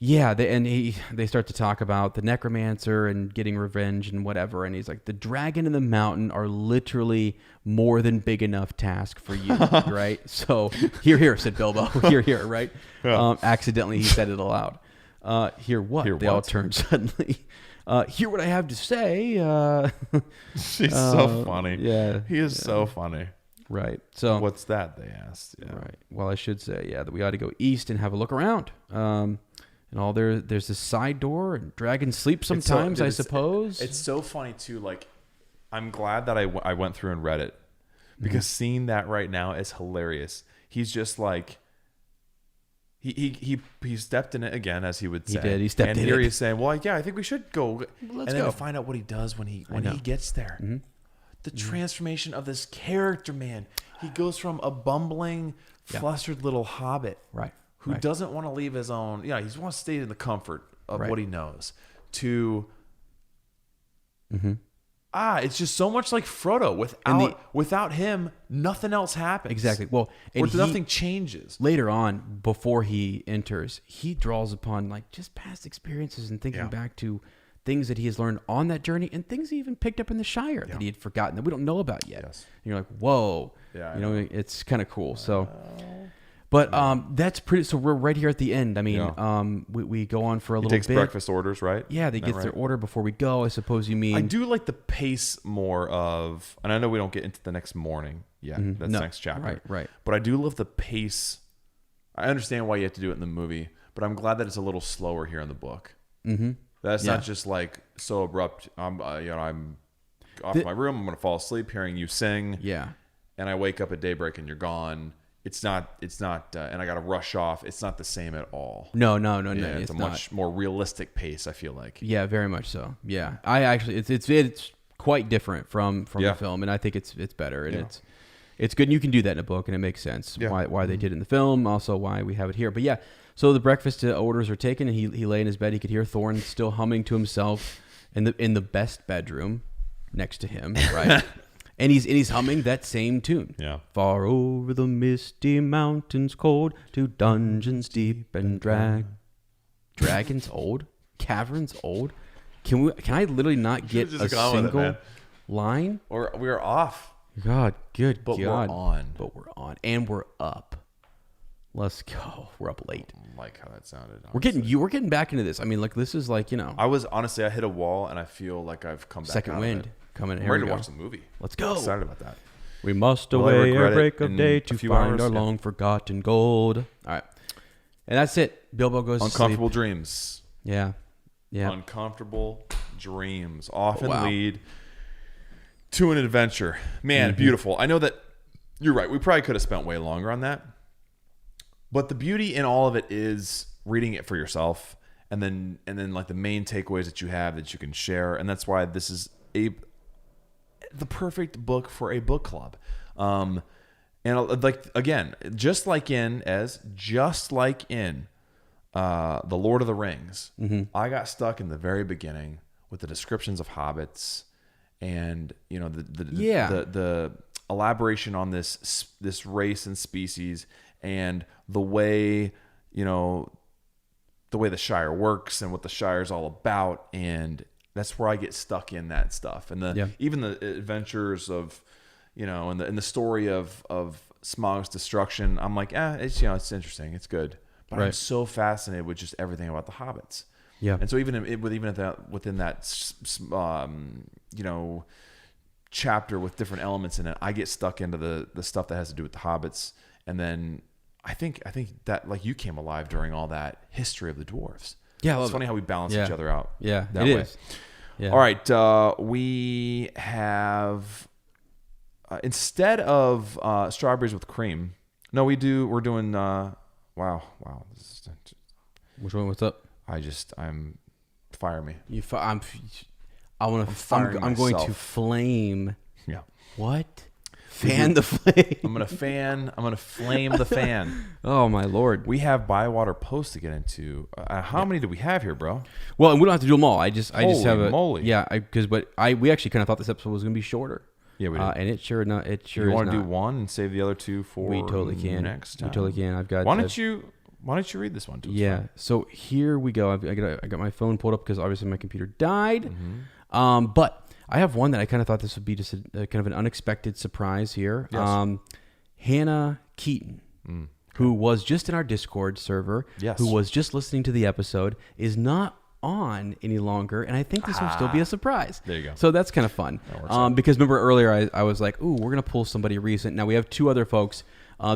yeah, they start to talk about the necromancer and getting revenge and whatever, and he's like, the dragon and the mountain are literally more than big enough task for you, right? So, here, said Bilbo, here, right? Yeah. Accidentally, he said it aloud. Hear what? They all turned suddenly. Hear what I have to say. She's so funny. Yeah. He is so funny. Right. So what's that? They asked. Yeah. Right. Well, I should say, that we ought to go east and have a look around. And there's this side door, and dragons sleep sometimes, I suppose. It's so funny too. Like, I'm glad that I went through and read it, because seeing that right now is hilarious. He's just like, he stepped in it again, as he would say. He did. He stepped in it. And here he's saying, well, yeah, I think we should go. Let's go. To find out what he does when he gets there. The transformation of this character, man. He goes from a bumbling, flustered little hobbit, right, who doesn't want to leave his own, he wants to stay in the comfort of what he knows, to it's just so much like Frodo. Without him, nothing else happens. Exactly. Well, and nothing changes. Later on, before he enters, he draws upon like just past experiences and thinking back to things that he has learned on that journey and things he even picked up in the Shire that he had forgotten that we don't know about yet. Yes. And you're like, whoa. Yeah, you know, it's kind of cool. So, but that's pretty. So we're right here at the end. I mean, we go on for a little bit. He takes breakfast orders, right? Yeah, they get their order before we go. I suppose you mean. I do like the pace more of, and I know we don't get into the next morning yet. That's the next chapter. Right. But I do love the pace. I understand why you have to do it in the movie, but I'm glad that it's a little slower here in the book. Mm-hmm. That's not just like so abrupt. I'm off my room. I'm going to fall asleep hearing you sing. Yeah. And I wake up at daybreak and you're gone. It's not, and I got to rush off. It's not the same at all. No. It's a much more realistic pace, I feel like. Yeah, very much so. Yeah. I actually, it's quite different from the film, and I think it's better, and it's good. And you can do that in a book, and it makes sense why they did it in the film, also why we have it here. But yeah, so the breakfast orders are taken, and he lay in his bed. He could hear Thorne still humming to himself in the best bedroom next to him, right? And he's humming that same tune. Yeah. Far over the misty mountains cold, to dungeons deep and dragons old, caverns old. Can I literally not get a single line? Or we're off. God, good but God. We're on. But we're on. And we're up. Let's go. We're up late. I don't like how that sounded. Honestly. We're getting back into this. I mean, like, this is like, I hit a wall and I feel like I've come back second out wind of it. coming. I'm ready to watch the movie. Let's go. I'm excited about that. We must Will I away regret a it break of in day a to few find hours? our long forgotten gold. All right. And that's it. Bilbo goes Uncomfortable to sleep. dreams. Yeah. Uncomfortable dreams. Off and Wow. lead to an adventure. Man, beautiful. I know that you're right. We probably could have spent way longer on that. But the beauty in all of it is reading it for yourself, and then like the main takeaways that you have that you can share, and that's why this is the perfect book for a book club. And like, again, just like in The Lord of the Rings, I got stuck in the very beginning with the descriptions of hobbits, and the elaboration on this race and species, and the way the Shire works and what the Shire is all about, and that's where I get stuck in that stuff. And even the adventures of, in the story of Smaug's destruction, I'm like, it's interesting, it's good, but I'm so fascinated with just everything about the hobbits. Yeah, and so within that chapter with different elements in it, I get stuck into the stuff that has to do with the hobbits, and then I think that, like, you came alive during all that history of the dwarves. Yeah, it's funny how we balance each other out. Yeah, that it way. is. Yeah. All right, we have instead of strawberries with cream. No, we're doing. Wow. Which one? What's up? Fire me. I'm going to flame. Yeah. What? Fan the flame. I'm gonna flame the fan. Oh my Lord. We have Bywater Post to get into. How many do we have here, bro? Well, and we don't have to do them all. I just have a moly. Yeah, we actually kind of thought this episode was gonna be shorter. Yeah, we did. And it sure not. It sure. You want to do one and save the other two for? We totally can. Next time. We totally can. I've got. Why don't you read this one? So here we go. I got my phone pulled up because obviously my computer died. But I have one that I kind of thought this would be just a kind of an unexpected surprise here. Yes. Hannah Keaton, who was just in our Discord server, who was just listening to the episode, is not on any longer, and I think this will still be a surprise. There you go. So that's kind of fun. Because remember earlier I was like, ooh, we're going to pull somebody recent. Now we have two other folks.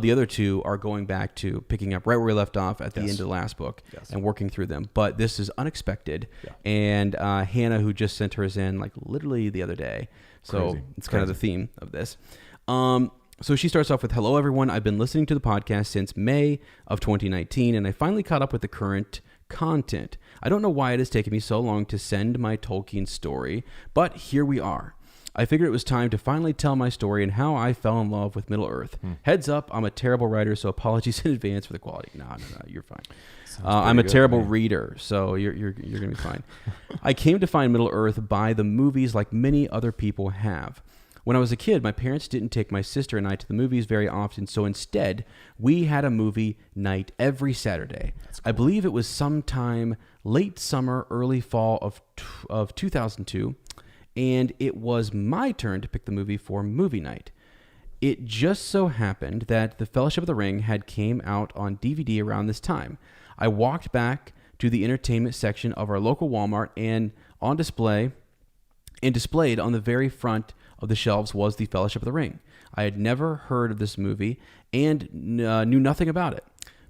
The other two are going back to picking up right where we left off at the end of the last book and working through them. But this is unexpected. Yeah. And Hannah, who just sent hers in like literally the other day. So it's kind of the theme of this. So she starts off with, hello, everyone. I've been listening to the podcast since May of 2019, and I finally caught up with the current content. I don't know why it has taken me so long to send my Tolkien story, but here we are. I figured it was time to finally tell my story and how I fell in love with Middle-earth. Heads up, I'm a terrible writer, so apologies in advance for the quality. No, you're fine. I'm a terrible reader, so you're going to be fine. I came to find Middle-earth by the movies like many other people have. When I was a kid, my parents didn't take my sister and I to the movies very often, so instead, we had a movie night every Saturday. Cool. I believe it was sometime late summer, early fall of 2002, and it was my turn to pick the movie for movie night. It just so happened that The Fellowship of the Ring had came out on DVD around this time. I walked back to the entertainment section of our local Walmart, and displayed on the very front of the shelves was The Fellowship of the Ring. I had never heard of this movie and knew nothing about it,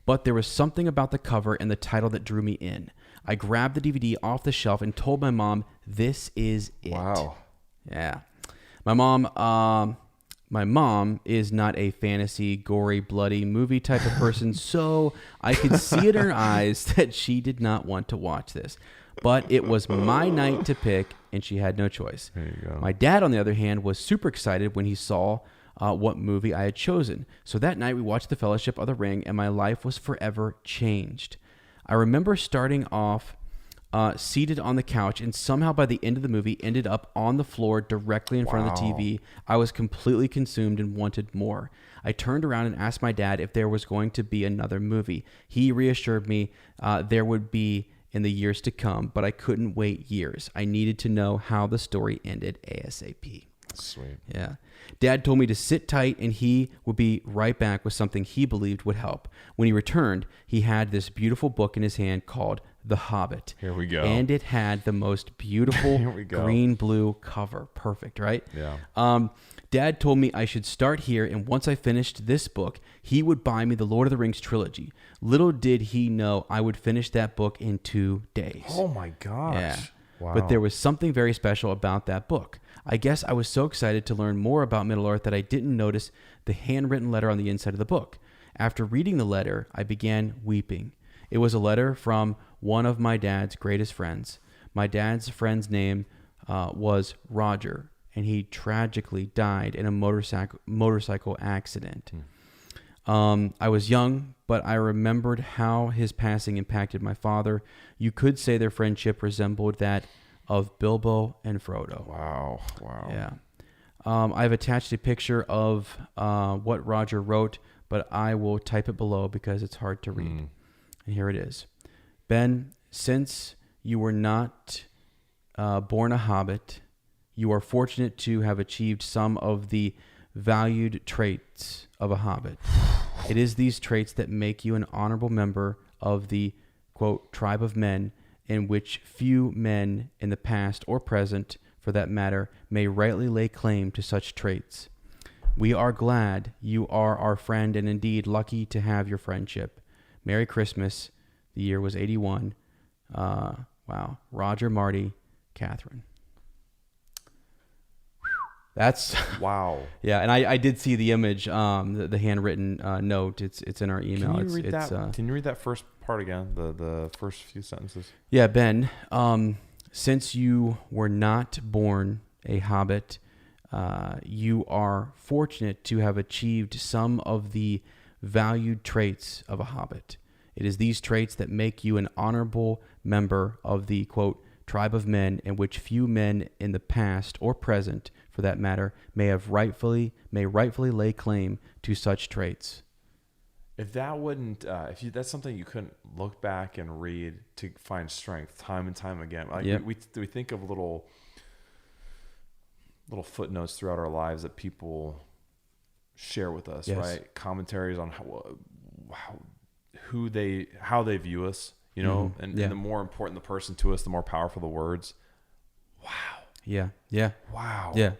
but there was something about the cover and the title that drew me in. I grabbed the DVD off the shelf and told my mom, "This is it." Wow. Yeah. My mom is not a fantasy, gory, bloody movie type of person, so I could see in her eyes that she did not want to watch this. But it was my night to pick, and she had no choice. There you go. My dad, on the other hand, was super excited when he saw what movie I had chosen. So that night, we watched The Fellowship of the Ring, and my life was forever changed. I remember starting off seated on the couch, and somehow by the end of the movie ended up on the floor directly in front of the TV. I was completely consumed and wanted more. I turned around and asked my dad if there was going to be another movie. He reassured me there would be in the years to come, but I couldn't wait years. I needed to know how the story ended ASAP. Sweet. Yeah. Dad told me to sit tight and he would be right back with something he believed would help. When he returned, he had this beautiful book in his hand called The Hobbit. Here we go. And it had the most beautiful green-blue cover. Perfect, right? Yeah. Dad told me I should start here, and once I finished this book, he would buy me the Lord of the Rings trilogy. Little did he know I would finish that book in 2 days. Oh my gosh. Yeah. Wow. But there was something very special about that book. I guess I was so excited to learn more about Middle-earth that I didn't notice the handwritten letter on the inside of the book. After reading the letter, I began weeping. It was a letter from one of my dad's greatest friends. My dad's friend's name was Roger, and he tragically died in a motorcycle accident. I was young, but I remembered how his passing impacted my father. You could say their friendship resembled that of Bilbo and Frodo. Wow. Yeah. I've attached a picture of what Roger wrote, but I will type it below because it's hard to read. And here it is. Ben, since you were not born a hobbit, you are fortunate to have achieved some of the valued traits of a hobbit. It is these traits that make you an honorable member of the, quote, tribe of men, in which few men in the past or present, for that matter, may rightly lay claim to such traits. We are glad you are our friend and indeed lucky to have your friendship. Merry Christmas. The year was 81. Wow. Roger, Marty, Catherine. That's wow. Yeah, and I did see the image, the handwritten note. It's in our email. Can you read that first part again? The first few sentences. Yeah, Ben. Since you were not born a hobbit, you are fortunate to have achieved some of the valued traits of a hobbit. It is these traits that make you an honorable member of the, quote, tribe of men, in which few men in the past or present, for that matter, may rightfully lay claim to such traits. If that wouldn't, that's something you couldn't look back and read to find strength time and time again. Like we think of little footnotes throughout our lives that people share with us, yes. right? Commentaries on how they view us, you know, and the more important the person to us, the more powerful the words. Wow. Yeah. Wow. Yeah.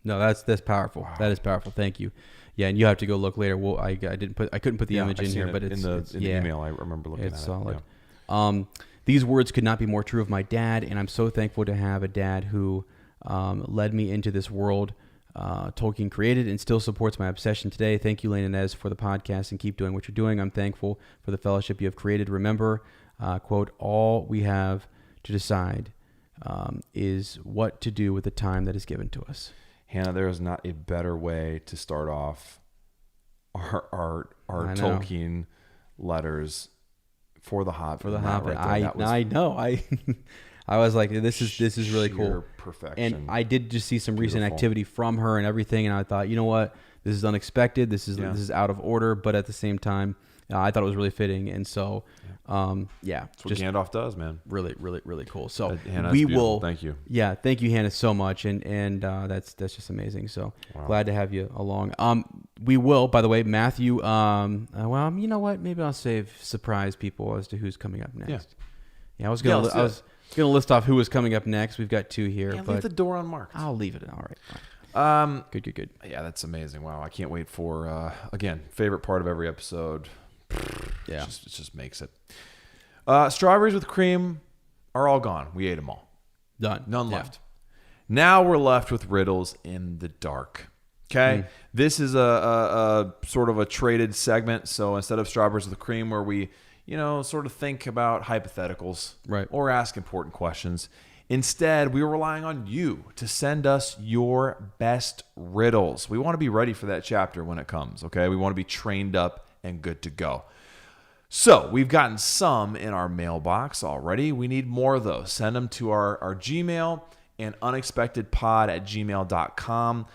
No, that's powerful. Wow. That is powerful. Thank you. Yeah, and you have to go look later. Well, I couldn't put the image in here, but it's in the email. I remember looking at it. It's solid. Yeah. These words could not be more true of my dad, and I'm so thankful to have a dad who led me into this world Tolkien created and still supports my obsession today. Thank you, Lane and Ez, for the podcast, and keep doing what you're doing. I'm thankful for the fellowship you have created. Remember, quote, all we have to decide is what to do with the time that is given to us. Hannah, there is not a better way to start off our Tolkien letters for the Hobbit. For the Hobbit. I know. I was like, this is really cool. Sheer perfection. And I did just see some recent Beautiful. activity from her and everything, and I thought, you know what, this is unexpected. This is out of order, but at the same time, I thought it was really fitting. And so, That's what Gandalf does, man. really, really, really cool. So Hannah, we that's beautiful. will. Thank you. Yeah, thank you, Hannah, so much, and that's just amazing. So glad to have you along. We will, by the way, Matthew. Well, you know what? Maybe I'll surprise people as to who's coming up next. Yeah, I was gonna list off who was coming up next. We've got 2 here, Yeah, but leave the door unmarked. I'll leave it. All right. Good. Yeah, that's amazing. Wow, I can't wait for again, favorite part of every episode. Yeah, it just makes it. Strawberries with cream are all gone. We ate them all. Done. None left. Now we're left with riddles in the dark. Okay, this is a sort of a traded segment. So instead of strawberries with cream, where we sort of think about hypotheticals, right, or ask important questions. Instead, we are relying on you to send us your best riddles. We want to be ready for that chapter when it comes, okay? We want to be trained up and good to go. So we've gotten some in our mailbox already. We need more of those. Send them to our Gmail and unexpectedpod@gmail.com.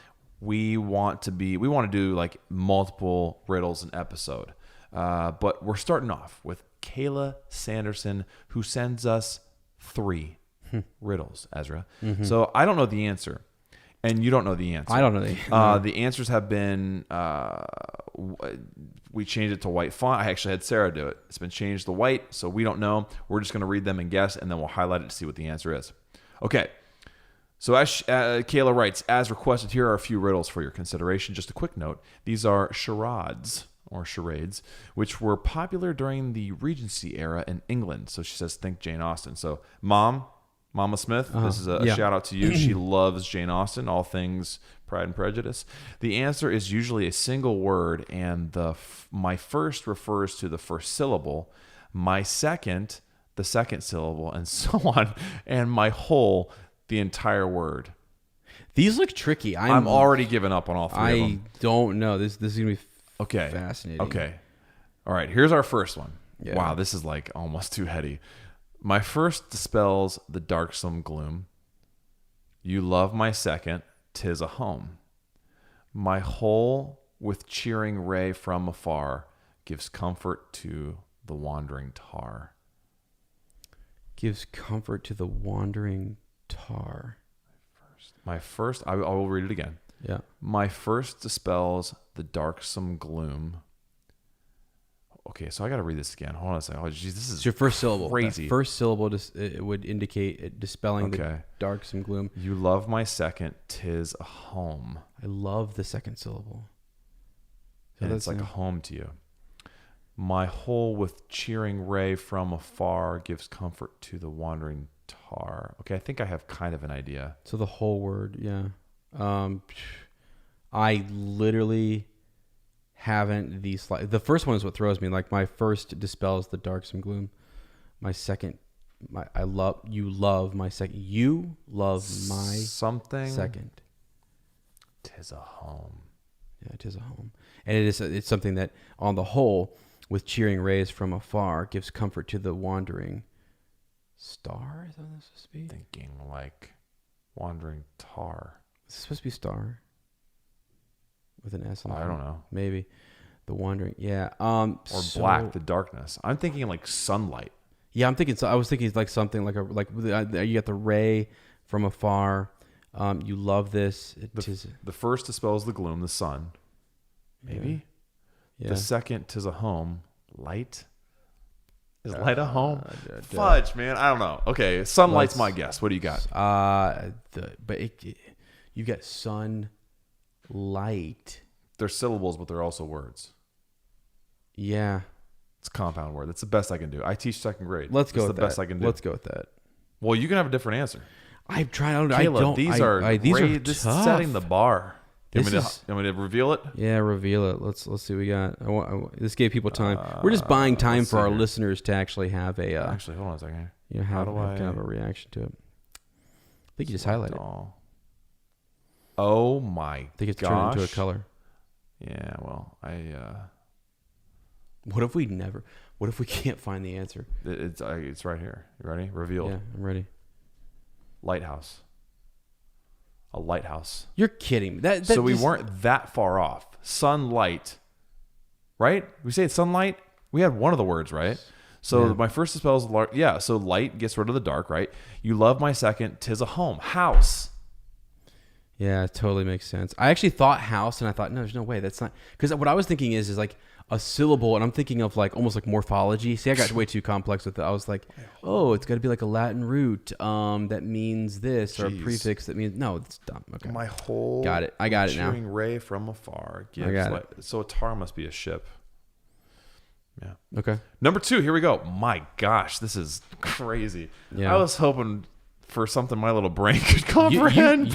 We want to do like multiple riddles an episode. But we're starting off with Kayla Sanderson, who sends us 3 riddles, Ezra. So I don't know the answer, and you don't know the answer. I don't know the answers have been we changed it to white font. I actually had Sarah do it. It's been changed to white, so we don't know. We're just going to read them and guess, and then we'll highlight it to see what the answer is. Okay. So as Kayla writes, as requested, here are a few riddles for your consideration. Just a quick note: these are charades, which were popular during the Regency era in England. So she says, think Jane Austen. So Mama Smith, this is a shout out to you. She loves Jane Austen, all things Pride and Prejudice. The answer is usually a single word, and my first refers to the first syllable, my second, the second syllable, and so on, and my whole, the entire word. These look tricky. I'm already giving up on all 3 of them. I don't know. This is going to be Okay. fascinating. Okay. All right. Here's our first one. Yeah. Wow, this is like almost too heady. My first dispels the darksome gloom. You love my second, 'tis a home. My whole with cheering ray from afar gives comfort to the wandering tar. Gives comfort to the wandering tar. My first, I will read it again. Yeah. My first dispels the darksome gloom. Okay, so I got to read this again. Hold on a second. Oh, geez, this is your first syllable. Crazy. That first syllable it would indicate it dispelling the darksome gloom. You love my second, 'tis a home. I love the second syllable. And it's like a home to you. My whole with cheering ray from afar gives comfort to the wandering tar. Okay, I think I have kind of an idea. So the whole word, yeah. I literally haven't the first one is what throws me. Like my first dispels the darksome gloom. My second, you love my second. You love my something second. 'Tis a home. Yeah, it is a home, and it's something that on the whole, with cheering rays from afar, gives comfort to the wandering star. Is that what this supposed to be? Thinking like wandering tar. Is this supposed to be star? With an S on the I don't know. Maybe. The wandering. Yeah. Or black, the darkness. I'm thinking like sunlight. Yeah, I was thinking like something like you got the ray from afar. You love this. The first dispels the gloom, the sun. Maybe. Yeah. The second, 'tis a home. Light. Is light a home? Fudge, man. I don't know. Okay, sunlight's my guess. What do you got? You got sun, light. They're syllables, but they're also words. Yeah. It's a compound word. That's the best I can do. I teach second grade. Let's go with that. That's the best I can do. Let's go with that. Well, you can have a different answer. I'm trying. Caleb, these are tough. setting the bar. You want me to reveal it? Yeah, reveal it. Let's see what we got. This gave people time. We're just buying time for our listeners to actually have a. Actually, hold on a second. Have kind of a reaction to it. I think you just highlight it. Oh my! I think it's turned into a color. Yeah. Well, What if we can't find the answer? It's right here. You ready? Revealed. Yeah, I'm ready. Lighthouse. A lighthouse. You're kidding me. That So we just- weren't that far off. Sunlight. Right? We say it's sunlight. We had one of the words, right? So my first spell is so light gets rid of the dark, right? You love my second, 'tis a home. House. Yeah, it totally makes sense. I actually thought house, and I thought, no, there's no way. That's not... Because what I was thinking is like a syllable, and I'm thinking of like almost like morphology. See, I got way too complex with it. I was like, oh, it's got to be like a Latin root that means this, or a prefix that means... No, it's dumb. Okay. My whole... Got it. I got it now. Cheering ray from afar gives I got light. So a tar must be a ship. Yeah. Okay. Number 2, here we go. My gosh, this is crazy. Yeah. I was hoping for something my little brain could comprehend.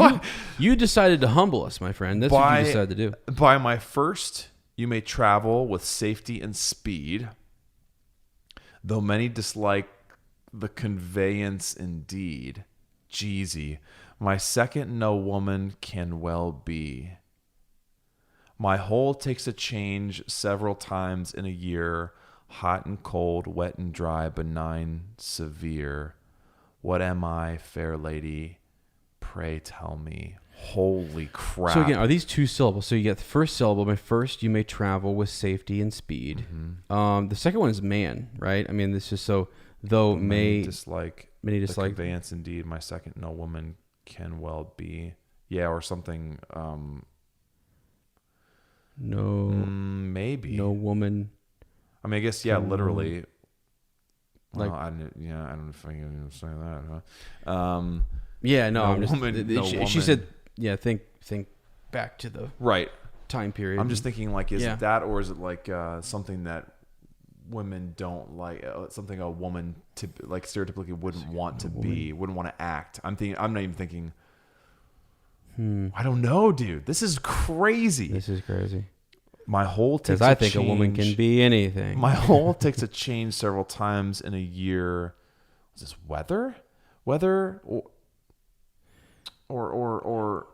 You decided to humble us, my friend. That's what you decided to do. By my first, you may travel with safety and speed, though many dislike the conveyance indeed. Jeezy. My second, no woman can well be. My whole takes a change several times in a year, hot and cold, wet and dry, benign, severe. What am I, fair lady? Pray tell me. Holy crap. So again, are these 2 syllables? So you get the first syllable. My first, you may travel with safety and speed. Mm-hmm. The second one is man, right? I mean, this is so, though many dislike the conveyance indeed. My second, no woman can well be. Yeah, or something. No, maybe. no woman. I mean, I guess, yeah, literally. Like, Well, I don't know if I can even say that. Huh? yeah, no, no I'm just. woman, no she woman. said, yeah, think back to the Right. time period. I'm just thinking, like, is Yeah. it that, or is it like something that women don't like? Something a woman like stereotypically wouldn't want to be, wouldn't want to act. I'm not even thinking. I don't know, dude. This is crazy. This is crazy. My whole takes Because I think a woman can be anything. My whole takes a change several times in a year. Is this weather or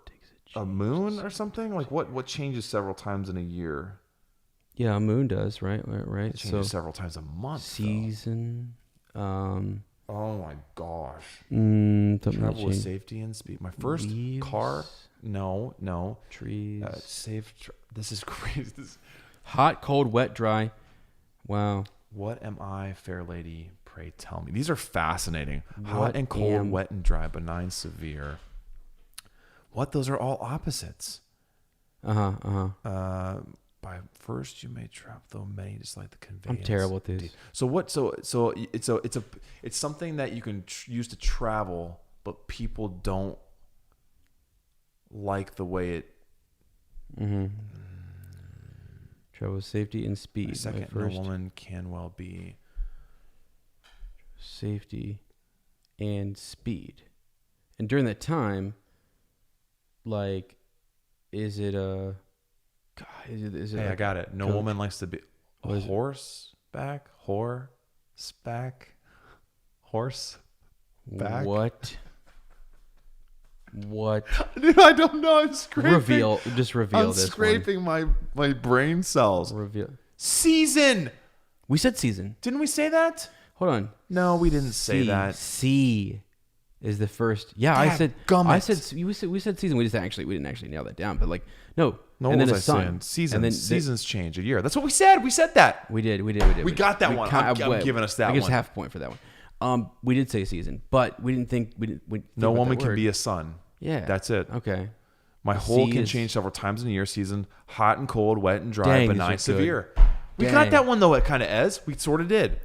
a moon or something? Like what changes several times in a year? Yeah, a moon does, right? Right. It changes several times a month. Season. Oh my gosh. Something that Travel with changed. safety and speed. My first Leaves. car. No. Trees. This is crazy. Hot, cold, wet, dry. Wow. What am I, fair lady? Pray tell me. These are fascinating. Hot What and cold, am- wet and dry, benign, severe. What? Those are all opposites. By first you may travel, though many dislike the conveyance. I'm terrible at this. So what? So it's something that you can use to travel, but people don't like the way it. Travel with safety and speed. My second, My no first, woman can well be. safety and speed. And during that time, like, is it a... God, is it Hey, a I got it. No coach? woman likes to be What is it? horseback. What? Dude, I don't know. I'm scraping. Reveal I'm this one. scraping my brain cells. Reveal. Season. We said season. Didn't we say that? Hold on. No, we didn't say that. C is the first. Yeah, I said. Dadgummit. I said. We said season. We didn't actually nail that down. But like, no. No, and what then was a I sun. saying? Seasons. And then Seasons change a year. That's what we said. We said that. We did. We got that one. I'm giving us that I guess one. half point for that one. We did say season, but we didn't think No woman can be a sun. Yeah. That's it. Okay. My whole C can is- change several times in a year. Season, hot and cold, wet and dry, Dang, benign, these are good. severe. We Dang. got that one though. It kind of Ez. We sort of did.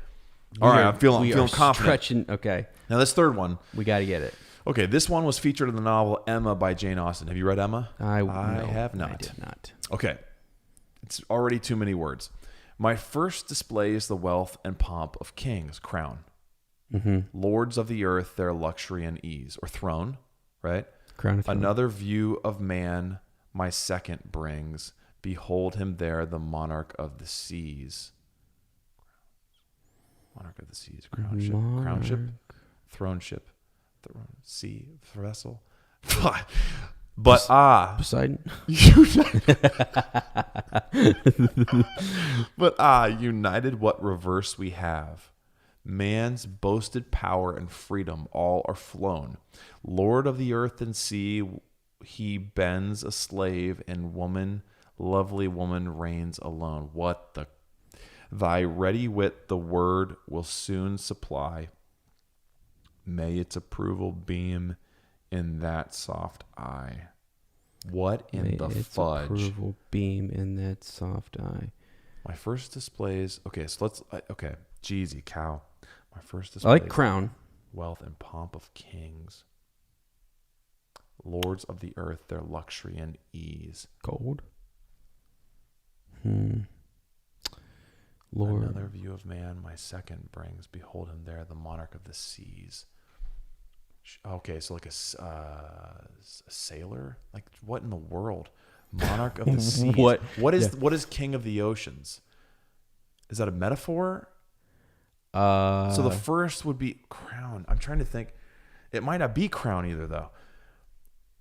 All right, I'm feeling confident. Stretching. Okay. Now this third one. We got to get it. Okay, this one was featured in the novel Emma by Jane Austen. Have you read Emma? I no, have not. I did not. Okay. It's already too many words. My first displays the wealth and pomp of kings, crown. Lords of the earth, their luxury and ease. Or throne, right? Crown of throne. Another view of man my second brings. Behold him there, the monarch of the seas. Monarch of the seas, crownship, throneship, sea, vessel. But Poseidon. But united what reverse we have. Man's boasted power and freedom all are flown. Lord of the earth and sea, he bends a slave, and woman, lovely woman, reigns alone. What the? Thy ready wit the word will soon supply. May its approval beam in that soft eye. What in May the its fudge? approval beam in that soft eye. My first displays. Okay, so let's. Okay, Jeezy cow. My first I displays. like crown. Wealth and pomp of kings. Lords of the earth, their luxury and ease. Gold. Lord. Another view of man, my second brings. Behold him there, the monarch of the seas. Okay, so like a sailor? Like what in the world? Monarch of the seas. What is king of the oceans? Is that a metaphor? So the first would be crown. I'm trying to think. It might not be crown either, though.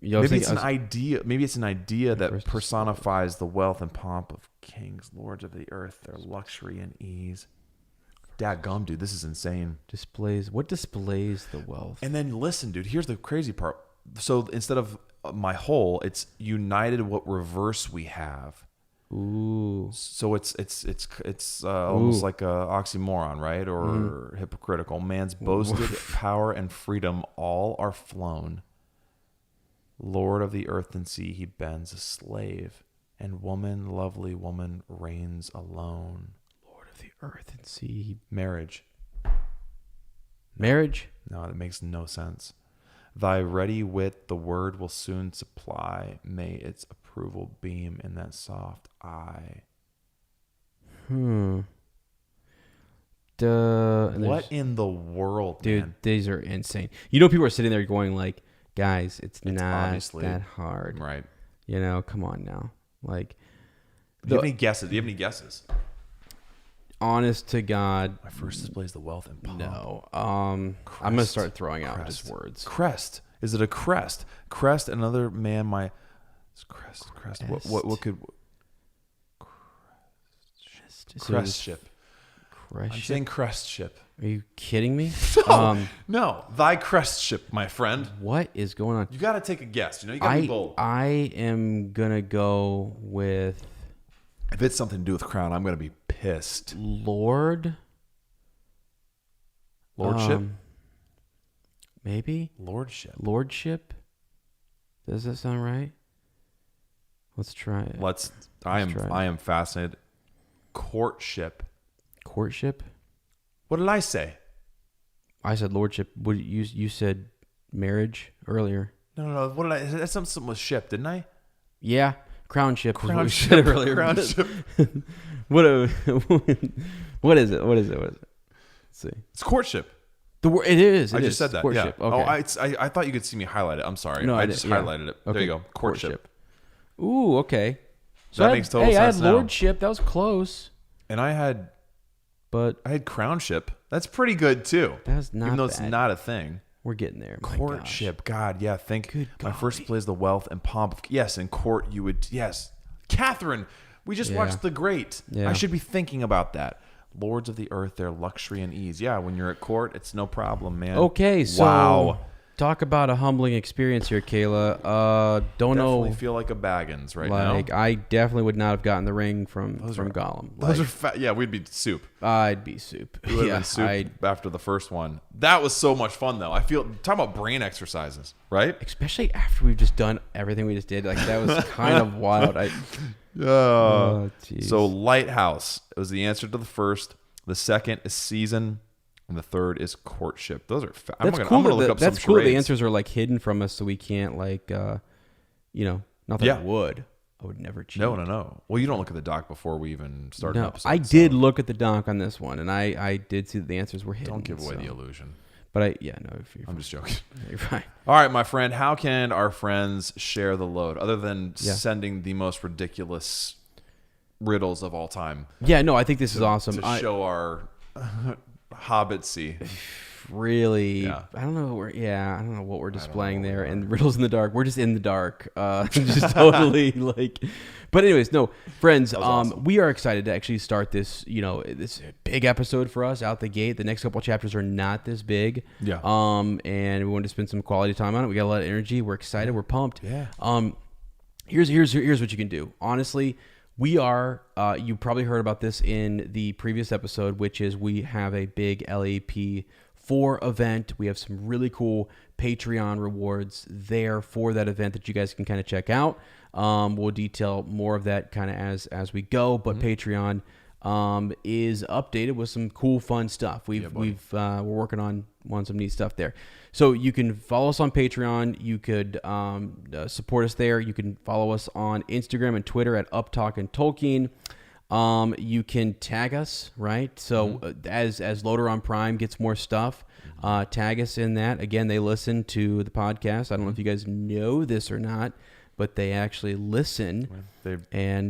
Maybe it's an idea. Maybe it's an idea that personifies the wealth and pomp of kings, lords of the earth, their luxury and ease. Dadgum, dude, this is insane. What displays the wealth? And then listen, dude, here's the crazy part. So instead of my whole, it's united what reverse we have. Ooh. So it's almost like a oxymoron, right? Or hypocritical. Man's boasted power and freedom all are flown. Lord of the earth and sea, he bends a slave, and woman, lovely woman, reigns alone. Lord of the earth and sea. Marriage. No, that makes no sense. Thy ready wit the word will soon supply. May its approval beam in that soft eye. What in the world, dude? Man? These are insane. You know, people are sitting there going like, guys, it's not obviously that hard, right? You know, come on now. Like, do you have any guesses? Honest to God, my first displays the wealth and pomp. No, I'm gonna start throwing out just words. Crest. Is it a crest? Crest. Another man. Crest. What could? Crest ship. I'm saying crest ship. Are you kidding me? No, thy crest ship, my friend. What is going on? You got to take a guess. You got to be bold. I am gonna go with. If it's something to do with crown, I'm gonna be pissed. Lordship. Maybe lordship. Does that sound right? Let's try it. I am fascinated. Courtship. What did I say? I said lordship. What you said marriage earlier. No. What did I? That's something with ship, didn't I? Yeah, crownship. Crown ship earlier. Crown ship. What is it? Let's see. It's courtship. It is. I just said that. Courtship. Yeah. Okay. I thought you could see me highlight it. I'm sorry. No, I just highlighted it. Okay. There you go. Courtship. Ooh, okay. So that makes total sense. I had lordship. That was close. And I had crownship. That's pretty good too. That's not even though bad. It's not a thing. We're getting there. Courtship. God, yeah. Good my first displays the wealth and pomp. Yes, in court you would. Yes, Catherine. We just watched The Great. Yeah. I should be thinking about that. Lords of the earth, their luxury and ease. Yeah, when you're at court, it's no problem, man. Okay, so wow. Talk about a humbling experience here, Kayla. Definitely feel like a Baggins now. I definitely would not have gotten the ring from Gollum. Those are yeah, we'd be soup. I'd be soup. We would have been soup after the first one. That was so much fun, though. Talking about brain exercises, right? Especially after we've just done everything we just did. Like, that was kind of wild. So Lighthouse. It was the answer to the first. The second is season. And the third is courtship. Those are I'm gonna look up some That's cool. charades. The answers are like hidden from us, so we can't not that I would. I would never cheat. No. Well, you don't look at the doc before we even start an episode. I did look at the doc on this one, and I did see that the answers were hidden. Don't give away the illusion. But I'm just joking. You're fine. All right, my friend. How can our friends share the load other than sending the most ridiculous riddles of all time? Yeah, no, I think this is awesome. To show our Hobbit-see. really, Yeah. I don't know what we're displaying there. And Riddles in the Dark, we're just in the dark. Just totally like, but anyways, no, friends, awesome. we are excited to actually start this, this big episode for us out the gate. The next couple chapters are not this big. Yeah. And we want to spend some quality time on it. We got a lot of energy. We're excited. We're pumped. Yeah. Here's what you can do. Honestly, we are, you probably heard about this in the previous episode, which is we have a big LAP4 event. We have some really cool Patreon rewards there for that event that you guys can kind of check out. We'll detail more of that kind of as we go, but Patreon is updated with some cool, fun stuff. We're working on some neat stuff there. So you can follow us on Patreon. You could support us there. You can follow us on Instagram and Twitter at UpTalkinTolkien. You can tag us, right? So as Loader on Prime gets more stuff, tag us in that. Again, they listen to the podcast. I don't know if you guys know this or not, but they actually listen. They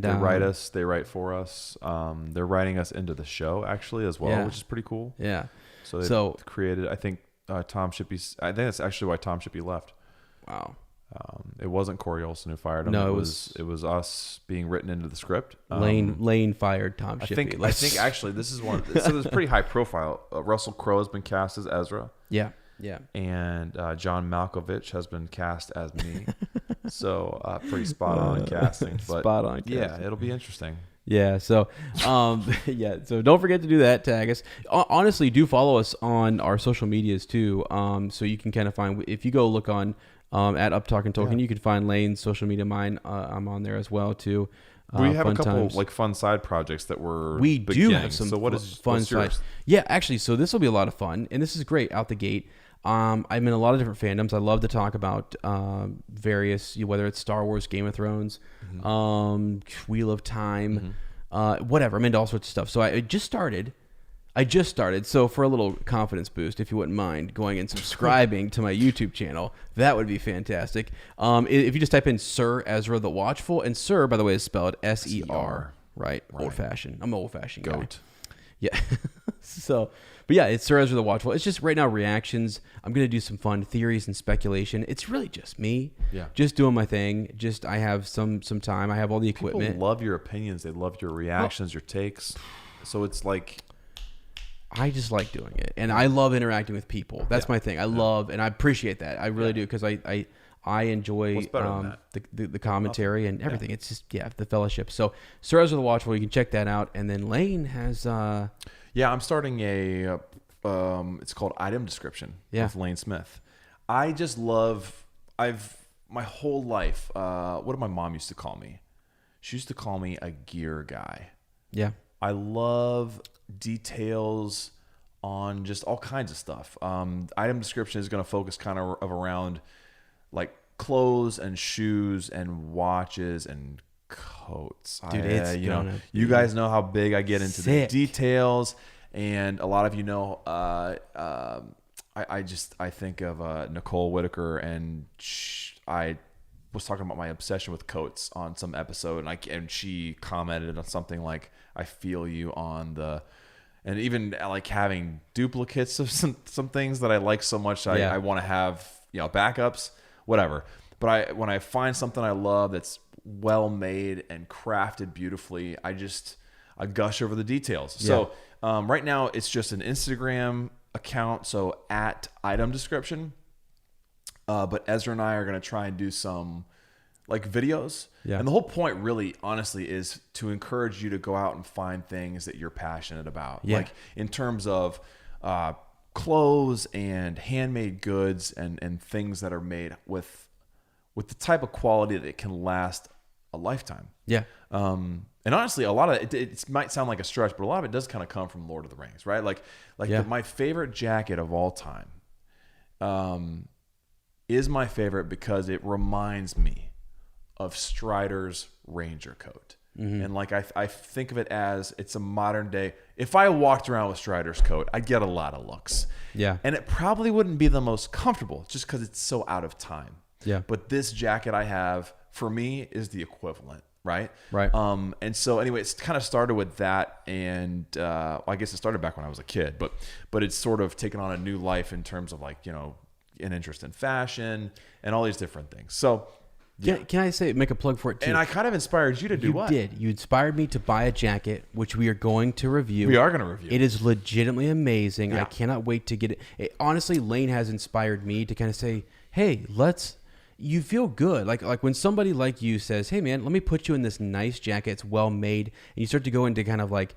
write us. They write for us. They're writing us into the show actually as well, which is pretty cool. Yeah. So they created. I think Tom Shippey. I think that's actually why Tom Shippey left. Wow. It wasn't Corey Olsen who fired him. No, it was us being written into the script. Lane fired Tom Shippey. I think actually this is one. So this is pretty high profile. Russell Crowe has been cast as Ezra. Yeah. Yeah. And John Malkovich has been cast as me. So pretty spot on casting. But spot on casting. Yeah, it'll be interesting. Yeah. So, so don't forget to do that. Tag us. Honestly, do follow us on our social medias too. So you can kind of find, if you go look on at Up Talking Tolkien, you can find Lane's social media. Mine, I'm on there as well too. We have a couple like fun side projects that we do have some so what's fun yours? side. Yeah, actually, so this will be a lot of fun, and this is great out the gate. I'm in a lot of different fandoms. I love to talk about various, whether it's Star Wars, Game of Thrones, Wheel of Time, whatever. I'm into all sorts of stuff. So I just started. So for a little confidence boost, if you wouldn't mind going and subscribing to my YouTube channel, that would be fantastic. If you just type in Sir Ezra the Watchful, and Sir, by the way, is spelled S-E-R, right? Old-fashioned. I'm an old-fashioned guy. Goat. Yeah. But yeah, it's Sir Ezra the Watchful. It's just right now reactions. I'm going to do some fun theories and speculation. It's really just me. Yeah. Just doing my thing. I have some time. I have all the equipment. People love your opinions. They love your reactions, your takes. So it's like... I just like doing it. And I love interacting with people. That's my thing. I love, and I appreciate that. I really do, because I enjoy the commentary and everything. It's just, the fellowship. So Sir Ezra the Watchful, you can check that out. And then Lane has... I'm starting a, it's called Item Description with Lane Smith. I just love, my whole life, what did my mom used to call me? She used to call me a gear guy. Yeah. I love details on just all kinds of stuff. Item Description is going to focus kind of around like clothes and shoes and watches and coats. Dude, you guys know how big I get into the details, and a lot of I think of Nicole Whitaker, and I was talking about my obsession with coats on some episode, and she commented on something like, "I feel you on the," and even like having duplicates of some things that I like so much, I want to have backups, whatever. But when I find something I love that's well made and crafted beautifully, I gush over the details. So right now it's just an Instagram account, so at Item Description. But Ezra and I are going to try and do some like videos. Yeah. And the whole point really, honestly, is to encourage you to go out and find things that you're passionate about. Yeah. Like in terms of clothes and handmade goods and things that are made with the type of quality that can last a lifetime. Yeah. And honestly, a lot of it might sound like a stretch, but a lot of it does kind of come from Lord of the Rings, right? My favorite jacket of all time is my favorite because it reminds me of Strider's Ranger coat. Mm-hmm. And I think of it as it's a modern day. If I walked around with Strider's coat, I'd get a lot of looks. Yeah. And it probably wouldn't be the most comfortable just because it's so out of time. Yeah. But this jacket I have, for me, is the equivalent. Right. Right. And so anyway, it's kind of started with that, and well, I guess it started back when I was a kid, but it's sort of taken on a new life in terms of like, an interest in fashion and all these different things. So Can I make a plug for it too? and I kind of inspired you to do what? You did. You inspired me to buy a jacket, which we are going to review. We are going to review. It is legitimately amazing. Yeah. I cannot wait to get it. Honestly, Lane has inspired me to kind of say, hey, you feel good. Like when somebody like you says, hey man, let me put you in this nice jacket. It's well made. And you start to go into kind of like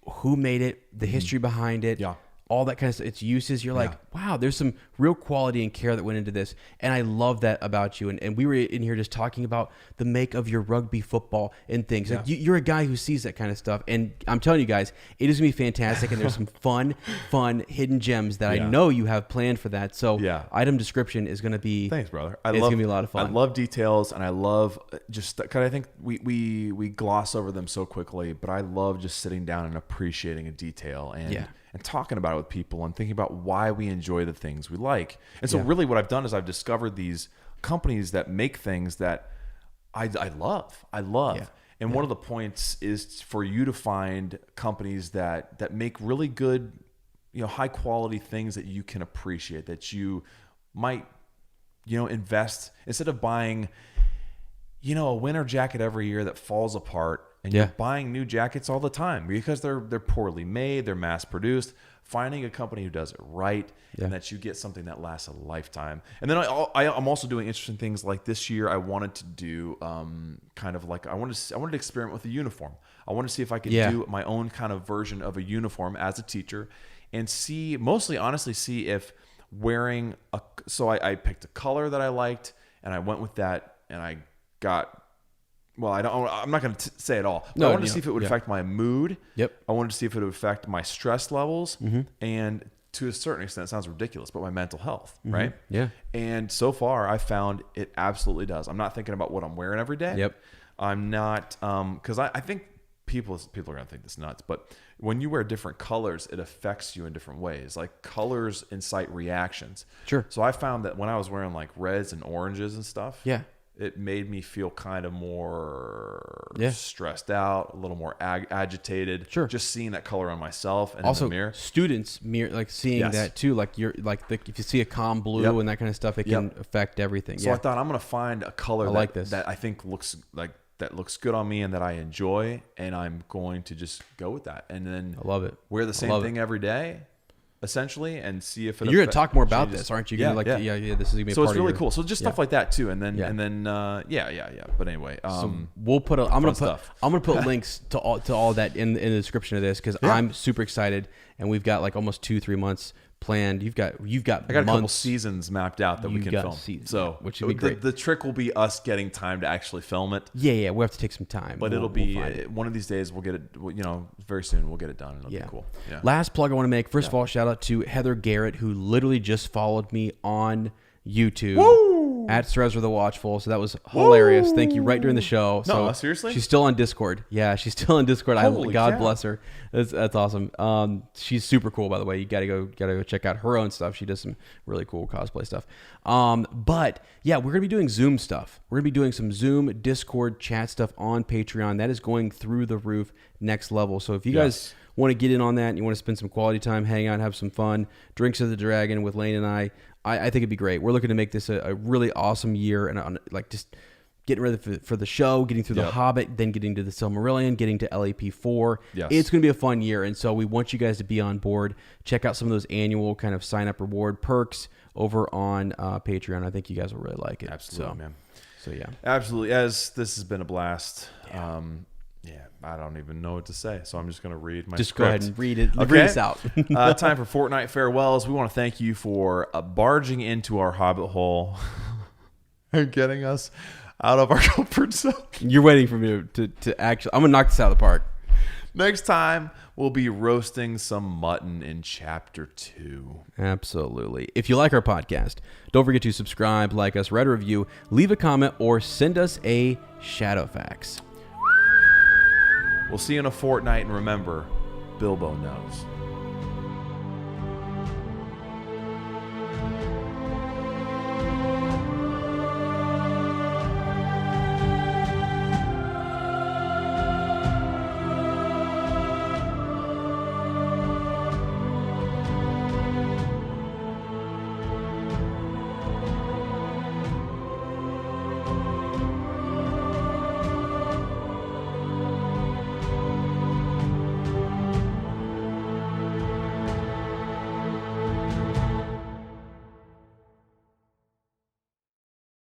who made it, the history behind it. Yeah. All that kind of stuff, its uses. You're like, wow, there's some real quality and care that went into this. And I love that about you. And we were in here just talking about the make of your rugby football and things. Like you're a guy who sees that kind of stuff. And I'm telling you guys, it is going to be fantastic. And there's some fun hidden gems that I know you have planned for that. So item description is going to be... Thanks, brother. It's going to be a lot of fun. I love details, and I love just... Because I think we gloss over them so quickly, but I love just sitting down and appreciating a detail and talking about it with people and thinking about why we enjoy the things we like. And so really what I've done is I've discovered these companies that make things that I love. Yeah. And one of the points is for you to find companies that make really good, high quality things that you can appreciate, that you might, invest instead of buying, a winter jacket every year that falls apart. And you're buying new jackets all the time because they're poorly made, they're mass produced. Finding a company who does it right and that you get something that lasts a lifetime. And then I'm also doing interesting things like this year. I wanted to do kind of like I wanted to experiment with a uniform. I wanted to see if I could do my own kind of version of a uniform as a teacher, and honestly see if wearing so I picked a color that I liked and I went with that, and I got. Well, I'm not going to say it all. But I wanted to see if it would affect my mood. Yep. I wanted to see if it would affect my stress levels, and to a certain extent, it sounds ridiculous, but my mental health, right? Yeah. And so far, I found it absolutely does. I'm not thinking about what I'm wearing every day. Yep. I'm not, because I think people are going to think this nuts, but when you wear different colors, it affects you in different ways. Like colors incite reactions. Sure. So I found that when I was wearing like reds and oranges and stuff. Yeah. It made me feel kind of more stressed out, a little more agitated. Sure. Just seeing that color on myself and also in the mirror. Students like seeing that too. Like if you see a calm blue and that kind of stuff, it can affect everything. So I thought I'm going to find a color that I think looks good on me and that I enjoy, and I'm going to just go with that. And then I love it. Wear the same thing every day. Essentially, and see if you're going to talk more about this, aren't you? This is going to be a so part it's of really cool. So just stuff like that too, and then But anyway, so we'll put. I'm going to put links to all that in the description of this because I'm super excited, and we've got like almost 2-3 months planned. You've got I got a couple seasons mapped out that we can film. So which would be great. The trick will be us getting time to actually film it. Yeah, we have to take some time, but it'll be one of these days. We'll get it. Very soon we'll get it done. It'll be cool. Yeah. Last plug I want to make. First of all, shout out to Heather Garrett, who literally just followed me on YouTube. Woo! At Ezra the Watchful. So that was hilarious. Thank you. Right during the show. No, so seriously? She's still on Discord. Yeah, she's still on Discord. God bless her. That's awesome. She's super cool, by the way. You gotta go check out her own stuff. She does some really cool cosplay stuff. But yeah, we're gonna be doing Zoom stuff. We're gonna be doing some Zoom, Discord, chat stuff on Patreon. That is going through the roof, next level. So if you guys want to get in on that and you want to spend some quality time, hang out, have some fun, Drinks of the Dragon with Lane and I think it'd be great. We're looking to make this a really awesome year, and like just getting ready for the show, getting through the Hobbit, then getting to the Silmarillion, getting to LAP4. Yes. It's going to be a fun year, and so we want you guys to be on board. Check out some of those annual kind of sign-up reward perks over on Patreon. I think you guys will really like it. Absolutely, man. So yeah. Absolutely. As this has been a blast. I don't even know what to say, so I'm just going to read my script. Go ahead and read it. Okay. Read us out. Time for Fortnite farewells. We want to thank you for barging into our Hobbit hole and getting us out of our comfort zone. You're waiting for me to actually... I'm going to knock this out of the park. Next time, we'll be roasting some mutton in Chapter 2. Absolutely. If you like our podcast, don't forget to subscribe, like us, write a review, leave a comment, or send us a Shadowfax. We'll see you in a fortnight, and remember, Bilbo knows.